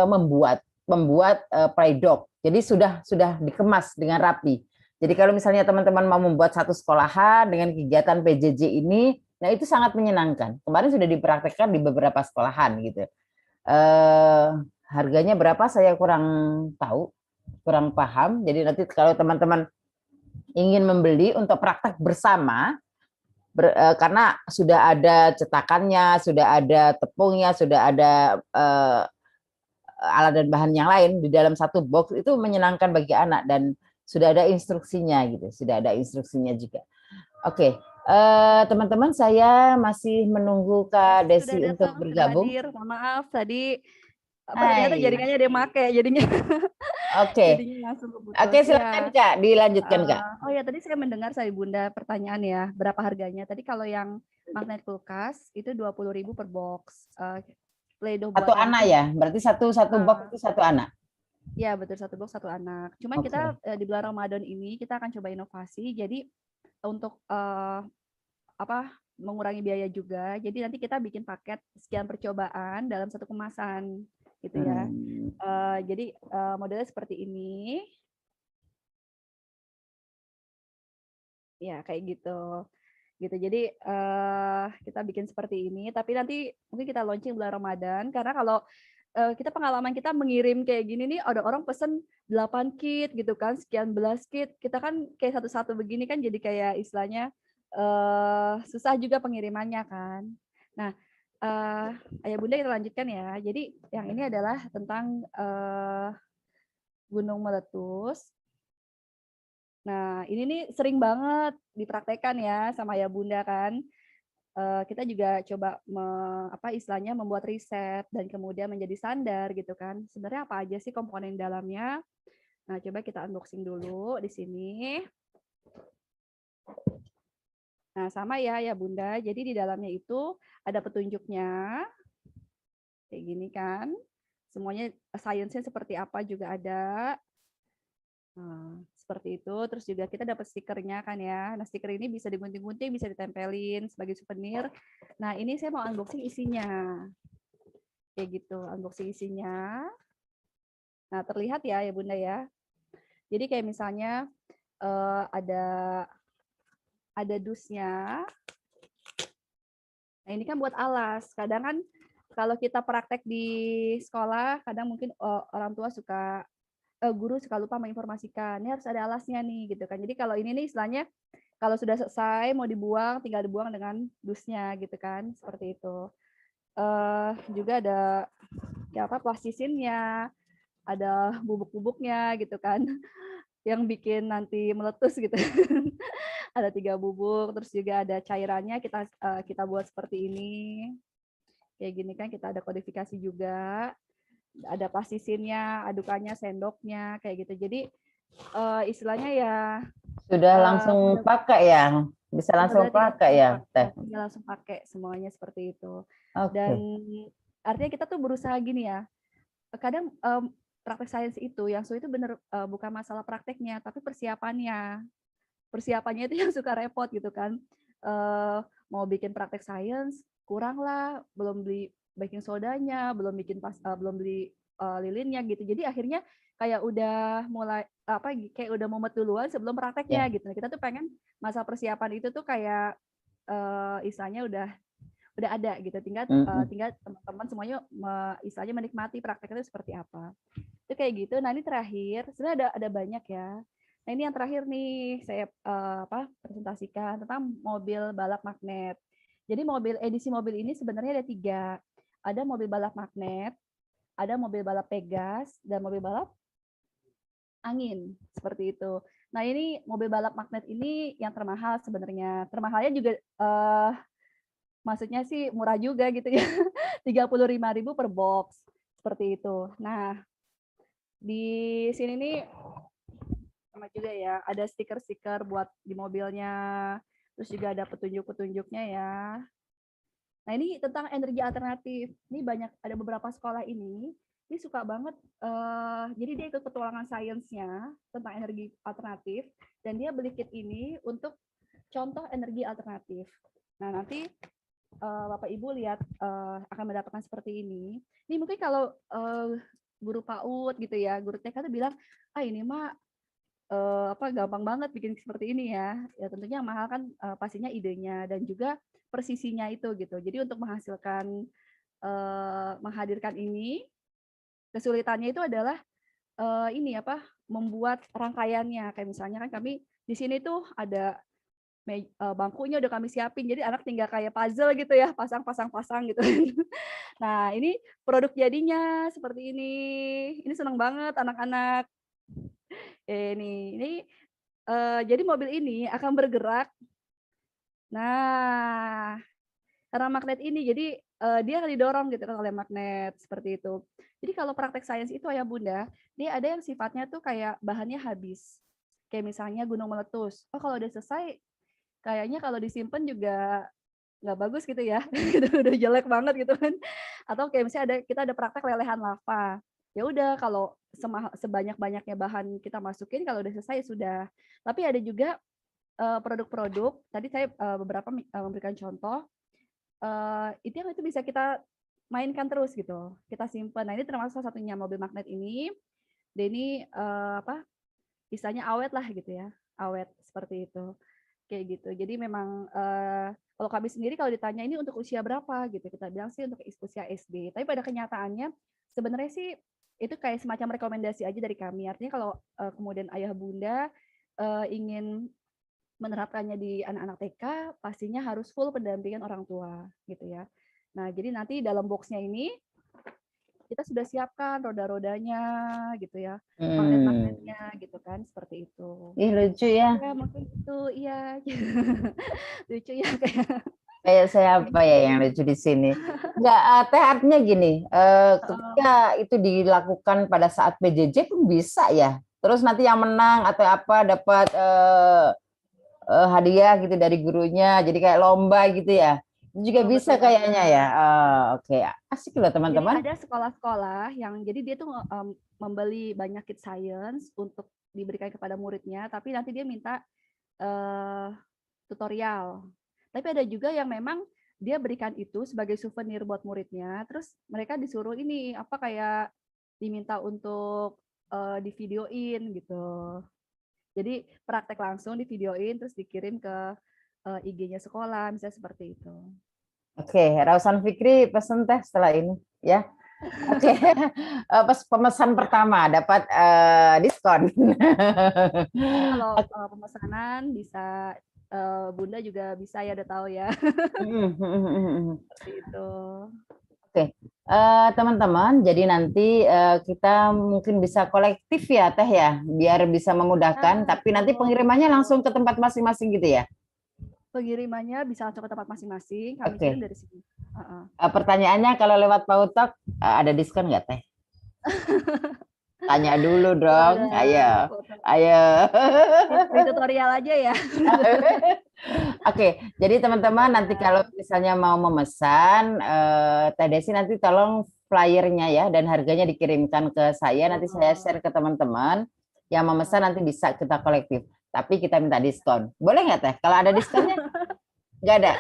membuat playdoh. Jadi sudah dikemas dengan rapi. Jadi kalau misalnya teman-teman mau membuat satu sekolahan dengan kegiatan PJJ ini, nah itu sangat menyenangkan. Kemarin sudah dipraktekkan di beberapa sekolahan gitu. Harganya berapa saya kurang tahu, kurang paham. Jadi nanti kalau teman-teman ingin membeli untuk praktek bersama, karena sudah ada cetakannya, sudah ada tepungnya, sudah ada alat dan bahan yang lain di dalam satu box, itu menyenangkan bagi anak dan sudah ada instruksinya gitu, sudah ada instruksinya juga. Oke, teman-teman, saya masih menunggu Kak Desi untuk bergabung. Hadir. Mohon maaf tadi ternyata jaringannya dia make jadinya. Oke. Oke, silakan Kak, dilanjutkan Kak. Oh ya, tadi saya mendengar saya Bunda pertanyaan ya, berapa harganya? Tadi kalau yang magnet kulkas itu 20.000 per box. Playdoh Satu anak ya, berarti satu box itu satu anak. Ya betul, satu box satu anak. Cuman kita di bulan Ramadan ini kita akan coba inovasi. Jadi untuk mengurangi biaya juga. Jadi nanti kita bikin paket sekian percobaan dalam satu kemasan gitu ya. Jadi modelnya seperti ini. Ya kayak gitu. Jadi kita bikin seperti ini. Tapi nanti mungkin kita launching bulan Ramadan. Karena kalau kita pengalaman kita mengirim kayak gini nih, ada orang pesen 8 kit gitu kan, sekian belas kit. Kita kan kayak satu-satu begini kan jadi kayak istilahnya susah juga pengirimannya kan. Nah, Ayah Bunda kita lanjutkan ya. Jadi yang ini adalah tentang gunung meletus. Nah, ini nih sering banget dipraktekkan ya sama Ayah Bunda kan. Kita juga coba istilahnya membuat riset dan kemudian menjadi standar gitu kan. Sebenarnya apa aja sih komponen dalamnya? Nah, coba kita unboxing dulu di sini. Nah, sama ya Bunda. Jadi di dalamnya itu ada petunjuknya. Kayak gini kan. Semuanya sainsnya seperti apa juga ada. Nah, seperti itu. Terus juga kita dapat stikernya kan ya. Nah, stiker ini bisa digunting-gunting, bisa ditempelin sebagai souvenir. Nah, ini saya mau unboxing isinya. Kayak gitu, unboxing isinya. Nah, terlihat ya Bunda ya. Jadi kayak misalnya ada dusnya. Nah, ini kan buat alas. Kadang kan kalau kita praktek di sekolah, kadang mungkin orang tua guru suka lupa menginformasikan, ini harus ada alasnya nih gitu kan. Jadi kalau ini nih istilahnya kalau sudah selesai mau dibuang, tinggal dibuang dengan dusnya gitu kan, seperti itu. juga ada kayak apa plastisinnya, ada bubuk-bubuknya gitu kan, yang bikin nanti meletus gitu. Ada 3 bubuk, terus juga ada cairannya kita buat seperti ini. Kayak gini kan kita ada kodifikasi juga, ada plastisinnya, adukannya, sendoknya, kayak gitu. Jadi istilahnya ya Sudah langsung udah pakai ya, bisa langsung benar-benar pakai ya, Teh. tinggal langsung pakai semuanya seperti itu. Oke. Dan artinya kita tuh berusaha gini ya, kadang praktek sains itu yang sulit itu bener bukan masalah prakteknya, tapi persiapannya. Persiapannya itu yang suka repot gitu kan. Mau bikin praktek sains kurang lah, belum beli baking sodanya, belum beli lilinnya gitu. Jadi akhirnya kayak udah mulai apa kayak udah mumet duluan sebelum prakteknya gitu. Nah, kita tuh pengen masa persiapan itu tuh kayak istilahnya udah ada gitu. Tinggal teman-teman semuanya istilahnya menikmati prakteknya itu seperti apa. Itu kayak gitu. Nah, ini terakhir, sebenarnya ada banyak ya. Nah, ini yang terakhir nih saya presentasikan tentang mobil balap magnet. Jadi edisi mobil ini sebenarnya ada 3. Ada mobil balap magnet, ada mobil balap Pegas, dan mobil balap angin, seperti itu. Nah, ini mobil balap magnet ini yang termahal sebenarnya. Termahalnya juga maksudnya sih murah juga gitu ya. 35.000 per box, seperti itu. Nah, di sini nih sama juga ya, ada stiker-stiker buat di mobilnya, terus juga ada petunjuk-petunjuknya ya. Nah, ini tentang energi alternatif. Ini ada beberapa sekolah ini suka banget, jadi dia ikut petualangan sainsnya tentang energi alternatif, dan dia beli kit ini untuk contoh energi alternatif. Nah, nanti Bapak Ibu lihat akan mendapatkan seperti ini. Ini mungkin kalau guru PAUD gitu ya, guru TK tuh bilang, ini mah gampang banget bikin seperti ini ya. Ya tentunya yang mahal kan pastinya idenya dan juga presisinya itu gitu. Jadi untuk menghadirkan ini, kesulitannya itu adalah membuat rangkaiannya. Kayak misalnya kan kami di sini tuh ada bangkunya udah kami siapin, jadi anak tinggal kayak puzzle gitu ya, pasang gitu. Nah, ini produk jadinya seperti ini. Ini senang banget anak-anak. Ini jadi mobil ini akan bergerak. Nah, karena magnet ini, jadi dia akan didorong gitu kan oleh magnet seperti itu. Jadi kalau praktek sains itu Ayah Bunda, dia ada yang sifatnya tuh kayak bahannya habis. Kayak misalnya gunung meletus. Oh, kalau udah selesai, kayaknya kalau disimpan juga nggak bagus gitu ya. Udah jelek banget gitu kan. Atau kayak misalnya kita ada praktek lelehan lava. Ya udah kalau sebanyak-banyaknya bahan kita masukin, kalau udah selesai sudah. Tapi ada juga produk-produk, tadi saya beberapa memberikan contoh, itu bisa kita mainkan terus gitu, kita simpan. Nah, ini termasuk salah satunya mobil magnet ini. Dan ini istilahnya awet lah gitu ya, awet seperti itu, kayak gitu. Jadi memang kalau kami sendiri kalau ditanya ini untuk usia berapa gitu, kita bilang sih untuk usia SD. Tapi pada kenyataannya sebenarnya sih itu kayak semacam rekomendasi aja dari kami. Artinya kalau kemudian ayah bunda ingin menerapkannya di anak-anak TK, pastinya harus full pendampingan orang tua gitu ya. Nah, jadi nanti dalam boxnya ini kita sudah siapkan roda-rodanya gitu ya, magnet-magnetnya gitu kan, seperti itu. Ih, lucu ya. Ya, mungkin itu iya. Lucu ya Kayak saya apa ya yang lucu di sini? Enggak, Teh, artinya gini, ketika itu dilakukan pada saat PJJ pun bisa ya. Terus nanti yang menang atau apa dapat hadiah gitu dari gurunya, jadi kayak lomba gitu ya. Itu juga bisa kayaknya ya. Oke, asik loh teman-teman. Jadi ada sekolah-sekolah yang jadi dia tuh membeli banyak kit science untuk diberikan kepada muridnya, tapi nanti dia minta tutorial. Tapi ada juga yang memang dia berikan itu sebagai souvenir buat muridnya, terus mereka disuruh ini kayak diminta untuk divideoin gitu. Jadi praktek langsung divideoin terus dikirim ke IG-nya sekolah, misalnya seperti itu. Oke, Rausan Fikri pesen teh setelah ini ya. Oke, pas pemesan pertama dapat diskon. Kalau pemesanan bisa Bunda juga bisa ya, udah tahu ya. Seperti itu. Teman-teman, jadi nanti kita mungkin bisa kolektif ya Teh ya, biar bisa memudahkan. Tapi nanti pengirimannya langsung ke tempat masing-masing gitu ya. Pengirimannya bisa langsung ke tempat masing-masing, kami Oke. kirim dari sini. Pertanyaannya kalau lewat Pautalk ada diskon nggak Teh? Tanya dulu dong, ayo. Di tutorial aja ya. Oke, jadi teman-teman nanti kalau misalnya mau memesan, Teh Desi nanti tolong flyernya ya dan harganya dikirimkan ke saya, nanti saya share ke teman-teman yang memesan nanti bisa kita kolektif. Tapi kita minta diskon. Boleh nggak Teh? Kalau ada diskonnya? Nggak ada?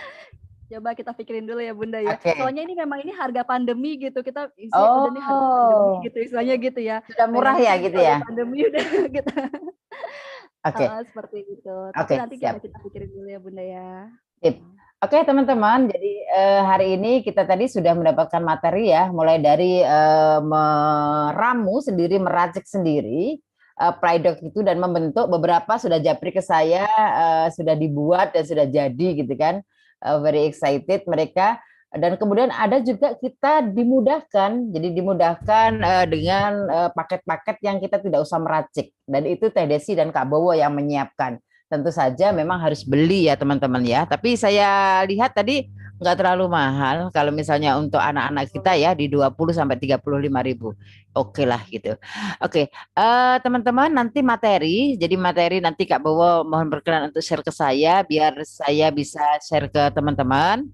Coba kita pikirin dulu ya Bunda ya. Oke. Soalnya ini memang ini harga pandemi gitu. Kita udah nih harga pandemi gitu istilahnya gitu ya. Sudah murah ya gitu ya. Pandemi udah gitu. Oke. Seperti itu. Oke, Tapi nanti siap. kita pikirin dulu ya Bunda ya. Sip. Oke teman-teman, jadi hari ini kita tadi sudah mendapatkan materi ya, mulai dari meramu sendiri, meracik sendiri Plaidoh itu dan membentuk beberapa sudah japri ke saya, sudah dibuat dan sudah jadi gitu kan. Very excited mereka, dan kemudian ada juga kita dimudahkan, jadi dimudahkan dengan paket-paket yang kita tidak usah meracik, dan itu Teh Desi dan Kak Bowo yang menyiapkan. Tentu saja memang harus beli ya teman-teman ya, tapi saya lihat tadi nggak terlalu mahal kalau misalnya untuk anak-anak kita ya, di 20 sampai 35.000. Oke lah gitu. Oke, teman-teman nanti materi, jadi materi nanti Kak Bowo mohon berkenan untuk share ke saya biar saya bisa share ke teman-teman.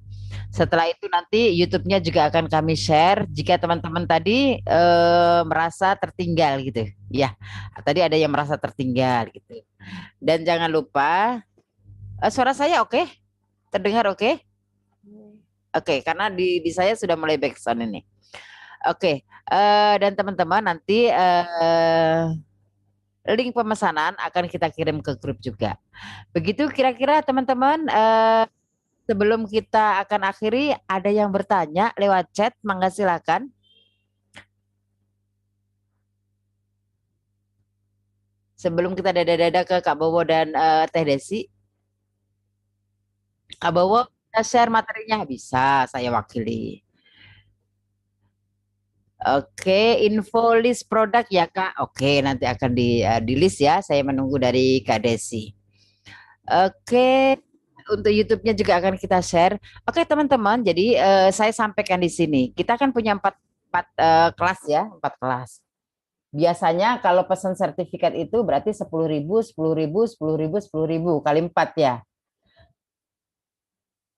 Setelah itu nanti YouTube-nya juga akan kami share jika teman-teman tadi merasa tertinggal gitu. Ya, tadi ada yang merasa tertinggal gitu. Dan jangan lupa suara saya oke? Terdengar oke? Oke, karena di saya sudah mulai backsound ini. Oke, dan teman-teman nanti link pemesanan akan kita kirim ke grup juga. Begitu kira-kira teman-teman, sebelum kita akan akhiri, ada yang bertanya lewat chat, mangga silakan. Sebelum kita dada-dada ke Kak Bowo dan Teh Desi. Kak Bowo, kita share materinya? Bisa, saya wakili. Oke, info list produk ya Kak. Oke, nanti akan di list ya. Saya menunggu dari Kak Desi. Oke, untuk YouTube-nya juga akan kita share. Oke teman-teman, jadi saya sampaikan di sini. Kita kan punya 4 kelas ya, 4 kelas. Biasanya kalau pesan sertifikat itu berarti 10.000, 10.000, 10.000, 10.000 kali 4 ya.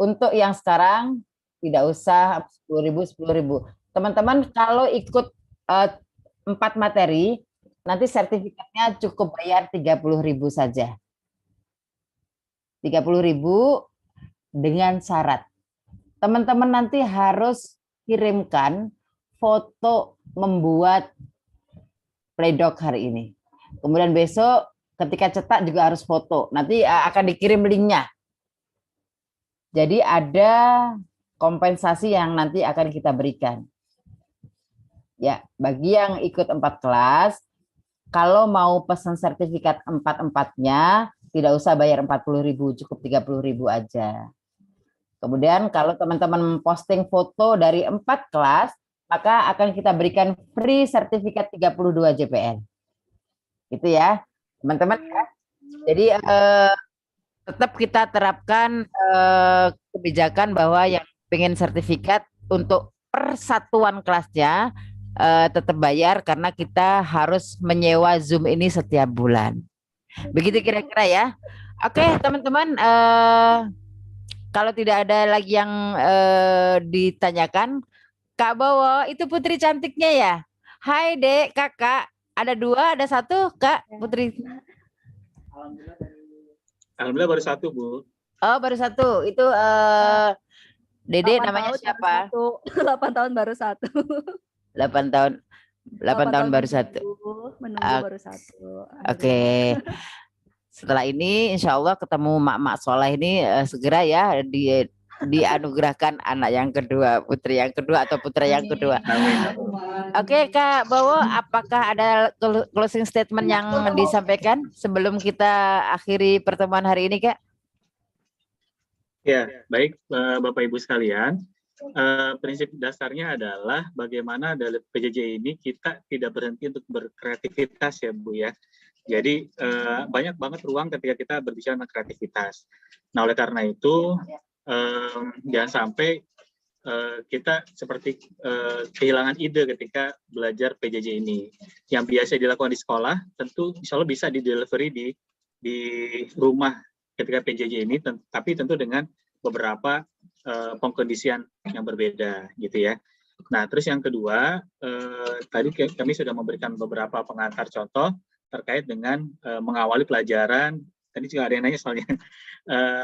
Untuk yang sekarang tidak usah 10.000, 10.000. Teman-teman kalau ikut 4 materi, nanti sertifikatnya cukup bayar 30.000 saja. 30.000 dengan syarat. Teman-teman nanti harus kirimkan foto membuat Plaidoh hari ini. Kemudian besok ketika cetak juga harus foto. Nanti akan dikirim linknya. Jadi ada kompensasi yang nanti akan kita berikan. Ya, bagi yang ikut 4 kelas, kalau mau pesan sertifikat 4-4-nya, tidak usah bayar 40.000, cukup 30.000 aja. Kemudian kalau teman-teman posting foto dari 4 kelas, maka akan kita berikan free sertifikat 32 JPL. Gitu ya, teman-teman ya. Jadi tetap kita terapkan kebijakan bahwa yang pengen sertifikat untuk persatuan kelasnya tetap bayar karena kita harus menyewa Zoom ini setiap bulan. Begitu kira-kira ya. Oke, teman-teman, kalau tidak ada lagi yang ditanyakan, Kak Bowo, itu putri cantiknya ya? Hai Dek, Kakak. Ada 2, ada 1, Kak Putri. Alhamdulillah baru 1, Bu. Oh, baru 1. Itu Dede namanya siapa? 8 tahun baru 1. 8 tahun. 8 tahun baru 1. Menunggu baru 1. Oke. Setelah ini insya Allah ketemu mak-mak soleh ini segera ya dianugerahkan anak yang kedua, putri yang kedua atau putra yang kedua. Amin. Oke Kak Bowo, apakah ada closing statement yang disampaikan sebelum kita akhiri pertemuan hari ini Kak? Ya, baik Bapak Ibu sekalian. prinsip dasarnya adalah bagaimana dalam PJJ ini kita tidak berhenti untuk berkreativitas ya Bu ya. Jadi banyak banget ruang ketika kita berbicara tentang kreativitas. Nah oleh karena itu jangan sampai kita seperti kehilangan ide ketika belajar PJJ ini. Yang biasa dilakukan di sekolah tentu insya Allah bisa di-delivery di rumah ketika PJJ ini, tapi tentu dengan beberapa pengkondisian yang berbeda gitu ya. Nah terus yang kedua, tadi kami sudah memberikan beberapa pengantar contoh terkait dengan mengawali pelajaran. Tadi juga ada yang nanya soalnya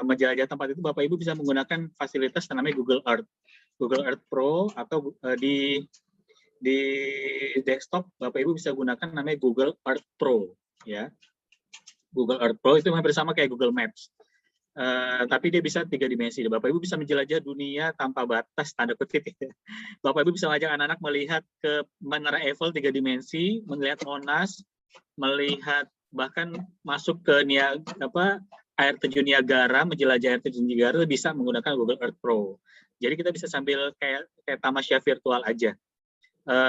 menjelajah tempat itu Bapak Ibu bisa menggunakan fasilitas namanya Google Earth. Google Earth Pro atau di desktop Bapak Ibu bisa gunakan namanya Google Earth Pro ya. Google Earth Pro itu hampir sama kayak Google Maps. Tapi dia bisa 3 dimensi. Bapak Ibu bisa menjelajah dunia tanpa batas, tanda kutip ya. Bapak Ibu bisa mengajak anak-anak melihat ke Menara Eiffel 3 dimensi, melihat Monas, melihat bahkan masuk ke air terjun Niagara, menjelajah air terjun Niagara bisa menggunakan Google Earth Pro. Jadi kita bisa sambil kayak tamasya virtual aja.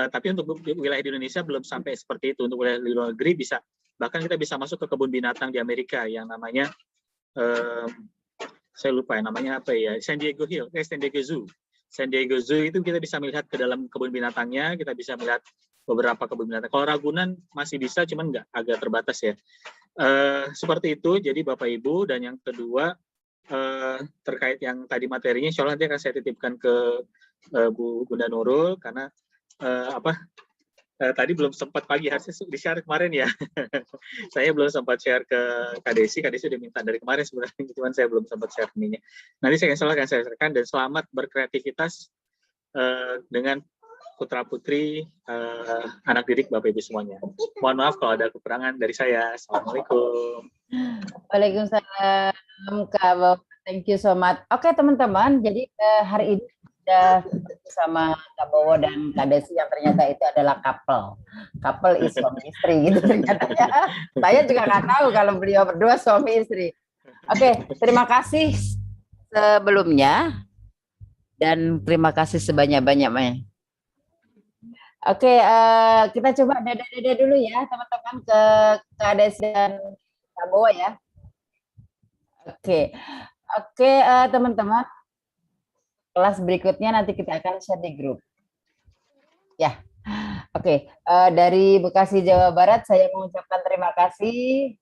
Tapi untuk wilayah di Indonesia belum sampai seperti itu. Untuk wilayah di luar negeri bisa, bahkan kita bisa masuk ke kebun binatang di Amerika yang namanya saya lupa ya namanya apa ya, San Diego Zoo. San Diego Zoo itu kita bisa melihat ke dalam kebun binatangnya, kita bisa melihat beberapa kebun binatang. Kalau Ragunan masih bisa, cuman agak terbatas ya. Seperti itu. Jadi Bapak Ibu, dan yang kedua terkait yang tadi materinya, insya Allah nanti akan saya titipkan ke Bu Bunda Nurul karena tadi belum sempat pagi, harusnya di-share kemarin ya. Saya belum sempat share ke Kak Desi udah minta dari kemarin sebenarnya, cuman saya belum sempat share ininya. Nanti saya akan saya sharekan, dan selamat berkreativitas dengan putra-putri anak didik Bapak Ibu semuanya. Mohon maaf kalau ada kekurangan dari saya. Assalamualaikum. Waalaikumsalam Kak Bowo. Thank you so much. Oke teman-teman, jadi hari ini sudah bersama Kak Bowo dan Kak Desi yang ternyata itu adalah couple is suami istri gitu ternyata ya. Saya juga nggak tahu kalau beliau berdua suami istri. Oke, terima kasih sebelumnya dan terima kasih sebanyak-banyaknya. Oke, kita coba dada dulu ya teman-teman ke Kak Desi dan Kak Bowo ya. Oke, teman-teman. Kelas berikutnya nanti kita akan share di grup. Ya, oke. Dari Bekasi, Jawa Barat, saya mengucapkan terima kasih.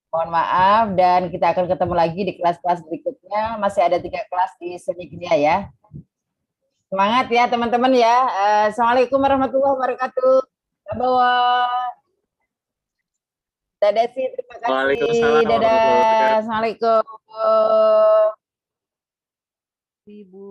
Mohon maaf, dan kita akan ketemu lagi di kelas-kelas berikutnya. Masih ada 3 kelas di Seni Kriya ya. Semangat ya teman-teman ya. Assalamualaikum warahmatullahi wabarakatuh. Dadah. Dadah sih, terima kasih. Waalaikumsalam. Dadah. Assalamualaikum. Ibu.